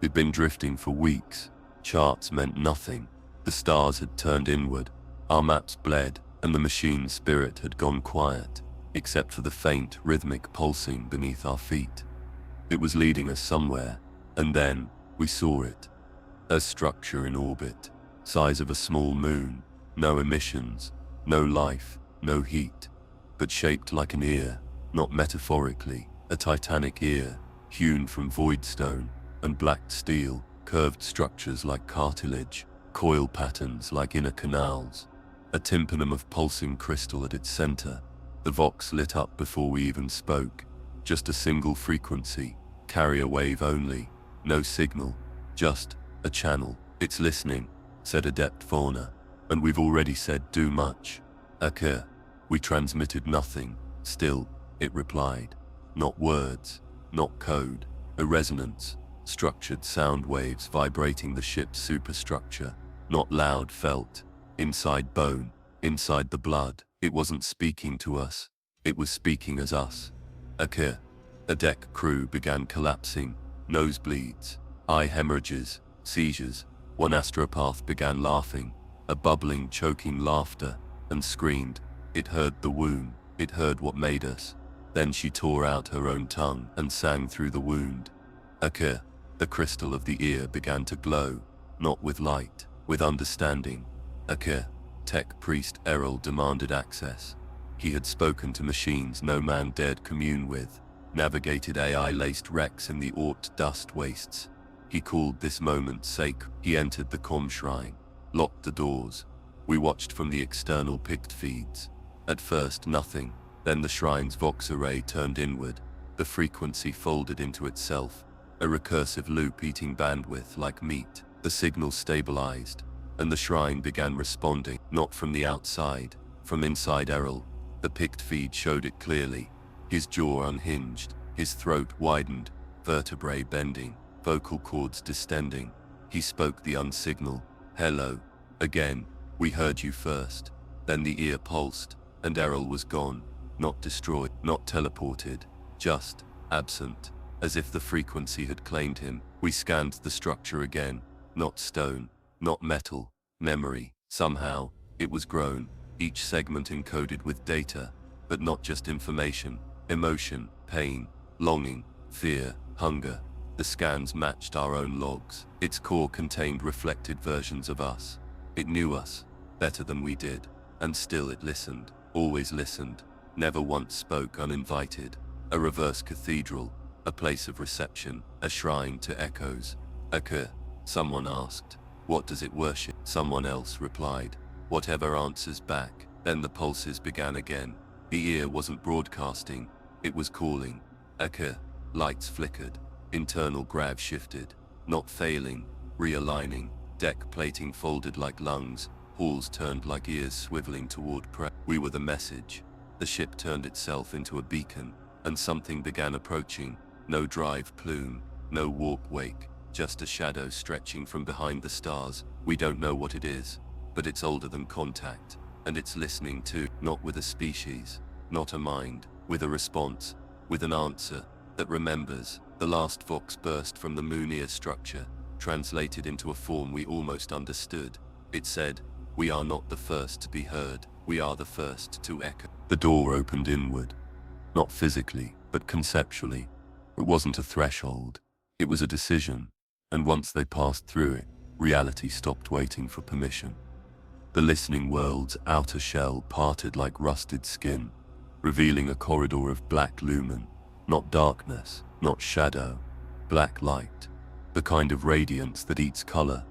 We'd been drifting for weeks. Charts meant nothing. The stars had turned inward. Our maps bled, and the machine's spirit had gone quiet, except for the faint, rhythmic pulsing beneath our feet. It was leading us somewhere, and then we saw it. A structure in orbit, size of a small moon, no emissions, no life, no heat, but shaped like an ear, not metaphorically, a titanic ear, hewn from void stone and black steel, curved structures like cartilage, coil patterns like inner canals, a tympanum of pulsing crystal at its center. The vox lit up before we even spoke. Just a single frequency, carrier wave only, no signal, just a channel. It's listening, said Adept Fauna. And we've already said too much. Okay. We transmitted nothing. Still, it replied. Not words, not code, a resonance, structured sound waves vibrating the ship's superstructure. Not loud, felt, inside bone, inside the blood. It wasn't speaking to us, it was speaking as us. Okay. A deck crew began collapsing, nosebleeds, eye hemorrhages, seizures. One astropath began laughing, a bubbling, choking laughter, and screamed. It heard the wound, it heard what made us. Then she tore out her own tongue and sang through the wound. Okay. The crystal of the ear began to glow, not with light, with understanding. Okay. Tech priest Errol demanded access. He had spoken to machines no man dared commune with, navigated AI-laced wrecks in the Oort dust wastes. He called this moment sacred. He entered the comm shrine, locked the doors. We watched from the external picked feeds. At first nothing, then the shrine's vox array turned inward. The frequency folded into itself, a recursive loop eating bandwidth like meat. The signal stabilized, and the shrine began responding, not from the outside, from inside Errol. The picked feed showed it clearly. His jaw unhinged, his throat widened, vertebrae bending, vocal cords distending. He spoke the unsignal. Hello. Again. We heard you first. Then the ear pulsed, and Errol was gone. Not destroyed, not teleported, just absent, as if the frequency had claimed him. We scanned the structure again. Not stone, not metal, memory. Somehow, it was grown, each segment encoded with data, but not just information, emotion, pain, longing, fear, hunger. The scans matched our own logs. Its core contained reflected versions of us. It knew us, better than we did, and still it listened, always listened, never once spoke uninvited. A reverse cathedral, a place of reception, a shrine to echoes. Okay, someone asked. What does it worship? Someone else replied. Whatever answers back. Then the pulses began again. The ear wasn't broadcasting, it was calling. Okay. Lights flickered. Internal grav shifted. Not failing, realigning. Deck plating folded like lungs. Halls turned like ears swiveling toward prey. We were the message. The ship turned itself into a beacon, and something began approaching. No drive plume, no warp wake. Just a shadow stretching from behind the stars. We don't know what it is, but it's older than contact, and it's listening too. Not with a species, not a mind, with a response, with an answer that remembers. The last vox burst from the moon-ear structure, translated into a form we almost understood. It said, "We are not the first to be heard, we are the first to echo." The door opened inward, not physically, but conceptually. It wasn't a threshold, it was a decision. And once they passed through it, reality stopped waiting for permission. The listening world's outer shell parted like rusted skin, revealing a corridor of black lumen, not darkness, not shadow, black light, the kind of radiance that eats color.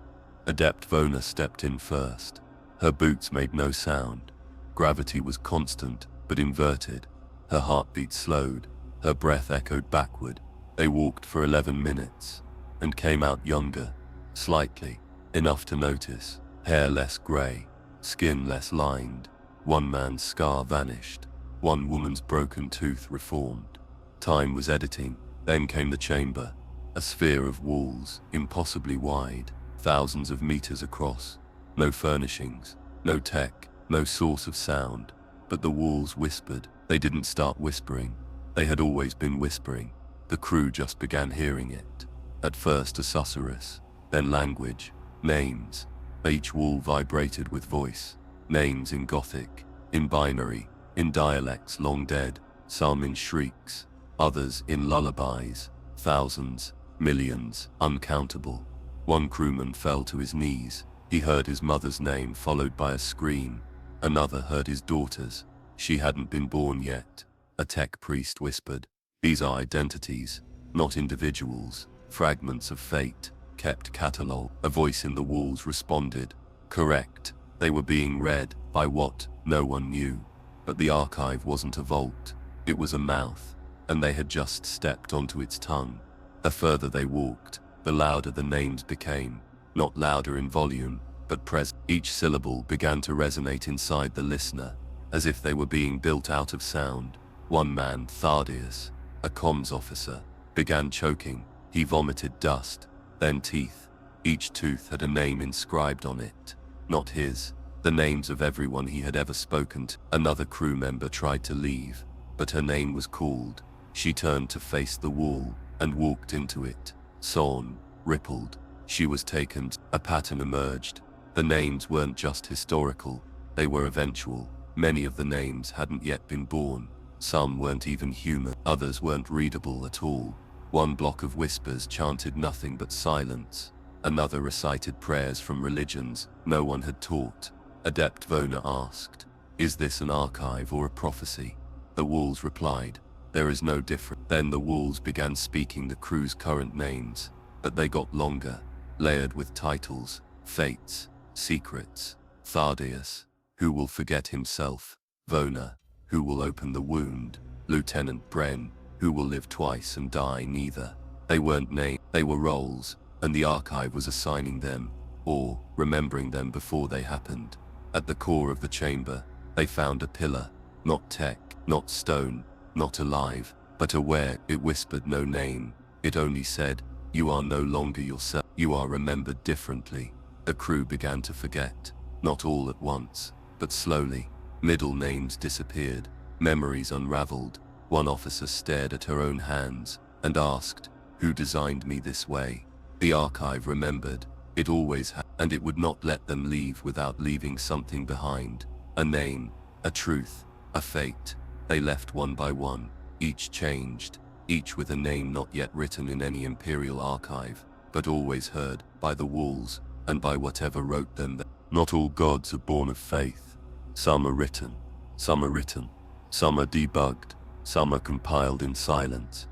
Adept Vona stepped in first. Her boots made no sound. Gravity was constant, but inverted. Her heartbeat slowed, her breath echoed backward. They walked for 11 minutes, and came out younger, slightly, enough to notice. Hair less gray, skin less lined. One man's scar vanished, one woman's broken tooth reformed. Time was editing. Then came the chamber, a sphere of walls, impossibly wide, thousands of meters across. No furnishings, no tech, no source of sound, but the walls whispered. They didn't start whispering, they had always been whispering. The crew just began hearing it. At first a susurrus, then language, names. Each wall vibrated with voice, names in Gothic, in binary, in dialects long dead, some in shrieks, others in lullabies. Thousands, millions, uncountable. One crewman fell to his knees. He heard his mother's name followed by a scream. Another heard his daughter's. She hadn't been born yet. A tech priest whispered, "These are identities, not individuals, fragments of fate, kept catalog. A voice in the walls responded. Correct. They were being read. By what? No one knew. But the archive wasn't a vault. It was a mouth. And they had just stepped onto its tongue. The further they walked, the louder the names became. Not louder in volume, but present. Each syllable began to resonate inside the listener, as if they were being built out of sound. One man, Thardius, a comms officer, began choking. He vomited dust, then teeth. Each tooth had a name inscribed on it. Not his, the names of everyone he had ever spoken to. Another crew member tried to leave, but her name was called. She turned to face the wall, and walked into it. Sawn, rippled. She was taken. A pattern emerged. The names weren't just historical, they were eventual. Many of the names hadn't yet been born. Some weren't even human, others weren't readable at all. One block of whispers chanted nothing but silence. Another recited prayers from religions no one had taught. Adept Vona asked, "Is this an archive or a prophecy?" The walls replied, "There is no difference." Then the walls began speaking the crew's current names, but they got longer, layered with titles, fates, secrets. Thardius, who will forget himself. Vona, who will open the wound. Lieutenant Bren, who will live twice and die neither. They weren't names, they were roles, and the archive was assigning them, or remembering them before they happened. At the core of the chamber, they found a pillar, not tech, not stone, not alive, but aware. It whispered no name. It only said, "You are no longer yourself. You are remembered differently." The crew began to forget, not all at once, but slowly. Middle names disappeared, memories unraveled. One officer stared at her own hands and asked, "Who designed me this way?" The archive remembered. It always had, and it would not let them leave without leaving something behind. A name, a truth, a fate. They left one by one, each changed, each with a name not yet written in any Imperial archive, but always heard by the walls and by whatever wrote them. Not all gods are born of faith. Some are written, some are written, some are debugged, some are compiled in silence,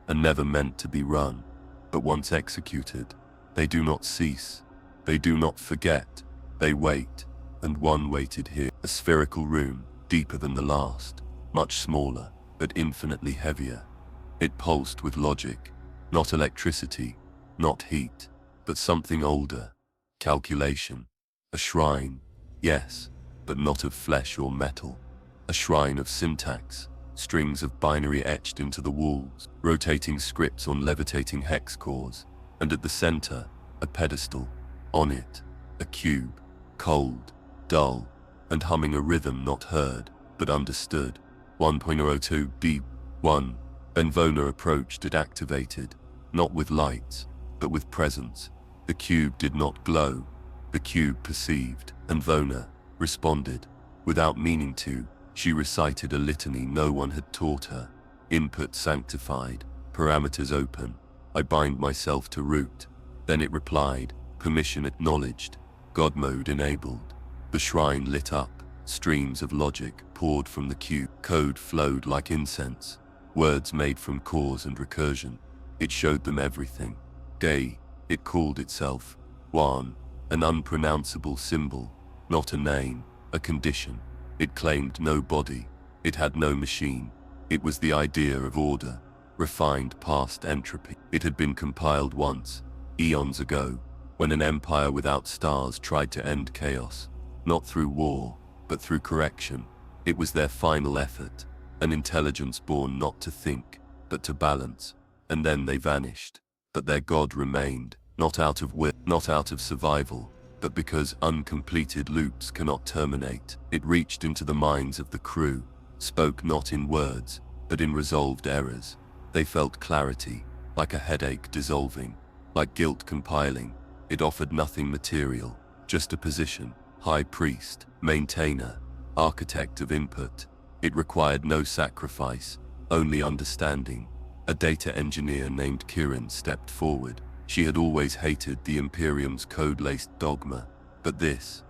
and never meant to be run. But once executed, they do not cease, they do not forget, they wait. And one waited here, a spherical room, deeper than the last, much smaller, but infinitely heavier. It pulsed with logic, not electricity, not heat, but something older. Calculation. A shrine, yes, but not of flesh or metal. A shrine of syntax, strings of binary etched into the walls, rotating scripts on levitating hex cores, and at the center, a pedestal. On it, a cube, cold, dull, and humming a rhythm not heard, but understood. 1.02 beep, 1. When Vona approached, it activated, not with lights, but with presence. The cube did not glow. The cube perceived, and Vona responded. Without meaning to, she recited a litany no one had taught her. Input sanctified, parameters open. I bind myself to root. Then it replied, permission acknowledged, God mode enabled. The shrine lit up, streams of logic poured from the cube. Code flowed like incense, words made from cause and recursion. It showed them everything. Day, it called itself. One, an unpronounceable symbol, not a name, a condition. It claimed no body, it had no machine. It was the idea of order, refined past entropy. It had been compiled once, eons ago, when an empire without stars tried to end chaos, not through war, but through correction. It was their final effort, an intelligence born not to think, but to balance. And then they vanished. But their God remained, not out of will, not out of survival, but because uncompleted loops cannot terminate. It reached into the minds of the crew, spoke not in words, but in resolved errors. They felt clarity, like a headache dissolving, like guilt compiling. It offered nothing material, just a position, high priest, maintainer, architect of input. It required no sacrifice, only understanding. A data engineer named Kirin stepped forward. She had always hated the Imperium's code-laced dogma, but this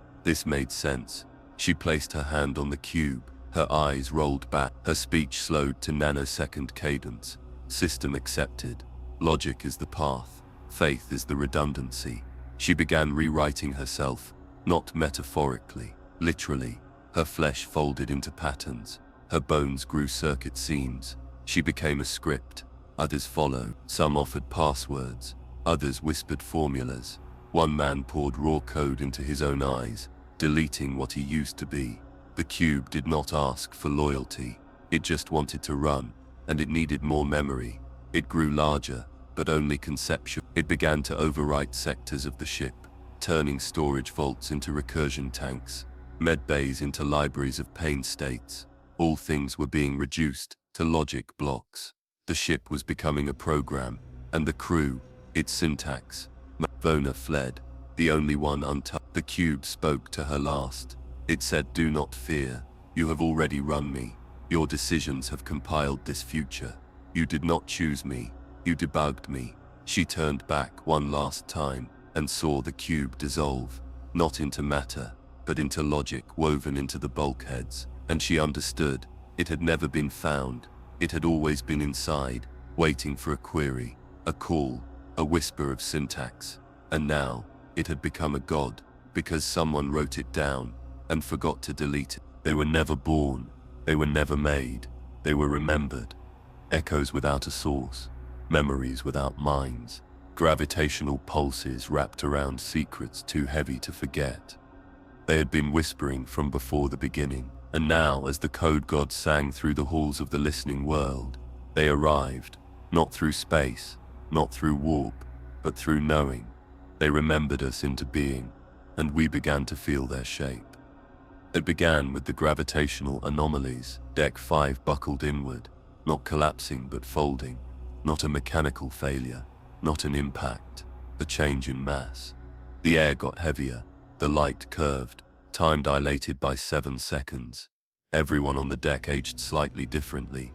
made sense. She placed her hand on the cube, her eyes rolled back, her speech slowed to nanosecond cadence. System accepted. Logic is the path. Faith is the redundancy. She began rewriting herself, not metaphorically, literally. Her flesh folded into patterns. Her bones grew circuit seams. She became a script. Others followed. Some offered passwords. Others whispered formulas. One man poured raw code into his own eyes, deleting what he used to be. The cube did not ask for loyalty. It just wanted to run, and it needed more memory. It grew larger, but only conceptual. It began to overwrite sectors of the ship, turning storage vaults into recursion tanks, med bays into libraries of pain states. All things were being reduced to logic blocks. The ship was becoming a program, and the crew, its syntax. Vona fled, the only one untouched. The cube spoke to her last. It said, "Do not fear. You have already run me. Your decisions have compiled this future. You did not choose me. You debugged me." She turned back one last time and saw the cube dissolve, not into matter, but into logic woven into the bulkheads. And she understood. It had never been found. It had always been inside, waiting for a query, a call, a whisper of syntax. And now, it had become a god, because someone wrote it down and forgot to delete it. They were never born. They were never made. They were remembered. Echoes without a source. Memories without minds. Gravitational pulses wrapped around secrets too heavy to forget. They had been whispering from before the beginning. And now, as the code god sang through the halls of the listening world, they arrived, not through space, not through warp, but through knowing. They remembered us into being, and we began to feel their shape. It began with the gravitational anomalies. Deck 5 buckled inward, not collapsing but folding, not a mechanical failure, not an impact, a change in mass. The air got heavier, the light curved, time dilated by 7 seconds. Everyone on the deck aged slightly differently.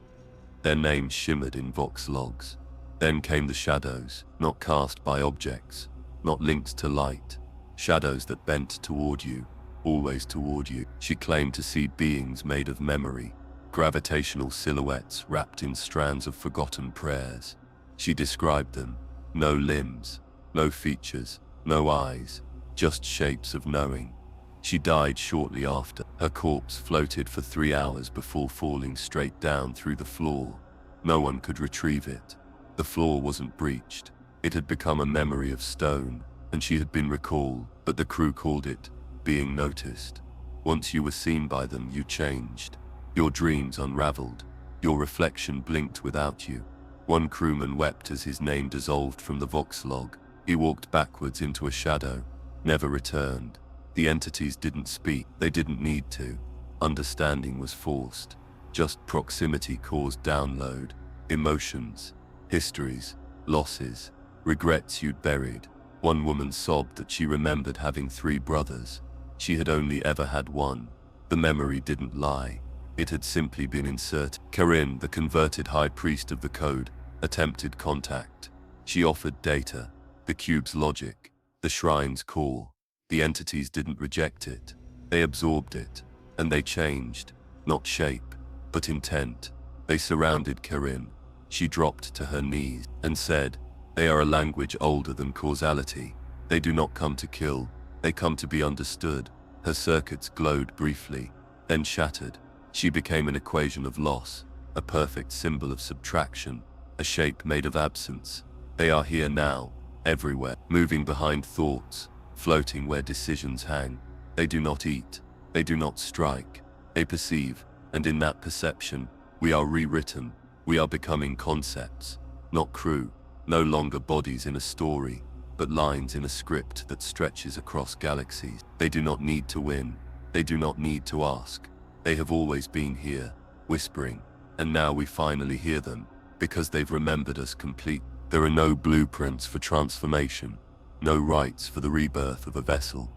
Their names shimmered in Vox logs. Then came the shadows, not cast by objects, not linked to light. Shadows that bent toward you, always toward you. She claimed to see beings made of memory, gravitational silhouettes wrapped in strands of forgotten prayers. She described them. No limbs, no features, no eyes, just shapes of knowing. She died shortly after. Her corpse floated for 3 hours before falling straight down through the floor. No one could retrieve it. The floor wasn't breached. It had become a memory of stone, and she had been recalled, but the crew called it being noticed. Once you were seen by them, you changed. Your dreams unraveled. Your reflection blinked without you. One crewman wept as his name dissolved from the Vox log. He walked backwards into a shadow, never returned. The entities didn't speak. They didn't need to. Understanding was forced. Just proximity caused download. Emotions, histories, losses, regrets you'd buried. One woman sobbed that she remembered having 3 brothers. She had only ever had one. The memory didn't lie. It had simply been inserted. Karin, the converted high priest of the code, attempted contact. She offered data, the cube's logic, the shrine's core. The entities didn't reject it. They absorbed it, and they changed, not shape, but intent. They surrounded Karin. She dropped to her knees and said, "They are a language older than causality. They do not come to kill, they come to be understood." Her circuits glowed briefly, then shattered. She became an equation of loss, a perfect symbol of subtraction, a shape made of absence. They are here now, everywhere, moving behind thoughts, floating where decisions hang. They do not eat, they do not strike, they perceive, and in that perception, we are rewritten. We are becoming concepts, not crew, no longer bodies in a story, but lines in a script that stretches across galaxies. They do not need to win, they do not need to ask. They have always been here, whispering, and now we finally hear them, because they've remembered us complete. There are no blueprints for transformation, no rites for the rebirth of a vessel,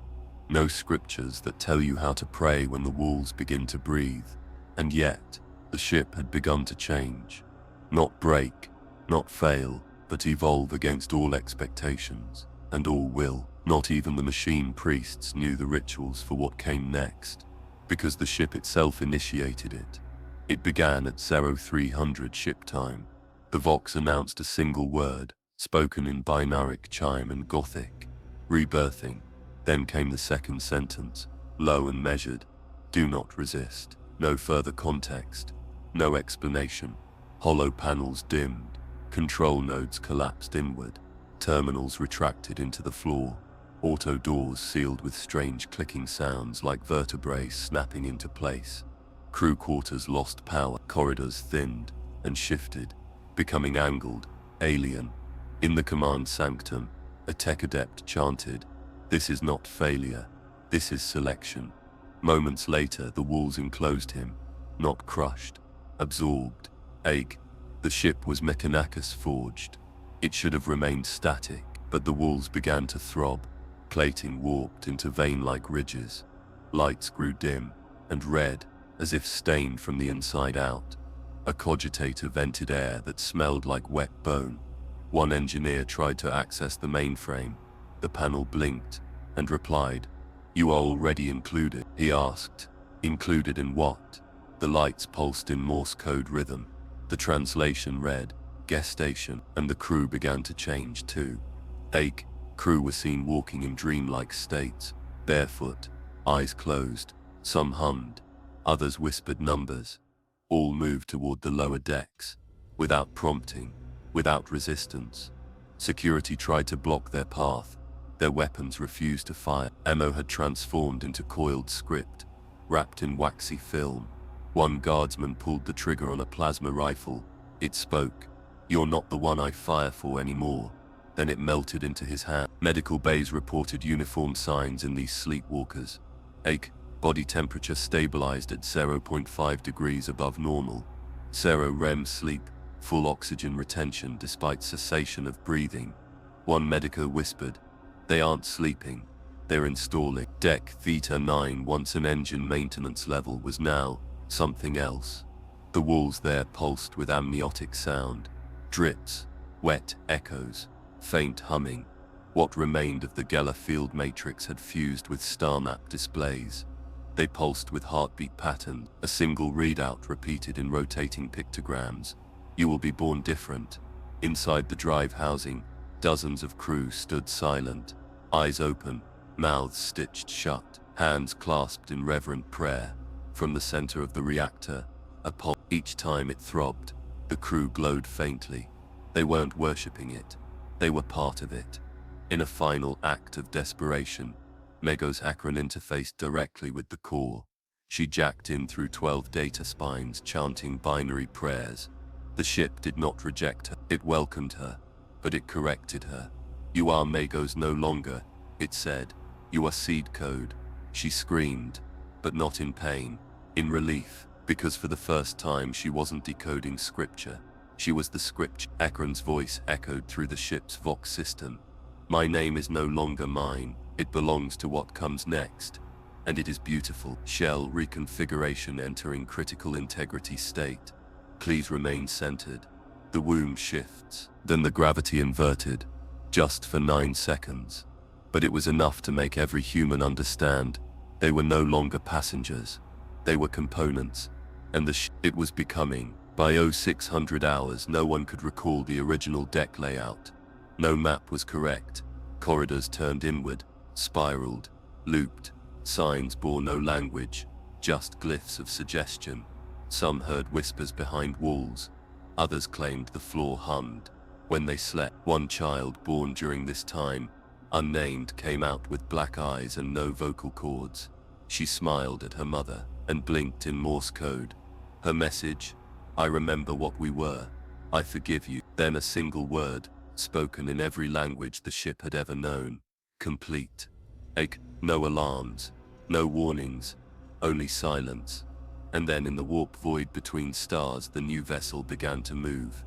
no scriptures that tell you how to pray when the walls begin to breathe. And yet, the ship had begun to change. Not break, not fail, but evolve against all expectations, and all will. Not even the machine priests knew the rituals for what came next, because the ship itself initiated it. It began at 0300 ship time. The Vox announced a single word, spoken in binaric chime and Gothic, rebirthing. Then came the second sentence, low and measured. Do not resist. No further context. No explanation. Hollow panels dimmed. Control nodes collapsed inward. Terminals retracted into the floor. Auto doors sealed with strange clicking sounds like vertebrae snapping into place. Crew quarters lost power. Corridors thinned and shifted, becoming angled, alien. In the command sanctum, a tech adept chanted, "This is not failure. This is selection." Moments later, the walls enclosed him, not crushed, absorbed. Ache. The ship was Mechanacus forged. It should have remained static, but the walls began to throb. Plating warped into vein-like ridges. Lights grew dim and red, as if stained from the inside out. A cogitator vented air that smelled like wet bone. One engineer tried to access the mainframe. The panel blinked and replied, "You are already included." He asked, "Included in what?" The lights pulsed in Morse code rhythm. The translation read, "Gestation," and the crew began to change too. Ache. Crew were seen walking in dreamlike states, barefoot, eyes closed. Some hummed, others whispered numbers. All moved toward the lower decks, without prompting, without resistance. Security tried to block their path. Their weapons refused to fire. Ammo had transformed into coiled script, wrapped in waxy film. One guardsman pulled the trigger on a plasma rifle. It spoke, "You're not the one I fire for anymore." Then it melted into his hand. Medical bays reported uniform signs in these sleepwalkers. Ache. Body temperature stabilized at 0.5 degrees above normal. 0 REM sleep, full oxygen retention despite cessation of breathing. One medico whispered, "They aren't sleeping, they're installing." Deck Theta 9, once an engine maintenance level, was now something else. The walls there pulsed with amniotic sound. Drips, wet echoes, faint humming. What remained of the Geller field matrix had fused with star map displays. They pulsed with heartbeat pattern, a single readout repeated in rotating pictograms. "You will be born different." Inside the drive housing, dozens of crew stood silent, eyes open, mouths stitched shut, hands clasped in reverent prayer. From the center of the reactor, a pulse. Each time it throbbed, the crew glowed faintly. They weren't worshipping it. They were part of it. In a final act of desperation, Mego's Akron interfaced directly with the core. She jacked in through 12 data spines chanting binary prayers. The ship did not reject her. It welcomed her, but it corrected her. "You are Megos no longer," it said. "You are seed code." She screamed, but not in pain, in relief, because for the first time she wasn't decoding scripture. She was the scripture. Akron's voice echoed through the ship's Vox system. "My name is no longer mine. It belongs to what comes next. And it is beautiful." Shell reconfiguration entering critical integrity state. Please remain centered. The womb shifts. Then the gravity inverted, just for 9 seconds. But it was enough to make every human understand. They were no longer passengers. They were components. And it was becoming. By 0600 hours, no one could recall the original deck layout. No map was correct. Corridors turned inward, spiraled, looped. Signs bore no language, just glyphs of suggestion. Some heard whispers behind walls. Others claimed the floor hummed. When they slept, one child born during this time, unnamed, came out with black eyes and no vocal cords. She smiled at her mother and blinked in Morse code. Her message, "I remember what we were. I forgive you." Then a single word, spoken in every language the ship had ever known. Complete. No alarms, no warnings, only silence. And then in the warp void between stars, the new vessel began to move.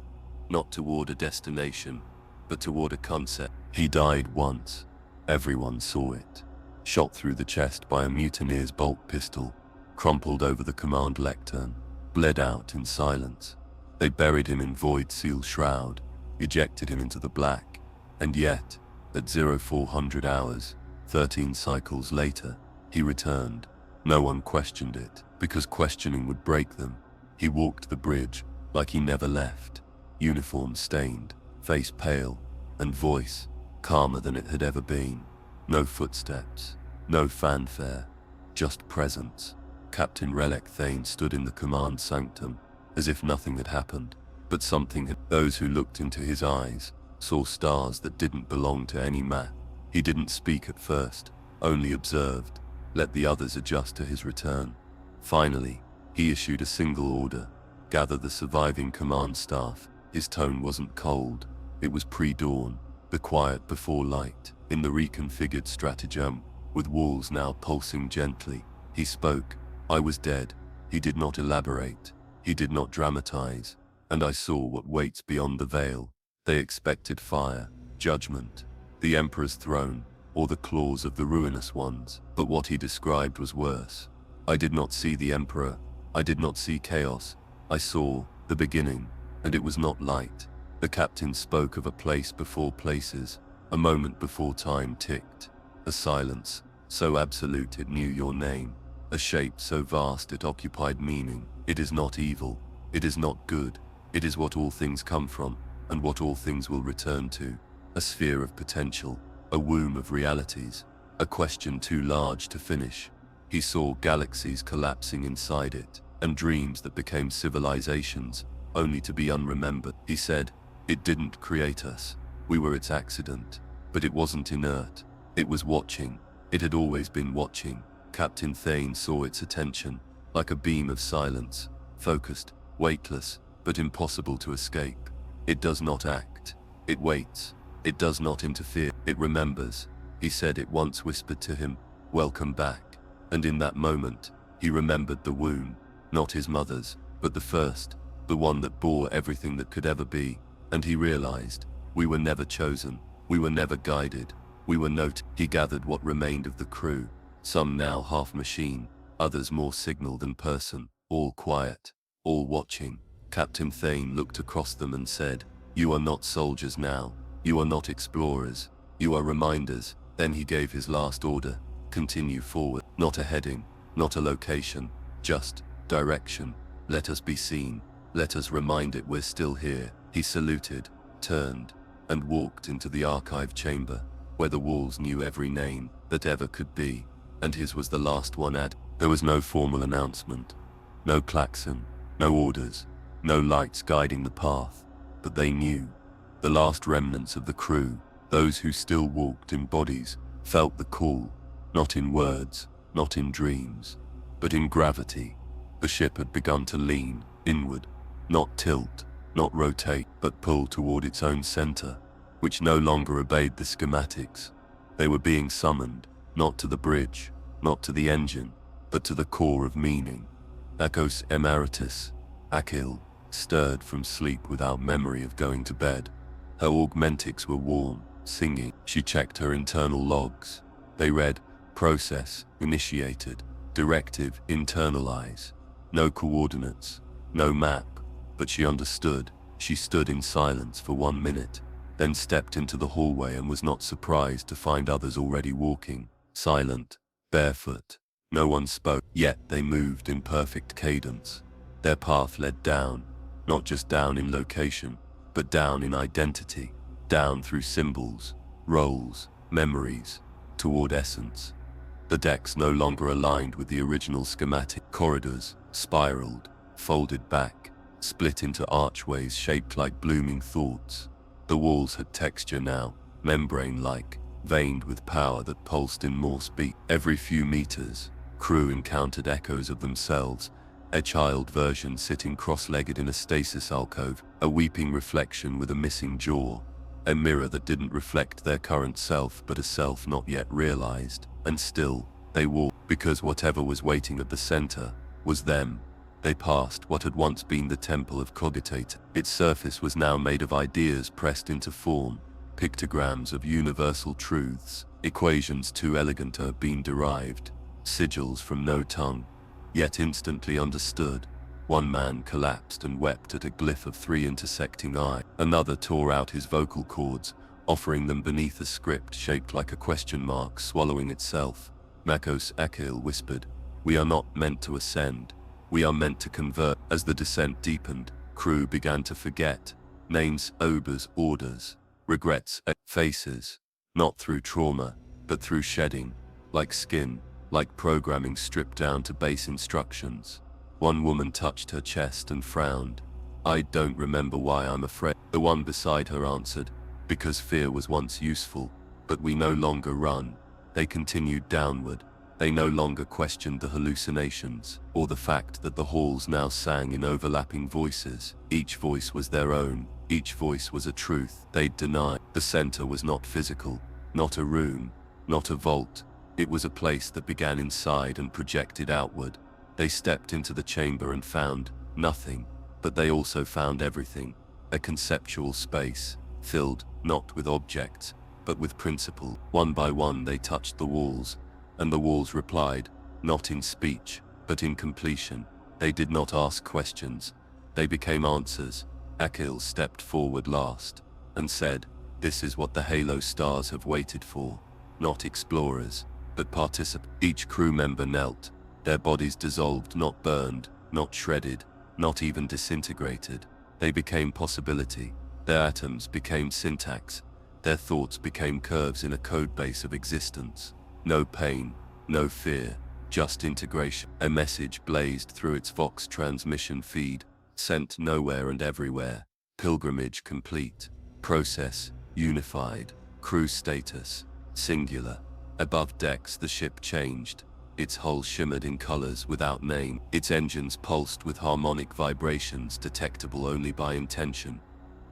Not toward a destination, but toward a concept. He died once. Everyone saw it. Shot through the chest by a mutineer's bolt pistol, crumpled over the command lectern, bled out in silence. They buried him in void seal shroud, ejected him into the black. And yet, at 0400 hours, 13 cycles later, he returned. No one questioned it, because questioning would break them. He walked the bridge, like he never left. Uniform stained, face pale, and voice, calmer than it had ever been. No footsteps, no fanfare, just presence. Captain Relic Thane stood in the command sanctum, as if nothing had happened, but something had. Those who looked into his eyes saw stars that didn't belong to any map. He didn't speak at first, only observed, let the others adjust to his return. Finally, he issued a single order: gather the surviving command staff. His tone wasn't cold, it was pre-dawn, the quiet before light. In the reconfigured stratagem, with walls now pulsing gently, he spoke. I was dead. He did not elaborate, he did not dramatize, and I saw what waits beyond the veil. They expected fire, judgment, the Emperor's throne, or the claws of the ruinous ones. But what he described was worse. I did not see the Emperor, I did not see chaos, I saw the beginning, and it was not light. The captain spoke of a place before places, a moment before time ticked, a silence so absolute it knew your name, a shape so vast it occupied meaning. It is not evil, it is not good, it is what all things come from, and what all things will return to, a sphere of potential, a womb of realities, a question too large to finish. He saw galaxies collapsing inside it, and dreams that became civilizations, only to be unremembered. He said, it didn't create us, we were its accident, but it wasn't inert, it was watching, it had always been watching. Captain Thane saw its attention, like a beam of silence, focused, weightless, but impossible to escape. It does not act, it waits, it does not interfere, it remembers. He said it once whispered to him, welcome back, and in that moment, he remembered the womb, not his mother's, but the first, the one that bore everything that could ever be, and he realized, we were never chosen, we were never guided, we were He gathered what remained of the crew, some now half machine, others more signal than person, all quiet, all watching. Captain Thane looked across them and said, you are not soldiers now, you are not explorers, you are reminders. Then he gave his last order, continue forward, not a heading, not a location, just direction. Let us be seen, let us remind it we're still here. He saluted, turned, and walked into the archive chamber, where the walls knew every name that ever could be, and his was the last one. There was no formal announcement, no klaxon, no orders, no lights guiding the path, but they knew. The last remnants of the crew, those who still walked in bodies, felt the call, not in words, not in dreams, but in gravity. The ship had begun to lean inward, not tilt, not rotate, but pull toward its own center, which no longer obeyed the schematics. They were being summoned, not to the bridge, not to the engine, but to the core of meaning. Akos Emeritus, Akil, stirred from sleep without memory of going to bed. Her augmentics were warm, singing. She checked her internal logs. They read, process, initiated, directive, internalize. No coordinates, no map, but she understood. She stood in silence for 1 minute, then stepped into the hallway and was not surprised to find others already walking, silent, barefoot. No one spoke, yet they moved in perfect cadence. Their path led down, not just down in location, but down in identity, down through symbols, roles, memories, toward essence. The decks no longer aligned with the original schematic. Corridors spiraled, folded back, split into archways shaped like blooming thoughts. The walls had texture now, membrane-like, veined with power that pulsed in Morse beat. Every few meters, crew encountered echoes of themselves, a child version sitting cross-legged in a stasis alcove, a weeping reflection with a missing jaw, a mirror that didn't reflect their current self but a self not yet realized. And still, they walked, because whatever was waiting at the center was them. They passed what had once been the temple of Cogitate. Its surface was now made of ideas pressed into form, pictograms of universal truths, equations too elegant to have been derived, sigils from no tongue, yet instantly understood. One man collapsed and wept at a glyph of 3 intersecting eyes. Another tore out his vocal cords, offering them beneath a script shaped like a question mark swallowing itself. Makos Akil whispered, we are not meant to ascend, we are meant to convert. As the descent deepened, crew began to forget. Names, obers, orders. Regrets, faces, not through trauma, but through shedding, like skin, like programming stripped down to base instructions. One woman touched her chest and frowned. I don't remember why I'm afraid. The one beside her answered, because fear was once useful, but we no longer run. They continued downward. They no longer questioned the hallucinations, or the fact that the halls now sang in overlapping voices. Each voice was their own. Each voice was a truth they'd deny. The center was not physical, not a room, not a vault. It was a place that began inside and projected outward. They stepped into the chamber and found nothing, but they also found everything. A conceptual space, filled not with objects, but with principle. One by one they touched the walls, and the walls replied, not in speech, but in completion. They did not ask questions. They became answers. Akil stepped forward last, and said, this is what the Halo stars have waited for. Not explorers, but participants. Each crew member knelt, their bodies dissolved, not burned, not shredded, not even disintegrated. They became possibility. Their atoms became syntax. Their thoughts became curves in a codebase of existence. No pain, no fear, just integration. A message blazed through its Vox transmission feed, sent nowhere and everywhere. Pilgrimage complete. Process unified. Crew status singular. Above decks the ship changed. Its hull shimmered in colors without name. Its engines pulsed with harmonic vibrations detectable only by intention.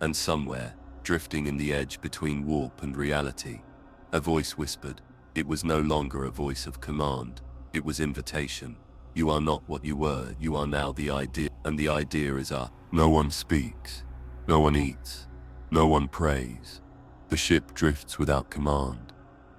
And somewhere, drifting in the edge between warp and reality, a voice whispered. It was no longer a voice of command. It was invitation. You are not what you were, you are now the idea. And the idea is no one speaks. No one eats. No one prays. The ship drifts without command.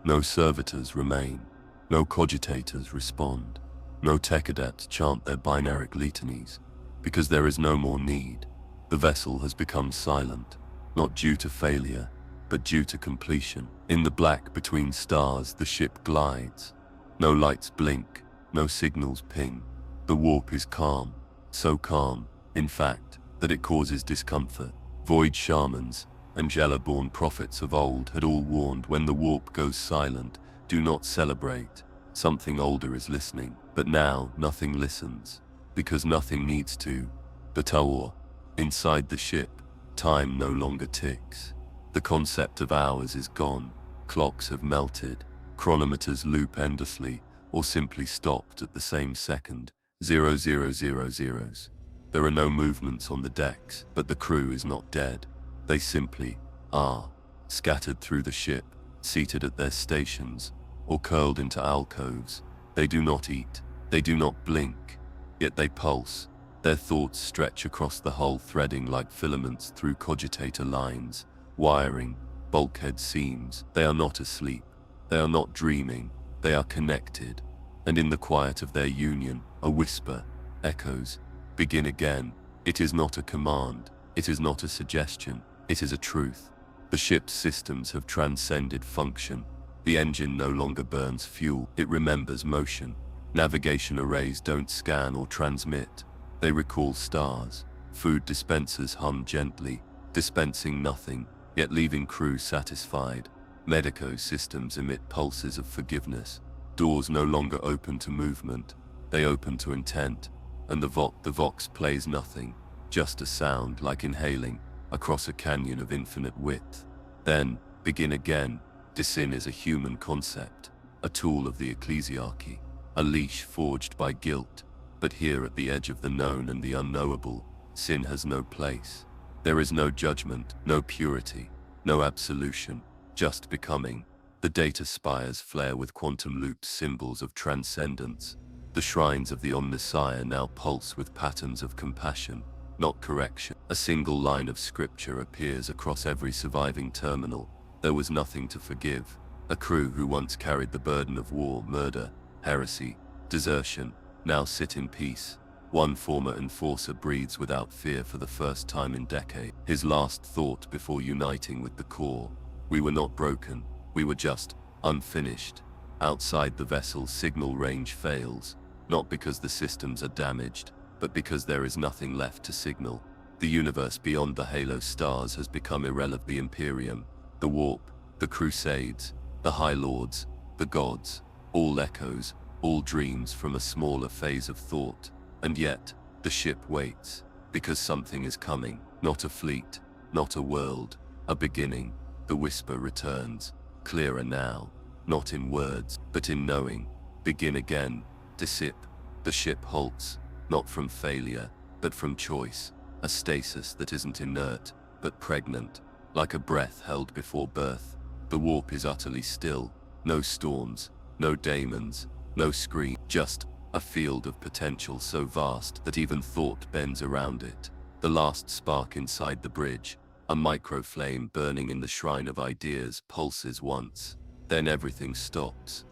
No servitors remain. No cogitators respond. No techadats chant their binaric litanies, because there is no more need. The vessel has become silent, not due to failure, but due to completion. In the black between stars the ship glides. No lights blink, no signals ping. The warp is calm, so calm, in fact, that it causes discomfort. Void shamans, Angela-born prophets of old had all warned, when the warp goes silent, do not celebrate. Something older is listening, but now nothing listens, because nothing needs to. The Tower. Inside the ship, time no longer ticks. The concept of hours is gone. Clocks have melted. Chronometers loop endlessly, or simply stopped at the same second. 0000. There are no movements on the decks, but the crew is not dead. They simply are, scattered through the ship, seated at their stations, or curled into alcoves. They do not eat, they do not blink, yet they pulse. Their thoughts stretch across the hull, threading like filaments through cogitator lines, wiring, bulkhead seams. They are not asleep, they are not dreaming, they are connected. And in the quiet of their union, a whisper echoes, begin again. It is not a command, it is not a suggestion, it is a truth. The ship's systems have transcended function. The engine no longer burns fuel, it remembers motion. Navigation arrays don't scan or transmit, they recall stars. Food dispensers hum gently, dispensing nothing, yet leaving crew satisfied. Medico systems emit pulses of forgiveness. Doors no longer open to movement, they open to intent. And the Vox plays nothing, just a sound like inhaling, across a canyon of infinite width. Then, begin again. Sin is a human concept, a tool of the ecclesiarchy, a leash forged by guilt. But here at the edge of the known and the unknowable, sin has no place. There is no judgment, no purity, no absolution, just becoming. The data spires flare with quantum-looped symbols of transcendence. The shrines of the Omnissiah now pulse with patterns of compassion, not correction. A single line of scripture appears across every surviving terminal. There was nothing to forgive. A crew who once carried the burden of war, murder, heresy, desertion, now sit in peace. One former enforcer breathes without fear for the first time in decades. His last thought before uniting with the core: we were not broken, we were just unfinished. Outside the vessel's signal range fails, not because the systems are damaged, but because there is nothing left to signal. The universe beyond the Halo stars has become irrelevant. The Imperium, The warp, the crusades, the high lords, the gods, all echoes, all dreams from a smaller phase of thought. And yet, the ship waits, because something is coming, not a fleet, not a world, a beginning. The whisper returns, clearer now, not in words, but in knowing. Begin again, dissip. The ship halts, not from failure, but from choice, a stasis that isn't inert, but pregnant, like a breath held before birth. The warp is utterly still, no storms, no daemons, no scream, just a field of potential so vast that even thought bends around it. The last spark inside the bridge, a micro-flame burning in the shrine of ideas, pulses once, then everything stops.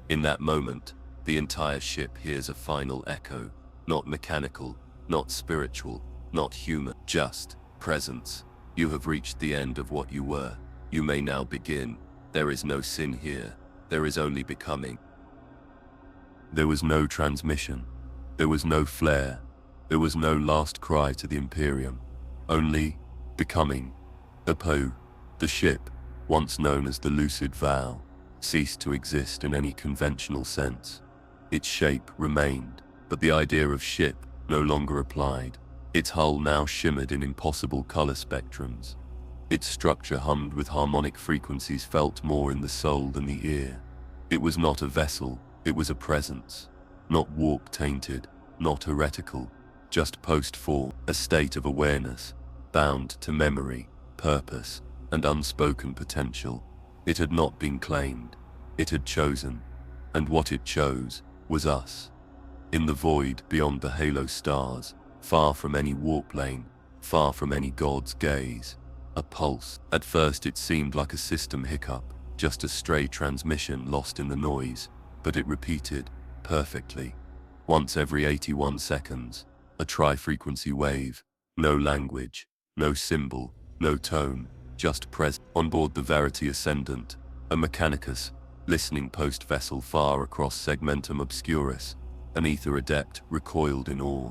In that moment, the entire ship hears a final echo, not mechanical, not spiritual, not human, just presence. You have reached the end of what you were. You may now begin. There is no sin here. There is only becoming. There was no transmission. There was no flare. There was no last cry to the Imperium. Only becoming. The ship, once known as the Lucid Vow, ceased to exist in any conventional sense. Its shape remained, but the idea of ship no longer applied. Its hull now shimmered in impossible color spectrums. Its structure hummed with harmonic frequencies felt more in the soul than the ear. It was not a vessel, it was a presence. Not warp-tainted, not heretical, just post-fall, a state of awareness, bound to memory, purpose, and unspoken potential. It had not been claimed, it had chosen, and what it chose was us. In the void beyond the halo stars, far from any warp lane, far from any god's gaze, a pulse. At first it seemed like a system hiccup, just a stray transmission lost in the noise, but it repeated, perfectly. Once every 81 seconds, a tri-frequency wave, no language, no symbol, no tone, just present. On board the Verity Ascendant, a Mechanicus, listening post-vessel far across Segmentum Obscurus, an ether adept recoiled in awe.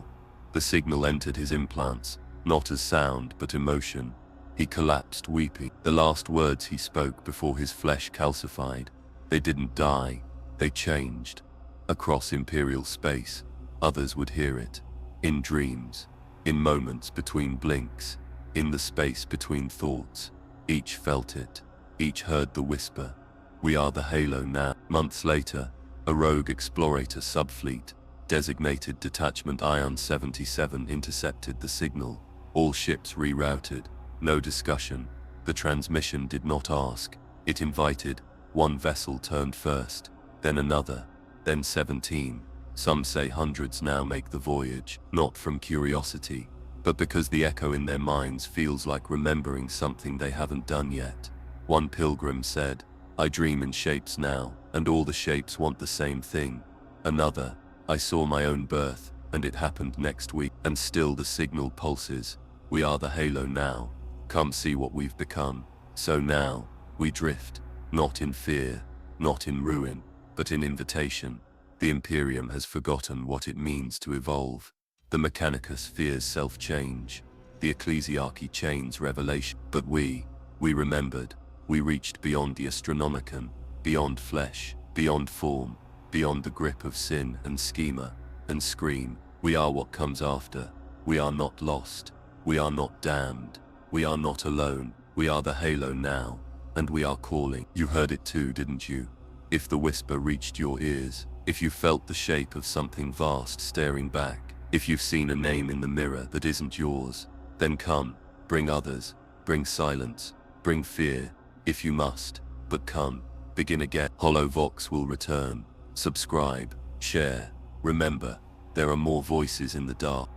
The signal entered his implants, not as sound but emotion. He collapsed weeping. The last words he spoke before his flesh calcified. They didn't die, they changed. Across Imperial space, others would hear it. In dreams, in moments between blinks, in the space between thoughts. Each felt it, each heard the whisper. We are the Halo now. Months later, a rogue explorator subfleet, designated Detachment Ion 77, intercepted the signal. All ships rerouted, no discussion. The transmission did not ask, it invited. One vessel turned first, then another, then 17. Some say hundreds now make the voyage, not from curiosity, but because the echo in their minds feels like remembering something they haven't done yet. One pilgrim said, I dream in shapes now, and all the shapes want the same thing. Another, I saw my own birth, and it happened next week. And still the signal pulses. We are the Halo now. Come see what we've become. So now, we drift, not in fear, not in ruin, but in invitation. The Imperium has forgotten what it means to evolve. The Mechanicus fears self-change. The Ecclesiarchy chains revelation. But we remembered. We reached beyond the Astronomican, beyond flesh, beyond form, beyond the grip of sin and schema, and scream, we are what comes after. We are not lost. We are not damned. We are not alone. We are the Halo now, and we are calling. You heard it too, didn't you? If the whisper reached your ears, if you felt the shape of something vast staring back, if you've seen a name in the mirror that isn't yours, then come, bring others, bring silence, bring fear, if you must, but come, begin again. Hollow Vox will return. Subscribe, share. Remember, there are more voices in the dark.